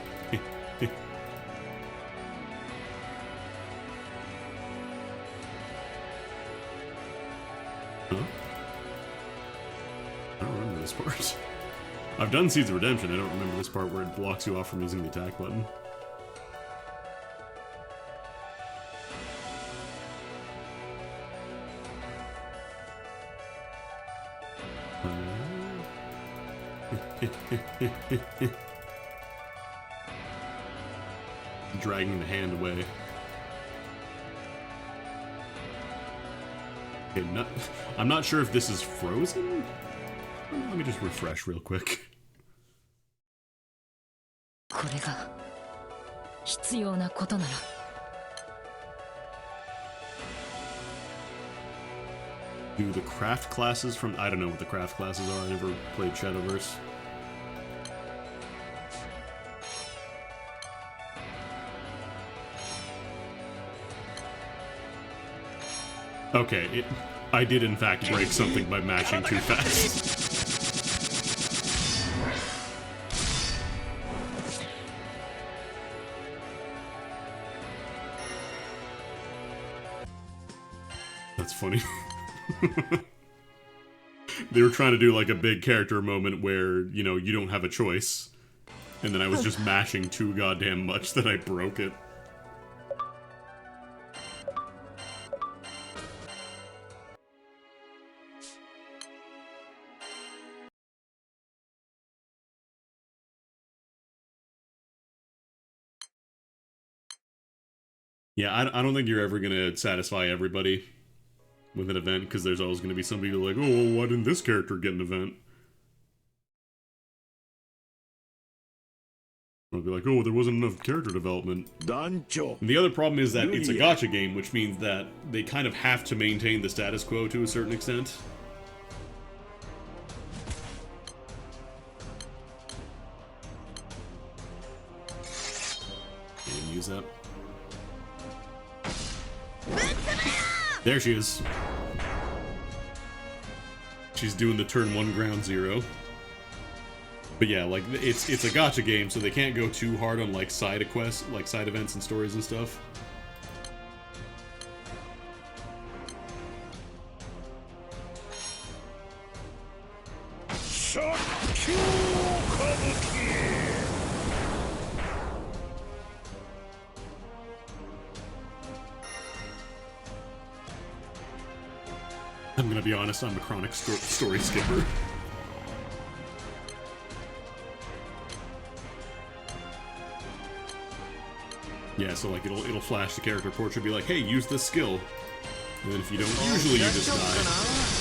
Huh? I don't remember this part. I've done Seeds of Redemption, I don't remember this part where it blocks you off from using the attack button. Dragging the hand away. Okay, I'm not sure if this is frozen. Let me just refresh real quick. これが必要なことなら Do the craft classes from... I don't know what the craft classes are. I never played Shadowverse. Okay, I did in fact break something by mashing too fast. That's funny. They were trying to do like a big character moment where, you know, you don't have a choice. And then I was just mashing too goddamn much that I broke it. Yeah, I don't think you're ever going to satisfy everybody with an event, because there's always going to be some people like, oh, well, why didn't this character get an event? I'll be like, oh, there wasn't enough character development. And the other problem is that it's a gacha game, which means that they kind of have to maintain the status quo to a certain extent. And use that. There she is. She's doing the turn 1 ground 0. But yeah, like it's a gacha game, so they can't go too hard on like side quests, like side events and stories and stuff. I'm gonna be honest, I'm a chronic story skipper. Yeah, so like it'll flash the character portrait, be like, hey, use this skill. And then if you don't, usually you just die.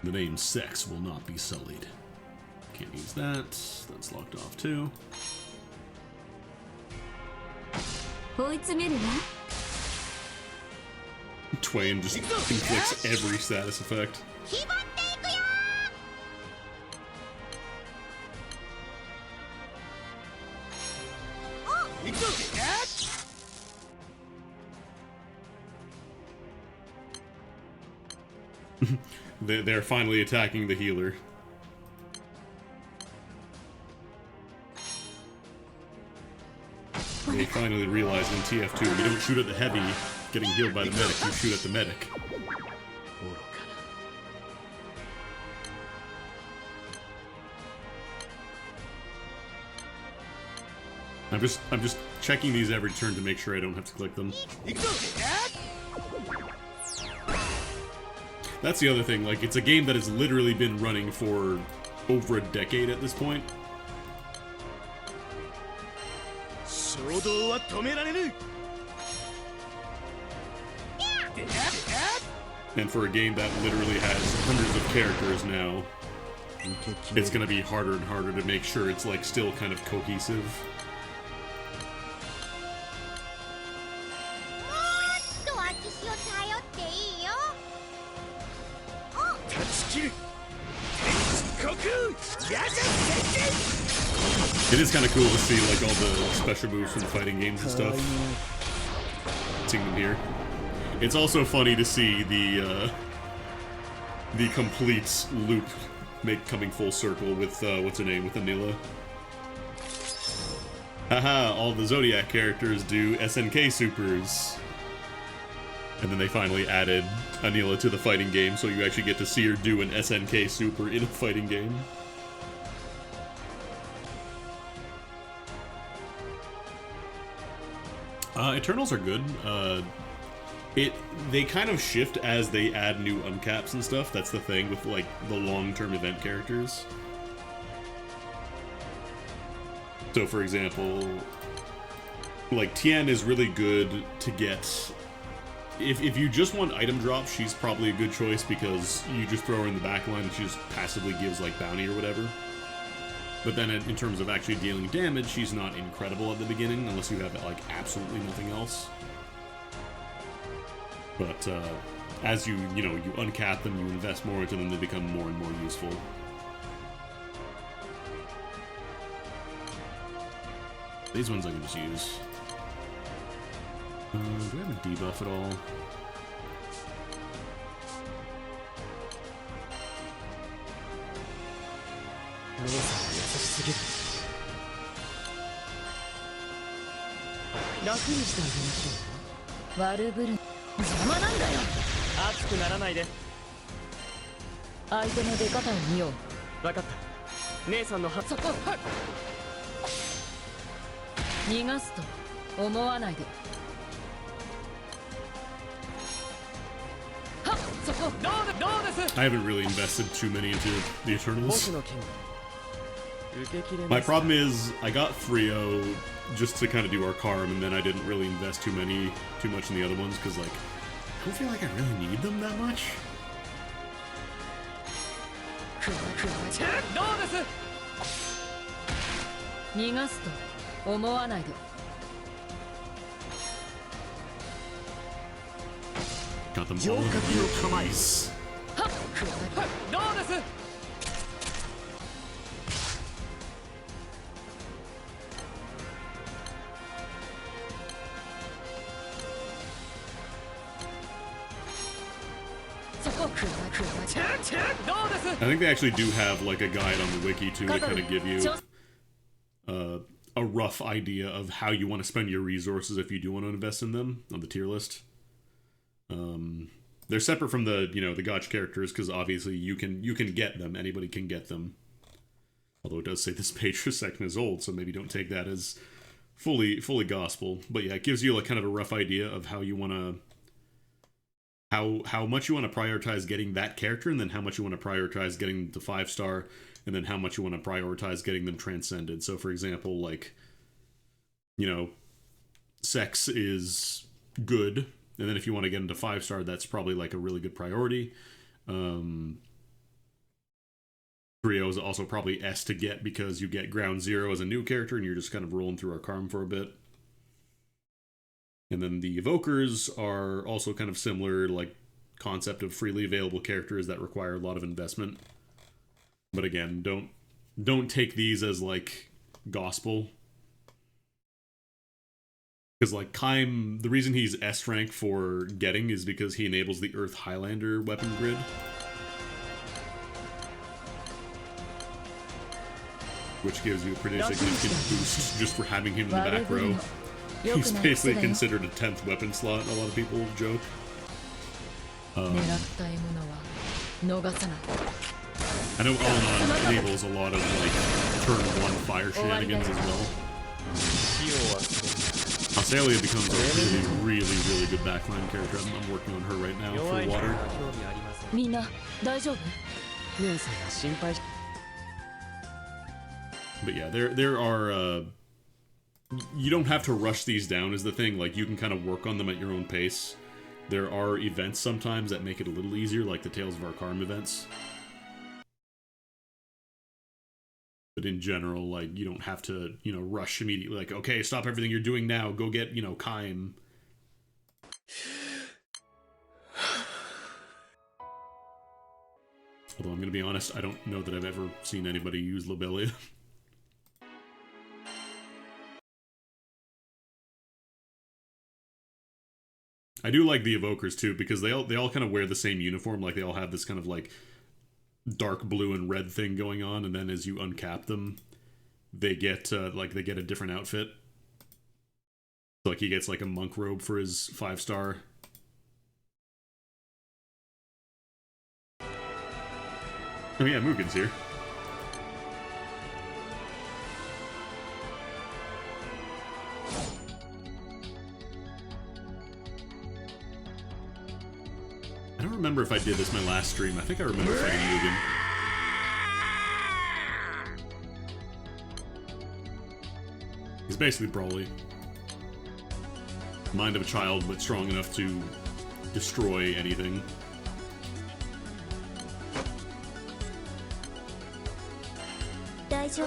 The name sex will not be sullied. Can't use that. That's locked off too. Twain just inflicts every status effect. They're finally attacking the healer. They finally realized in TF2, you don't shoot at the heavy getting healed by the medic, you shoot at the medic. I'm just checking these every turn to make sure I don't have to click them. That's the other thing, like, it's a game that has literally been running for over a decade at this point. And for a game that literally has hundreds of characters now, it's gonna be harder and harder to make sure it's, like, still kind of cohesive. It is kind of cool to see like all the special moves from the fighting games and stuff. Seeing them here. It's also funny to see the complete loop coming full circle with what's her name, with Anila. Haha! All the Zodiac characters do SNK supers. And then they finally added Anila to the fighting game, so you actually get to see her do an SNK super in a fighting game. Eternals are good. They kind of shift as they add new uncaps and stuff. That's the thing with like the long-term event characters. So for example, like Tien is really good to get. If you just want item drop, she's probably a good choice because you just throw her in the back line and she just passively gives like bounty or whatever. But then in terms of actually dealing damage, she's not incredible at the beginning unless you have like absolutely nothing else. But as you uncap them, you invest more into them, they become more and more useful. These ones I can just use. Do I have a debuff at all? I haven't really invested too many into the Eternals. My problem is I got Frio just to kind of do our Arcarum, and then I didn't really invest too much in the other ones because like I don't feel like I really need them that much. Got them all in your piece. I think they actually do have like a guide on the wiki too to kind of give you a rough idea of how you want to spend your resources if you do want to invest in them on the tier list. They're separate from the the gotcha characters because obviously you can get them. Anybody can get them. Although it does say this page for second is old, so maybe don't take that as fully gospel. But yeah, it gives you like kind of a rough idea of how you want to. How much you want to prioritize getting that character, and then how much you want to prioritize getting the 5-star, and then how much you want to prioritize getting them transcended. So for example, like, sex is good, and then if you want to get into 5-star, that's probably like a really good priority. Trio is also probably S to get because you get Ground Zero as a new character, and you're just kind of rolling through Arcarm for a bit. And then the Evokers are also kind of similar, like, concept of freely available characters that require a lot of investment. But again, don't take these as, like, gospel. Because, like, Kaim, the reason he's S rank for getting is because he enables the Earth Highlander weapon grid. Which gives you a pretty significant boost just for having him in the back row. He's basically considered a 10th weapon slot, a lot of people joke. I know Alanon enables a lot of, like, turn 1 fire shenanigans as well. Australia becomes a really good backline character. I'm working on her right now for water. But yeah, there are... you don't have to rush these down is the thing. Like, you can kind of work on them at your own pace. There are events sometimes that make it a little easier, like the Tales of Arcarm events. But in general, like, you don't have to, rush immediately. Like, okay, stop everything you're doing now. Go get, Kaim. Although I'm going to be honest, I don't know that I've ever seen anybody use Lobelia. I do like the Evokers too, because they all kind of wear the same uniform. Like, they all have this kind of like dark blue and red thing going on, and then as you uncap them, they get they get a different outfit. So, like, he gets like a monk robe for his 5-star. Oh yeah, Mugen's here. I don't remember if I did this my last stream. I think I remember fighting Mugen. He's basically Brawly. Mind of a child, but strong enough to destroy anything. Let's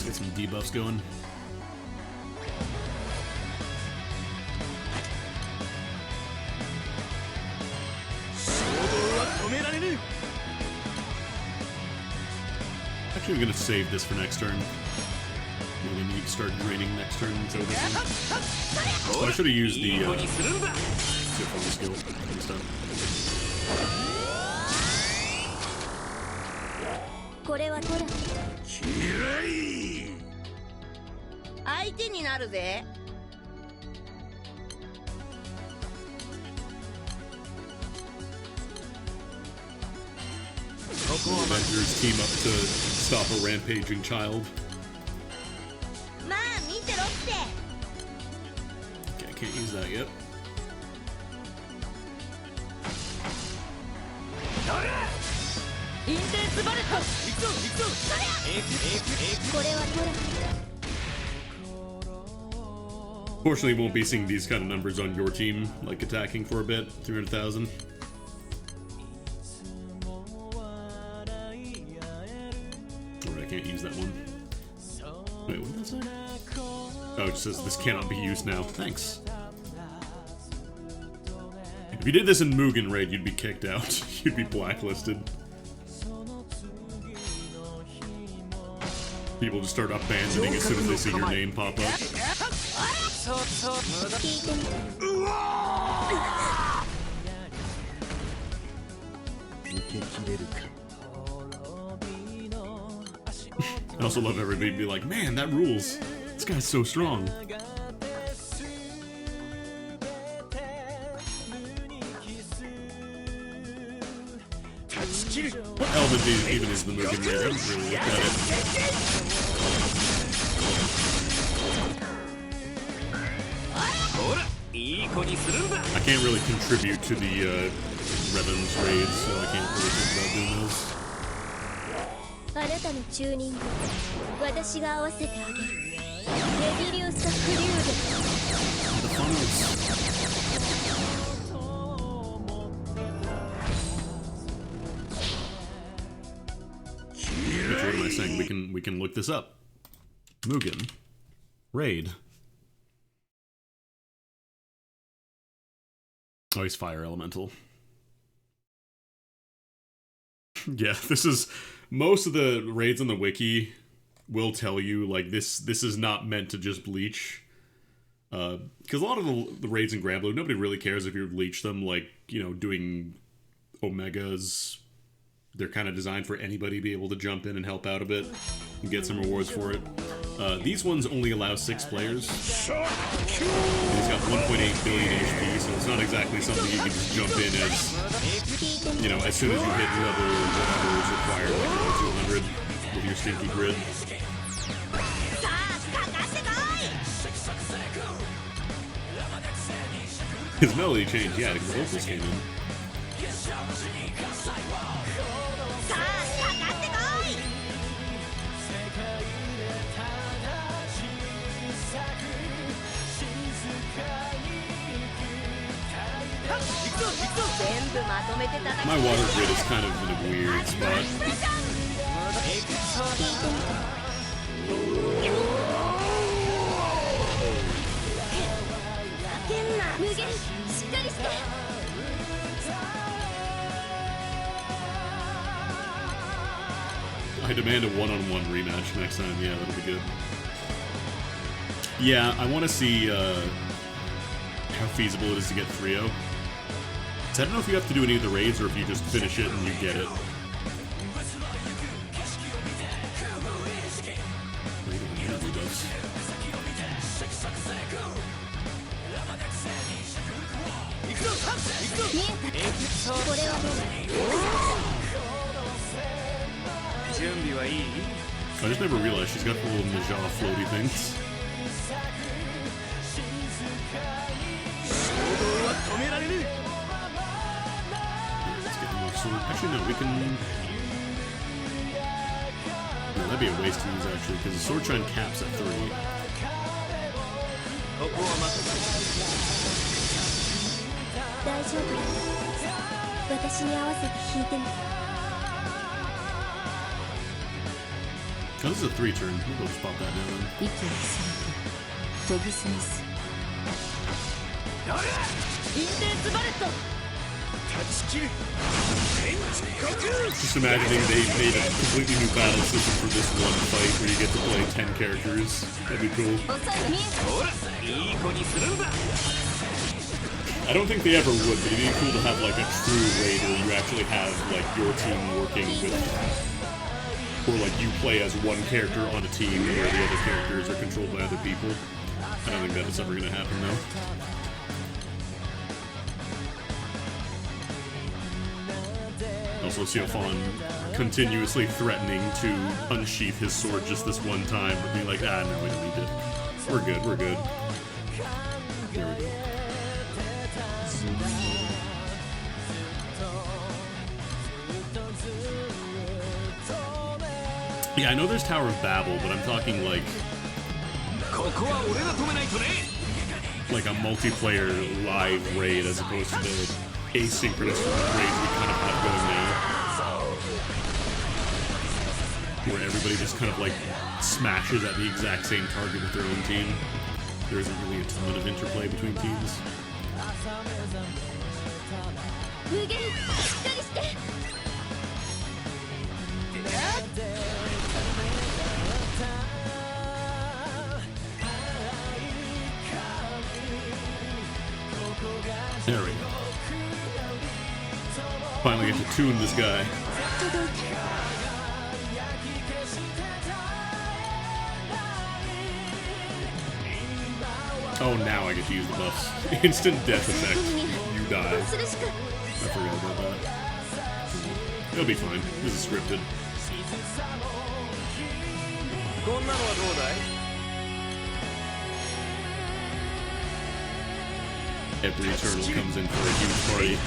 get some debuffs going. Actually, I'm gonna save this for next turn. We'll need to start draining next turn. So I should have used the skill this time. これはトラ相手になるぜ。Avengers team up to stop a rampaging child. まあ見てろって。 Okay, I can't use that yet. インテンスバレット。行くぞ行くぞ。これはトラ。 Fortunately, won't be seeing these kind of numbers on your team, like attacking for a bit. 300,000. Alright, I can't use that one. Wait, what did that say? Oh, it says this cannot be used now. Thanks. If you did this in Mugen Raid, you'd be kicked out. You'd be blacklisted. People just start abandoning as soon as they see your name pop up. I also love everybody be like, man, that rules. This guy's so strong. What element even is the Mugen Raid? I haven't really looked at it. I can't really contribute to the Revan's raids, so I can't really think about doing those. The funnels. What am I saying? We can look this up. Mugen Raid. Oh, he's fire elemental. Yeah, this is most of the raids on the wiki will tell you like this is not meant to just bleach. Because a lot of the raids in Granblue, nobody really cares if you bleach them. Like, you know, doing Omegas, they're kind of designed for anybody to be able to jump in and help out a bit and get some rewards for it. These ones only allow 6 players. And he's got 1.8 billion HP, so it's not exactly something you can just jump in as, you know, as soon as you hit level whatever is required, like level 200 with your stinky grid. His melody changed, yeah, because the vocals came in. My water grid is kind of in a weird spot. I demand a one-on-one rematch next time. Yeah, that'll be good. Yeah, I want to see how feasible it is to get 3-0. I don't know if you have to do any of the raids or if you just finish it and you get it. I just never realized she's got the little Najah floaty things. Actually, no, we can... No, that'd be a waste to use, actually, because the Sword Shine caps at 3. Oh, this is a 3-turn. We'll just pop that down. Just imagining they made a completely new battle system for this one fight where you get to play 10 characters. That'd be cool. I don't think they ever would, but it'd be cool to have like a true raid where you actually have like your team working with, or like you play as one character on a team where the other characters are controlled by other people. I don't think that is ever going to happen though. Also, Siofon continuously threatening to unsheath his sword just this one time, but being like, ah, no, we don't need it. We're good, we're good. There we go. Yeah, I know there's Tower of Babel, but I'm talking like a multiplayer live raid as opposed to the asynchronous raids we kind of have going now, where everybody just kind of like smashes at the exact same target with their own team. there isn't really a ton of interplay between teams. There we go. Finally get to tune this guy. Oh, now I get to use the buffs. Instant death effect. You die. I forgot about that. It'll be fine. This is scripted. Every Eternal comes in for a huge party.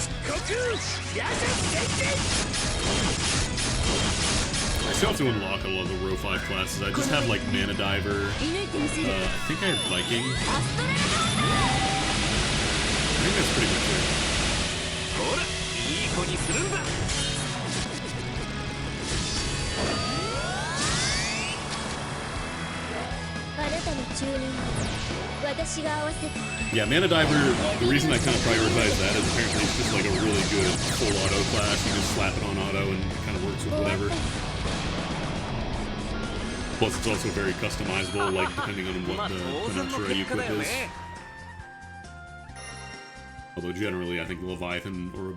I still have to unlock a lot of the Row 5 classes. I just have like Mana Diver. I think I have Viking. I think that's pretty much it. Yeah, Mana Diver, the reason I kind of prioritize that is apparently it's just like a really good full auto class. You just slap it on auto and it kind of works with whatever. Plus it's also very customizable, like depending on what the Peninsula you equip is. Although generally I think Leviathan or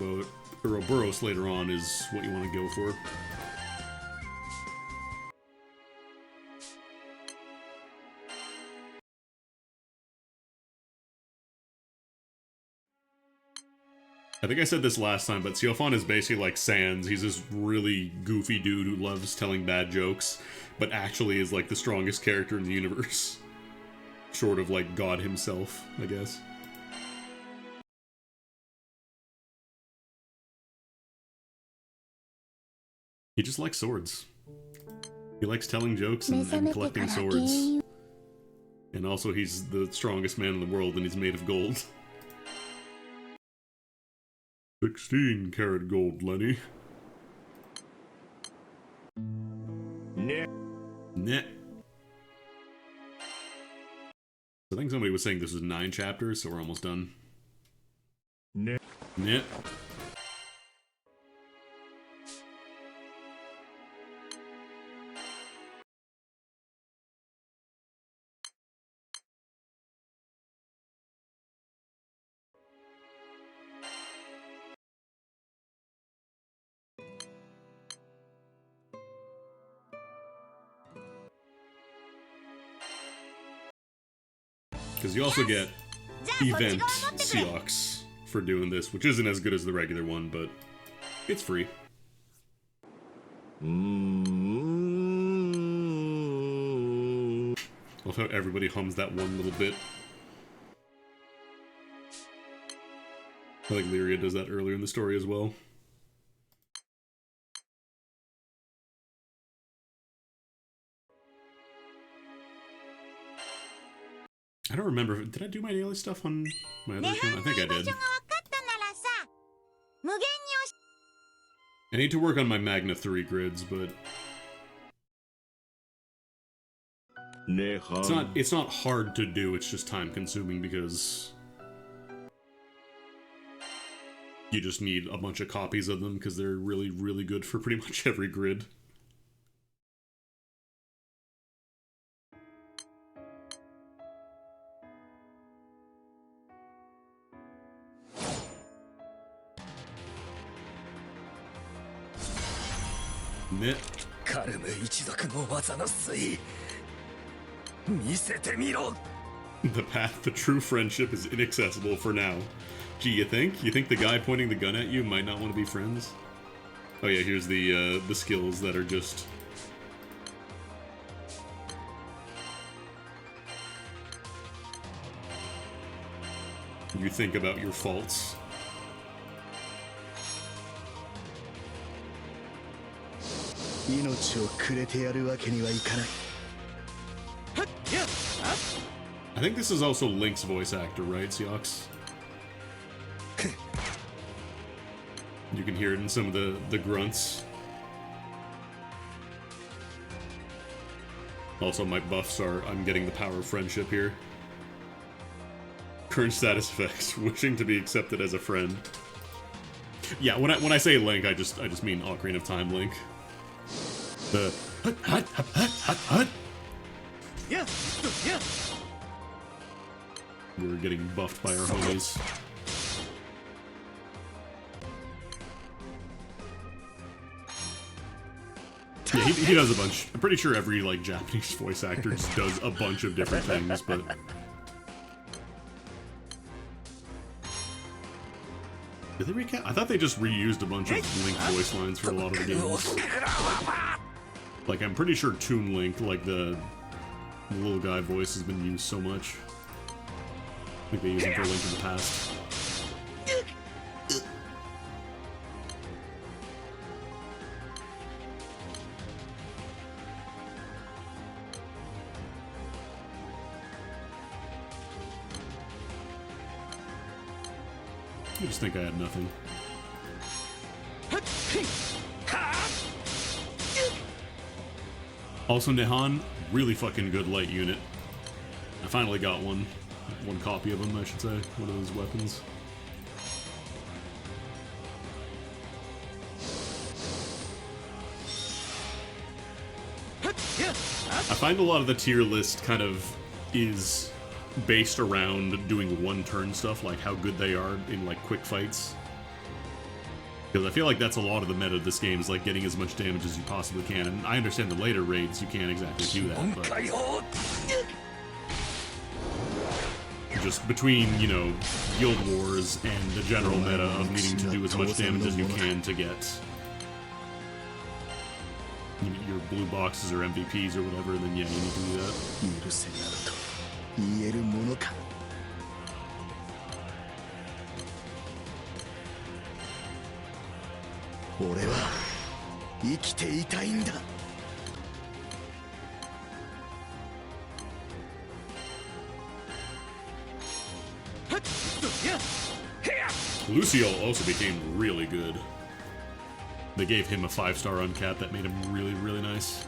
Ouroboros later on is what you want to go for. I think I said this last time, but Siofon is basically like Sans. He's this really goofy dude who loves telling bad jokes, but actually is like the strongest character in the universe. Short of like God himself, I guess. He just likes swords. He likes telling jokes and collecting swords. And also he's the strongest man in the world and he's made of gold. 16 karat gold, Lenny. Net. I think somebody was saying this was 9 chapters, so we're almost done. Net. Because you also get Event Seox for doing this, which isn't as good as the regular one, but it's free. I love how everybody hums that one little bit. I think Lyria does that earlier in the story as well. I don't remember. Did I do my daily stuff on my other account? I think I did. I need to work on my Magna 3 grids, but it's not hard to do, it's just time consuming because you just need a bunch of copies of them because they're really, really good for pretty much every grid. The path to true friendship is inaccessible for now. Gee, you think? You think the guy pointing the gun at you might not want to be friends? Oh yeah, here's the skills that are just... You think about your faults. I think this is also Link's voice actor, right, Seox? You can hear it in some of the grunts. Also, my buffs are... I'm getting the power of friendship here. Current status effects. Wishing to be accepted as a friend. Yeah, when I say Link, I just mean Ocarina of Time Link. The hut. Yeah. Yeah. We're getting buffed by our homies. Yeah, he does a bunch. I'm pretty sure every like Japanese voice actor just does a bunch of different things, but did they recap? I thought they just reused a bunch of Link voice lines for a lot of the games. Like, I'm pretty sure Toon Link, like the little guy voice, has been used so much. I think they used him for Link in the past. I just think I had nothing. Also, Nihon, really fucking good light unit. I finally got one copy of him, I should say, one of his weapons. I find a lot of the tier list kind of is based around doing one-turn stuff, like how good they are in like quick fights. Because I feel like that's a lot of the meta of this game, is like getting as much damage as you possibly can. And I understand the later raids you can't exactly do that, but just between, you know, Guild Wars and the general meta of needing to do as much damage as you can to get your blue boxes or MVPs or whatever, then yeah, you need to do that. 言えるものか。俺は生きていたいんだ。Lucio also became really good. They gave him a 5-star uncap that made him really, really nice.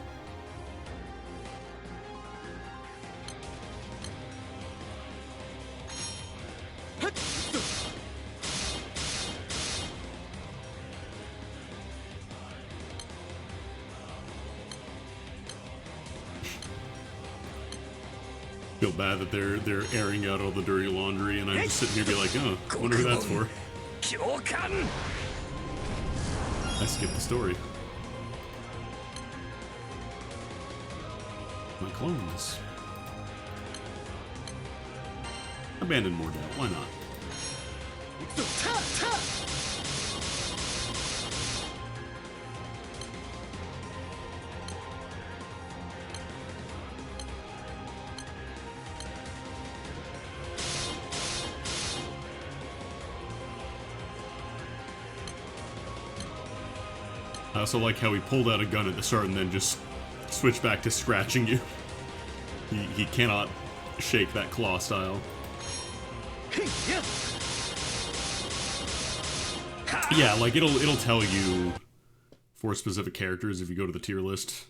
Feel bad that they're airing out all the dirty laundry, and I'm just sitting here be like, oh, I wonder who that's for. I skipped the story. My clones. Abandon more doubt, why not? I also like how he pulled out a gun at the start and then just switched back to scratching you. He cannot shake that claw style. Yeah, like it'll tell you for specific characters if you go to the tier list.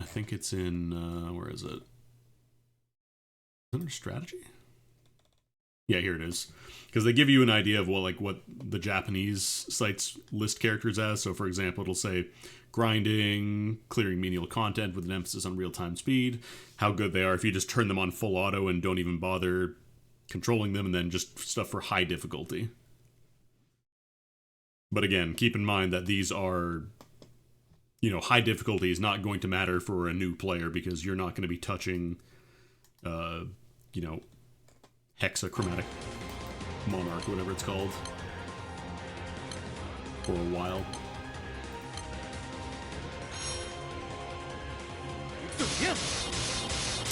I think it's in where is it? Is it under strategy? Yeah, here it is. Because they give you an idea of what the Japanese sites list characters as. So, for example, it'll say grinding, clearing menial content with an emphasis on real-time speed, how good they are if you just turn them on full auto and don't even bother controlling them, and then just stuff for high difficulty. But again, keep in mind that these are, you know, high difficulty is not going to matter for a new player because you're not going to be touching, you know, hexachromatic monarch, whatever it's called, for a while.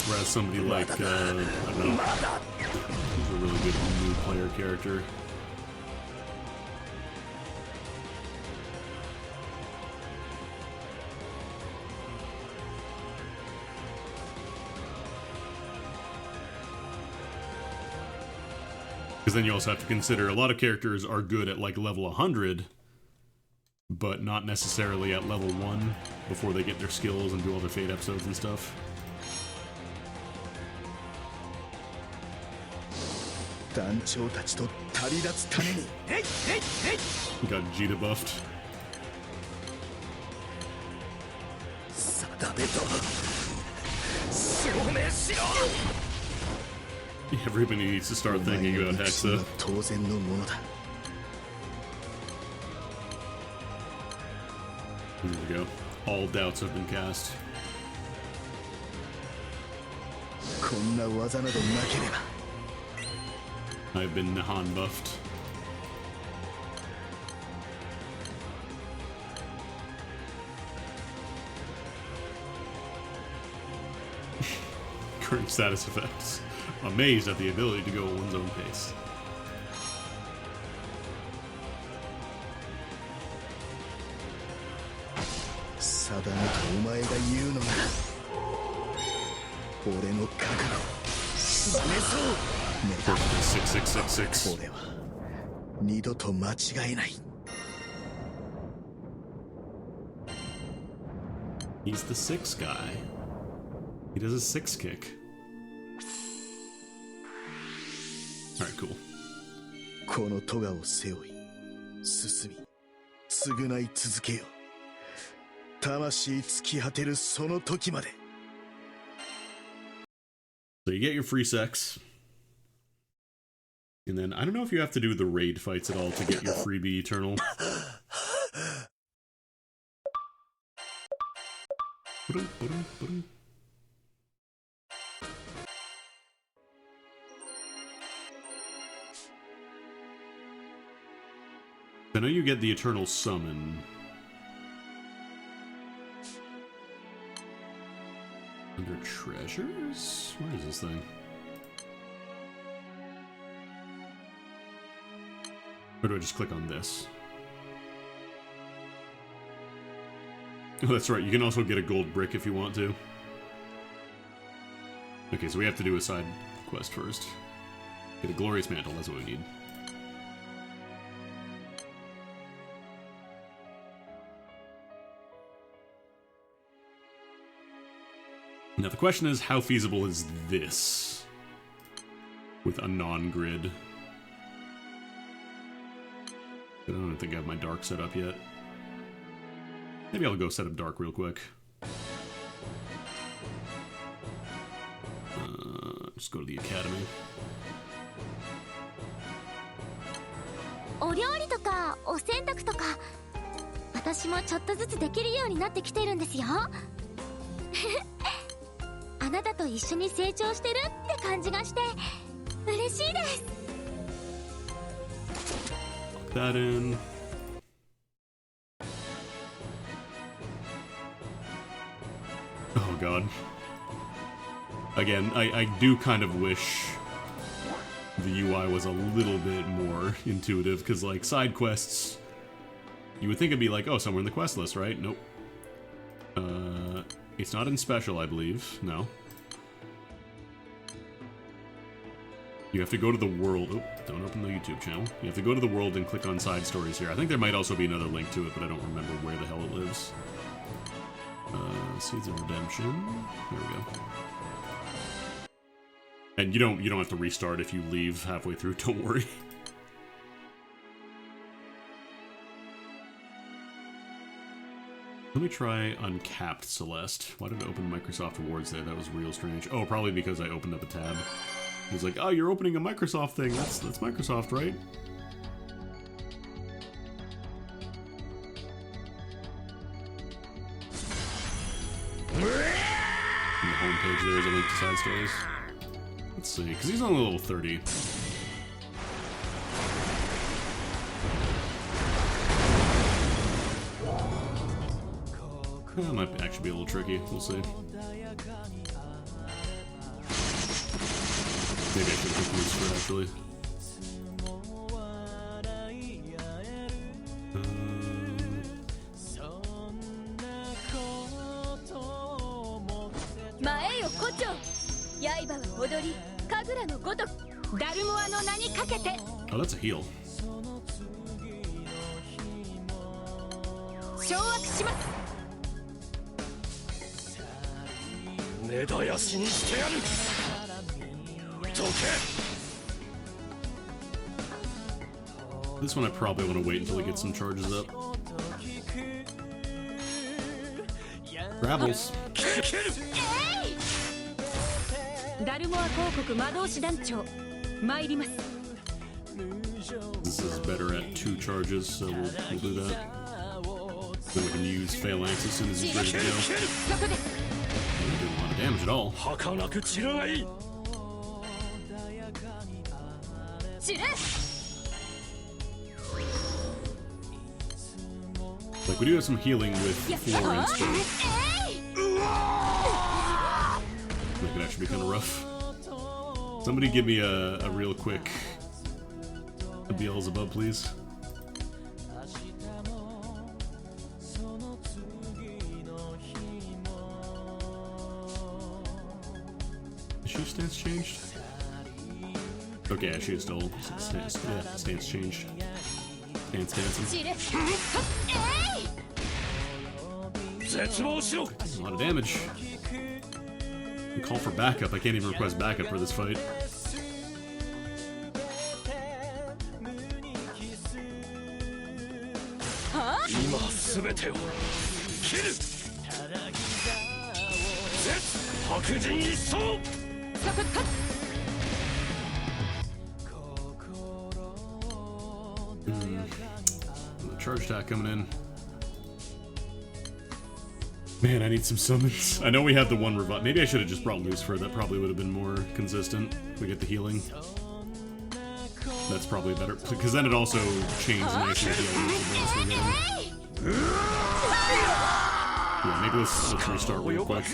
Whereas somebody like, I don't know, who's a really good new player character. Because then you also have to consider a lot of characters are good at like level 100, but not necessarily at level 1 before they get their skills and do all their Fate episodes and stuff. Got Vegeta buffed. Everybody needs to start thinking about Hexa. There we go. All doubts have been cast. I've been Nahan buffed. Current status effects. Amazed at the ability to go at one's own pace. Perfect 6666. He's the 6 guy. He does a 6 kick. Alright, cool. この咎を背負い、進み、償い続けよ。魂尽き果てるその時まで。So you get your free sex. And then, I don't know if you have to do the raid fights at all to get your freebie eternal. I know you get the eternal summon. Under treasures? Where is this thing? Or do I just click on this? Oh, that's right. You can also get a gold brick if you want to. Okay, so we have to do a side quest first. Get a glorious mantle. That's what we need. Now the question is, how feasible is this with a non-grid? I don't think I have my dark set up yet. Maybe I'll go set up dark real quick. Just go to the academy. お料理とかお洗濯とか、私もちょっとずつできるようになってきてるんですよ。あなたと一緒に成長してるって感じがして嬉しいです。Lock that in. Oh god. Again, I do kind of wish the UI was a little bit more intuitive, because like side quests, you would think it'd be like, oh, somewhere in the quest list, right? Nope. It's not in special, I believe. No. You have to go to the world. Oh, don't open the YouTube channel. You have to go to the world and click on side stories here. I think there might also be another link to it, but I don't remember where the hell it lives. Seeds of Redemption. There we go. And you don't have to restart if you leave halfway through. Don't worry. Let me try Uncapped Celeste. Why did I open Microsoft Rewards there? That was real strange. Oh, probably because I opened up a tab. He's like, oh, you're opening a Microsoft thing. That's Microsoft, right? In the homepage there is a link to side stories. Let's see, because he's on level 30. That might actually be a little tricky. We'll see. Maybe I should pick these for actually. Oh, that's a heal. 掌握します。根絶やしにしてやる。どけ。 This one I probably want to wait until he gets some charges up. Grables. ダルモア公国魔導士団長参ります。 This is better at 2 charges, so we'll do that. Then we can use Phalanx as soon as he's ready to go. He didn't do a lot of damage at all. 儚く散るがいい。散れ。 Like, we do have some healing with Florence, but that could actually be kind of rough. Somebody give me a real quick Beelzebub, please. Is she stance changed? Okay, yeah, she is still stance changed. Stance dancing. A lot of damage. You call for backup. I can't even request backup for this fight. Charge attack coming in. Man, I need some summons. I know we have the one revive. Maybe I should have just brought Lucifer. That probably would have been more consistent. We get the healing. That's probably better, because then it also changed nicely with the bonus we're getting. Yeah, maybe let's restart real quick.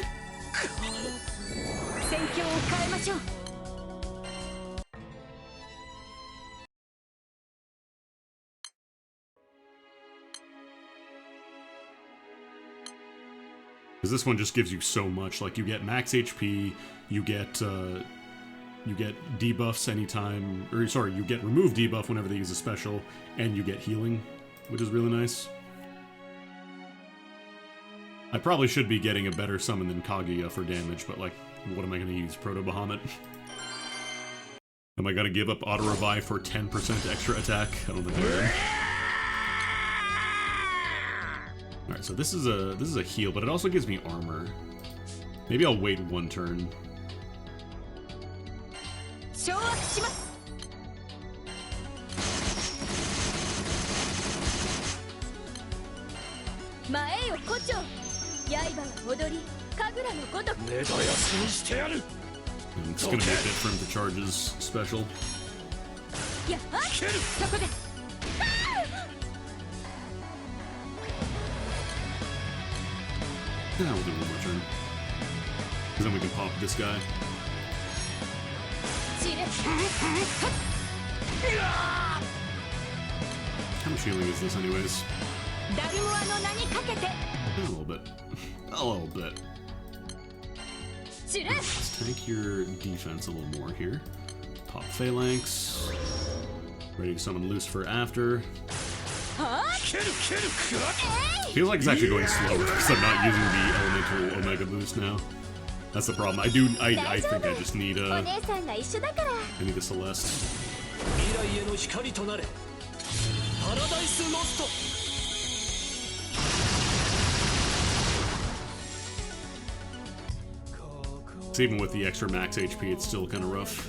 Because this one just gives you so much. Like, you get max HP, you get debuffs anytime, or sorry, you get remove debuff whenever they use a special, and you get healing, which is really nice. I probably should be getting a better summon than Kaguya for damage, but like, what am I going to use? Proto Bahamut? Am I going to give up auto revive for 10% extra attack? I don't think I am. Alright, so this is a heal, but it also gives me armor. Maybe I'll wait one turn. And it's gonna be a bit for him to charge his special. Yeah, we'll do one more turn. Because then we can pop this guy. How much healing is this anyways? A little bit. A little bit. Let's tank your defense a little more here. Pop Phalanx. Ready to summon Lucifer after. Feels like it's actually going slower because I'm not using the elemental Omega boost now. That's the problem. I think I just need I need a Celeste. So even with the extra max HP, it's still kind of rough.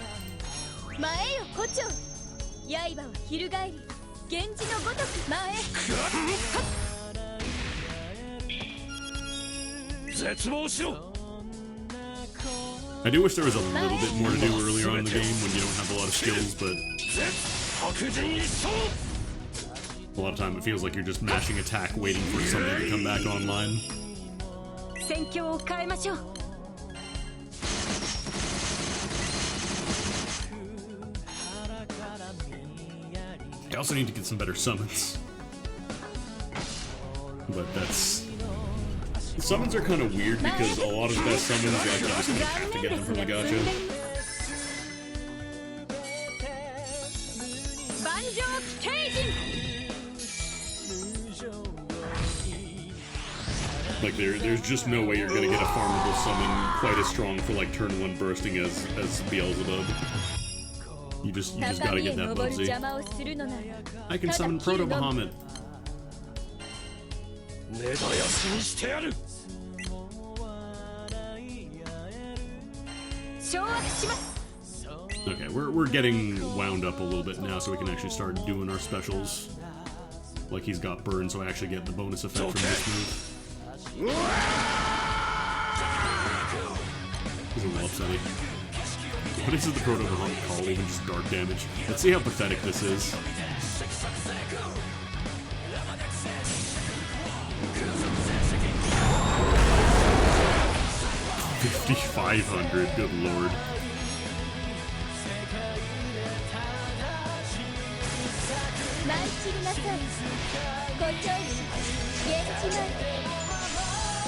I do wish there was a little bit more to do earlier on in the game when you don't have a lot of skills, but a lot of time it feels like you're just mashing attack waiting for something to come back online. I also need to get some better summons. But that's... Summons are kind of weird because a lot of the best summons you actually just have to get them from the gacha. Like there's just no way you're gonna get a farmable summon quite as strong for like turn 1 bursting as Beelzebub. You just gotta get that Bubsy. I can summon Proto Bahamut. Okay, we're getting wound up a little bit now, so we can actually start doing our specials. Like he's got burn, so I actually get the bonus effect from this move. He's a little upsetting. What is it the Proto Bahamut call? Even just dark damage. Let's see how pathetic this is. 5,500, good lord.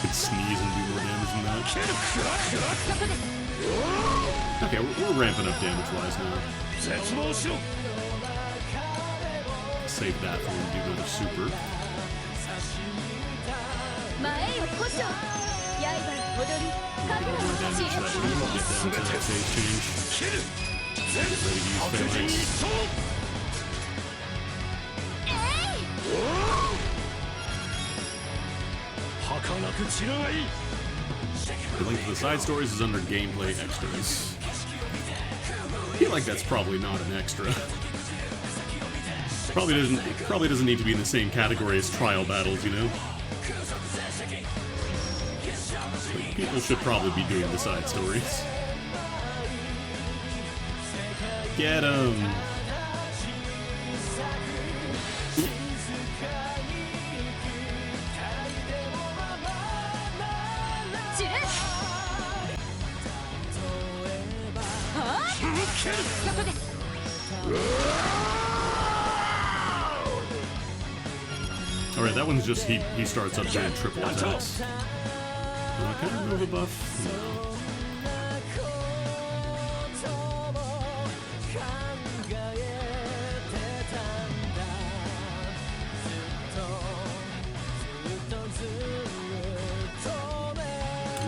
Could sneeze and do more damage than that. Okay, we're ramping up damage-wise now. Save that for when we do another super. We'll get more damage that way. We'll get down to that phase change. Get ready to use Phalanx. The link to the side stories is under gameplay extras. I feel like that's probably not an extra. Probably doesn't need to be in the same category as trial battles, you know? But people should probably be doing the side stories. Get 'em! Alright, that one's just he starts up doing triple attacks. Can I move a buff? No.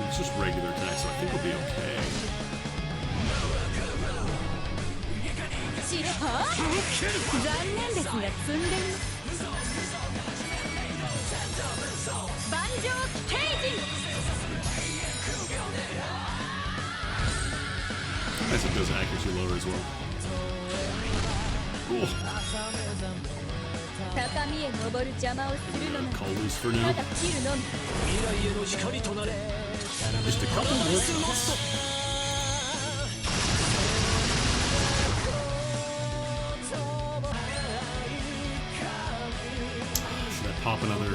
It's just regular attacks, so I think we'll be okay. I guess it does accuracy lower as well. Cool. Call loose for now. Just a couple more shots. Should I pop another?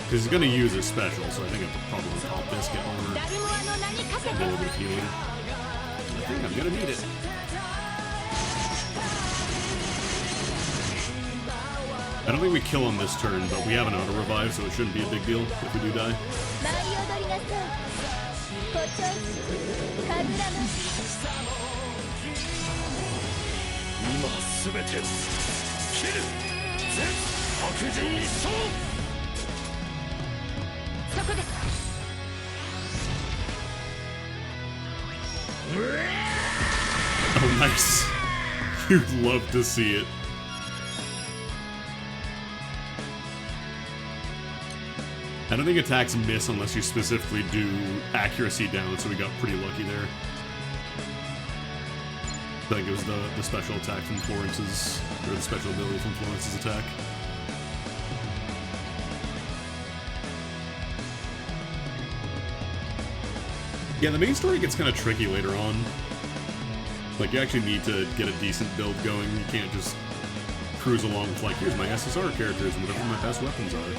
Because he's going to use his special, so I think I'm probably going to pop this, get armor, and a little bit of healing. I think I'm going to need it. I don't think we kill him this turn, but we have an auto revive, so it shouldn't be a big deal if we do die. Oh, nice. You'd love to see it. I don't think attacks miss unless you specifically do accuracy down, so we got pretty lucky there. I think it was the special attack from Florence's, or the special ability from Florence's attack. Yeah, the main story gets kind of tricky later on. Like, you actually need to get a decent build going. You can't just cruise along with, like, here's my SSR characters and whatever my best weapons are.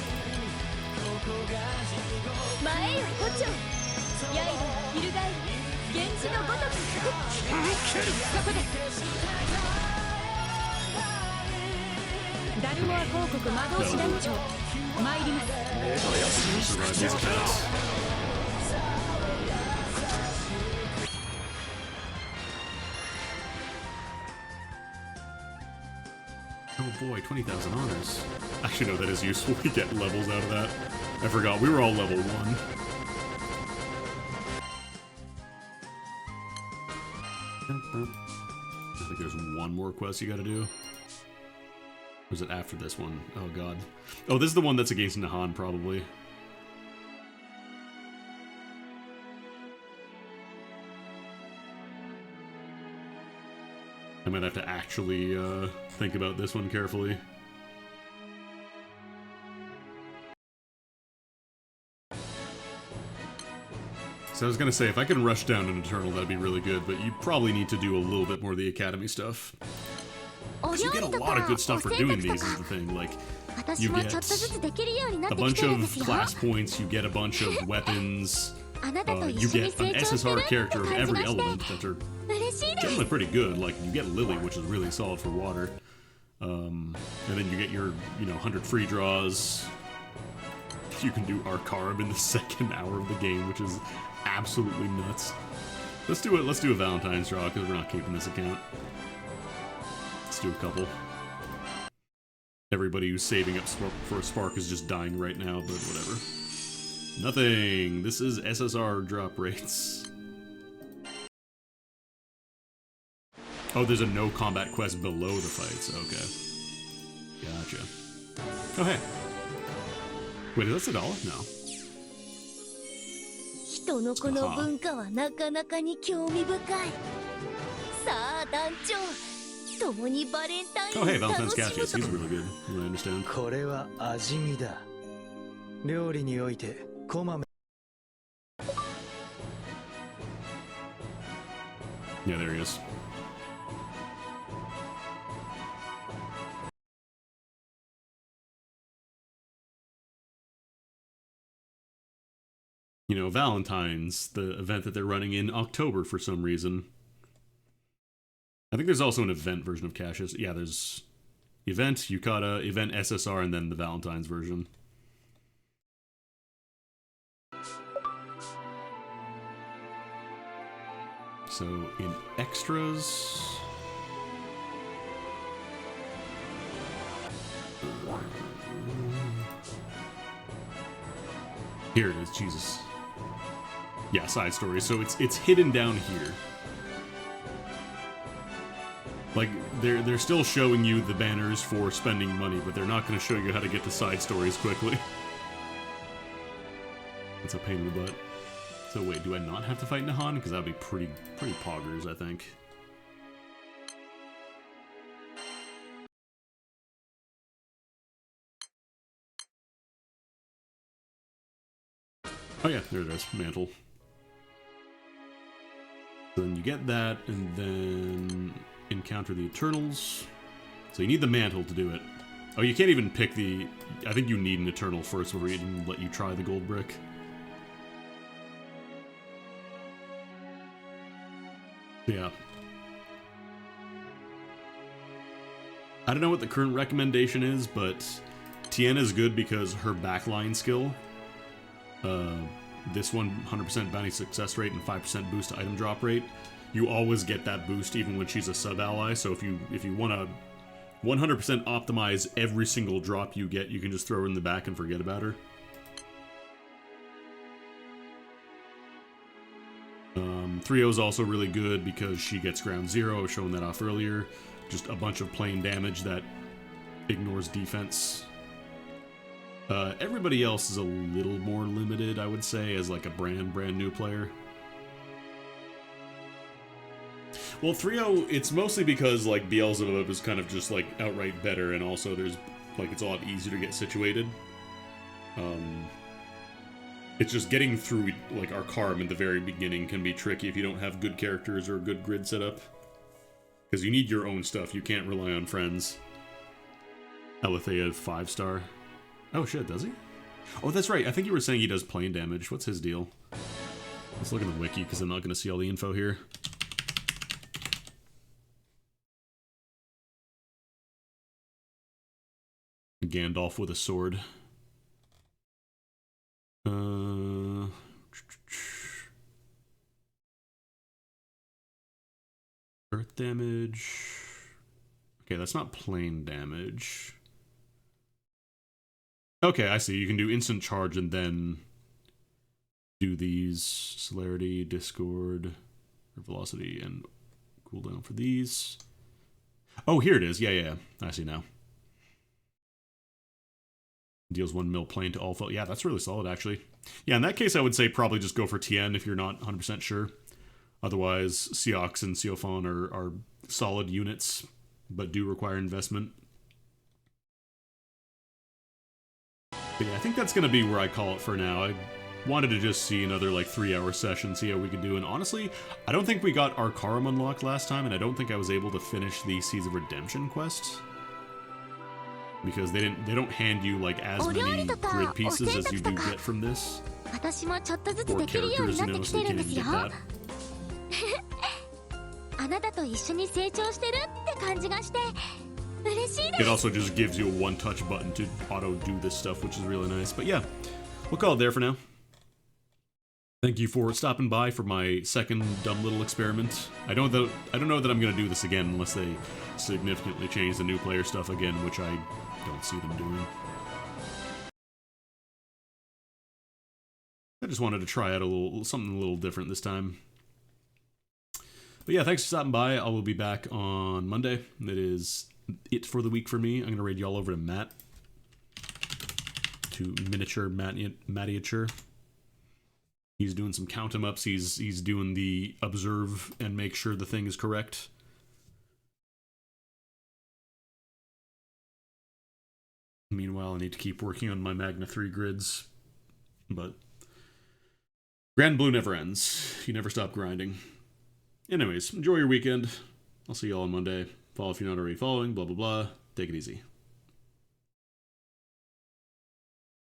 Survive these attacks. Oh boy, 20,000 honors. Actually, no, that is useful. We get levels out of that. I forgot, we were all level 1. I think there's one more quest you gotta do. Or is it after this one? Oh god. Oh, this is the one that's against Nahan, probably. I might have to actually think about this one carefully. So I was gonna say, if I can rush down an Eternal, that'd be really good, but you probably need to do a little bit more of the Academy stuff. Because you get a lot of good stuff for doing these, is the thing. Like, you get a bunch of class points, you get a bunch of weapons, you get an SSR character of every element that are generally pretty good. Like, you get Lily, which is really solid for water. And then you get your, 100 free draws. You can do Arcarum in the second hour of the game, which is absolutely nuts. Let's do a Valentine's draw, because we're not keeping this account. Let's do a couple. Everybody who's saving up for a spark is just dying right now, but whatever. Nothing! This is SSR drop rates. Oh, there's a no combat quest below the fights. Okay. Gotcha. Oh, hey. Wait, is that $1? No. 人の子の文化はなかなかに興味深い。さあ団長、共にバレンタイン Oh, hey, を楽 Valentine's しむ Cassius. と。 He's really good. I understand. これは味見だ。料理においてこまめ。 Yeah, there he is. Valentine's, the event that they're running in October for some reason. I think there's also an event version of Cassius. Yeah, there's event, Yukata, event SSR, and then the Valentine's version. So, in extras... Here it is, Jesus. Yeah, side story. So it's hidden down here. Like, they're still showing you the banners for spending money, but they're not going to show you how to get to side stories quickly. It's a pain in the butt. So wait, do I not have to fight Nahan? Because that'd be pretty poggers, I think. Oh yeah, there it is, mantle. So then you get that, and then encounter the Eternals. So you need the mantle to do it. Oh, you can't even pick the... I think you need an Eternal first before we even let you try the gold brick. Yeah. I don't know what the current recommendation is, but Tiana is good because her backline skill... this one, 100% bounty success rate and 5% boost to item drop rate. You always get that boost even when she's a sub-ally, so if you want to 100% optimize every single drop you get, you can just throw her in the back and forget about her. 3-0 is also really good because she gets ground 0, I was showing that off earlier. Just a bunch of plain damage that ignores defense. Everybody else is a little more limited, I would say, as like a brand new player. Well, 3-0, it's mostly because like Beelzebub is kind of just like outright better, and also there's like it's a lot easier to get situated. It's just getting through like Arcarum in the very beginning can be tricky if you don't have good characters or a good grid setup. Because you need your own stuff, you can't rely on friends. Alethea 5-star. Oh shit, does he? Oh, that's right. I think you were saying he does plane damage. What's his deal? Let's look at the wiki, because I'm not going to see all the info here. Gandalf with a sword. Earth damage. Okay, that's not plain damage. Okay, I see. You can do instant charge and then do these celerity, discord, or velocity, and cooldown for these. Oh, here it is. Yeah. I see now. Deals 1 mil plane to all foe. Yeah, that's really solid, actually. Yeah, in that case, I would say probably just go for Tien if you're not 100% sure. Otherwise, Seox and Seofon are solid units, but do require investment. But yeah, I think that's going to be where I call it for now. I wanted to just see another, like, 3-hour session, see how we could do. And honestly, I don't think we got Arcarum unlocked last time, and I don't think I was able to finish the Seeds of Redemption quest. Because they don't hand you, like, as many grid pieces as you do get from this. Or characters, you know, so you can't even get that. あなたと一緒に成長してるって感じがして嬉しいです。 It also just gives you a one-touch button to auto-do this stuff, which is really nice. But yeah, we'll call it there for now. Thank you for stopping by for my second dumb little experiment. I don't know that I'm going to do this again unless they significantly change the new player stuff again, which I don't see them doing. I just wanted to try out something a little different this time. But yeah, thanks for stopping by. I will be back on Monday. That is it for the week for me. I'm going to raid y'all over to Matt. To Miniature Mattiature. He's doing some count 'em ups. He's doing the observe and make sure the thing is correct. Meanwhile, I need to keep working on my Magna 3 grids. But Granblue never ends. You never stop grinding. Anyways, enjoy your weekend. I'll see you all on Monday. Follow if you're not already following, blah, blah, blah. Take it easy.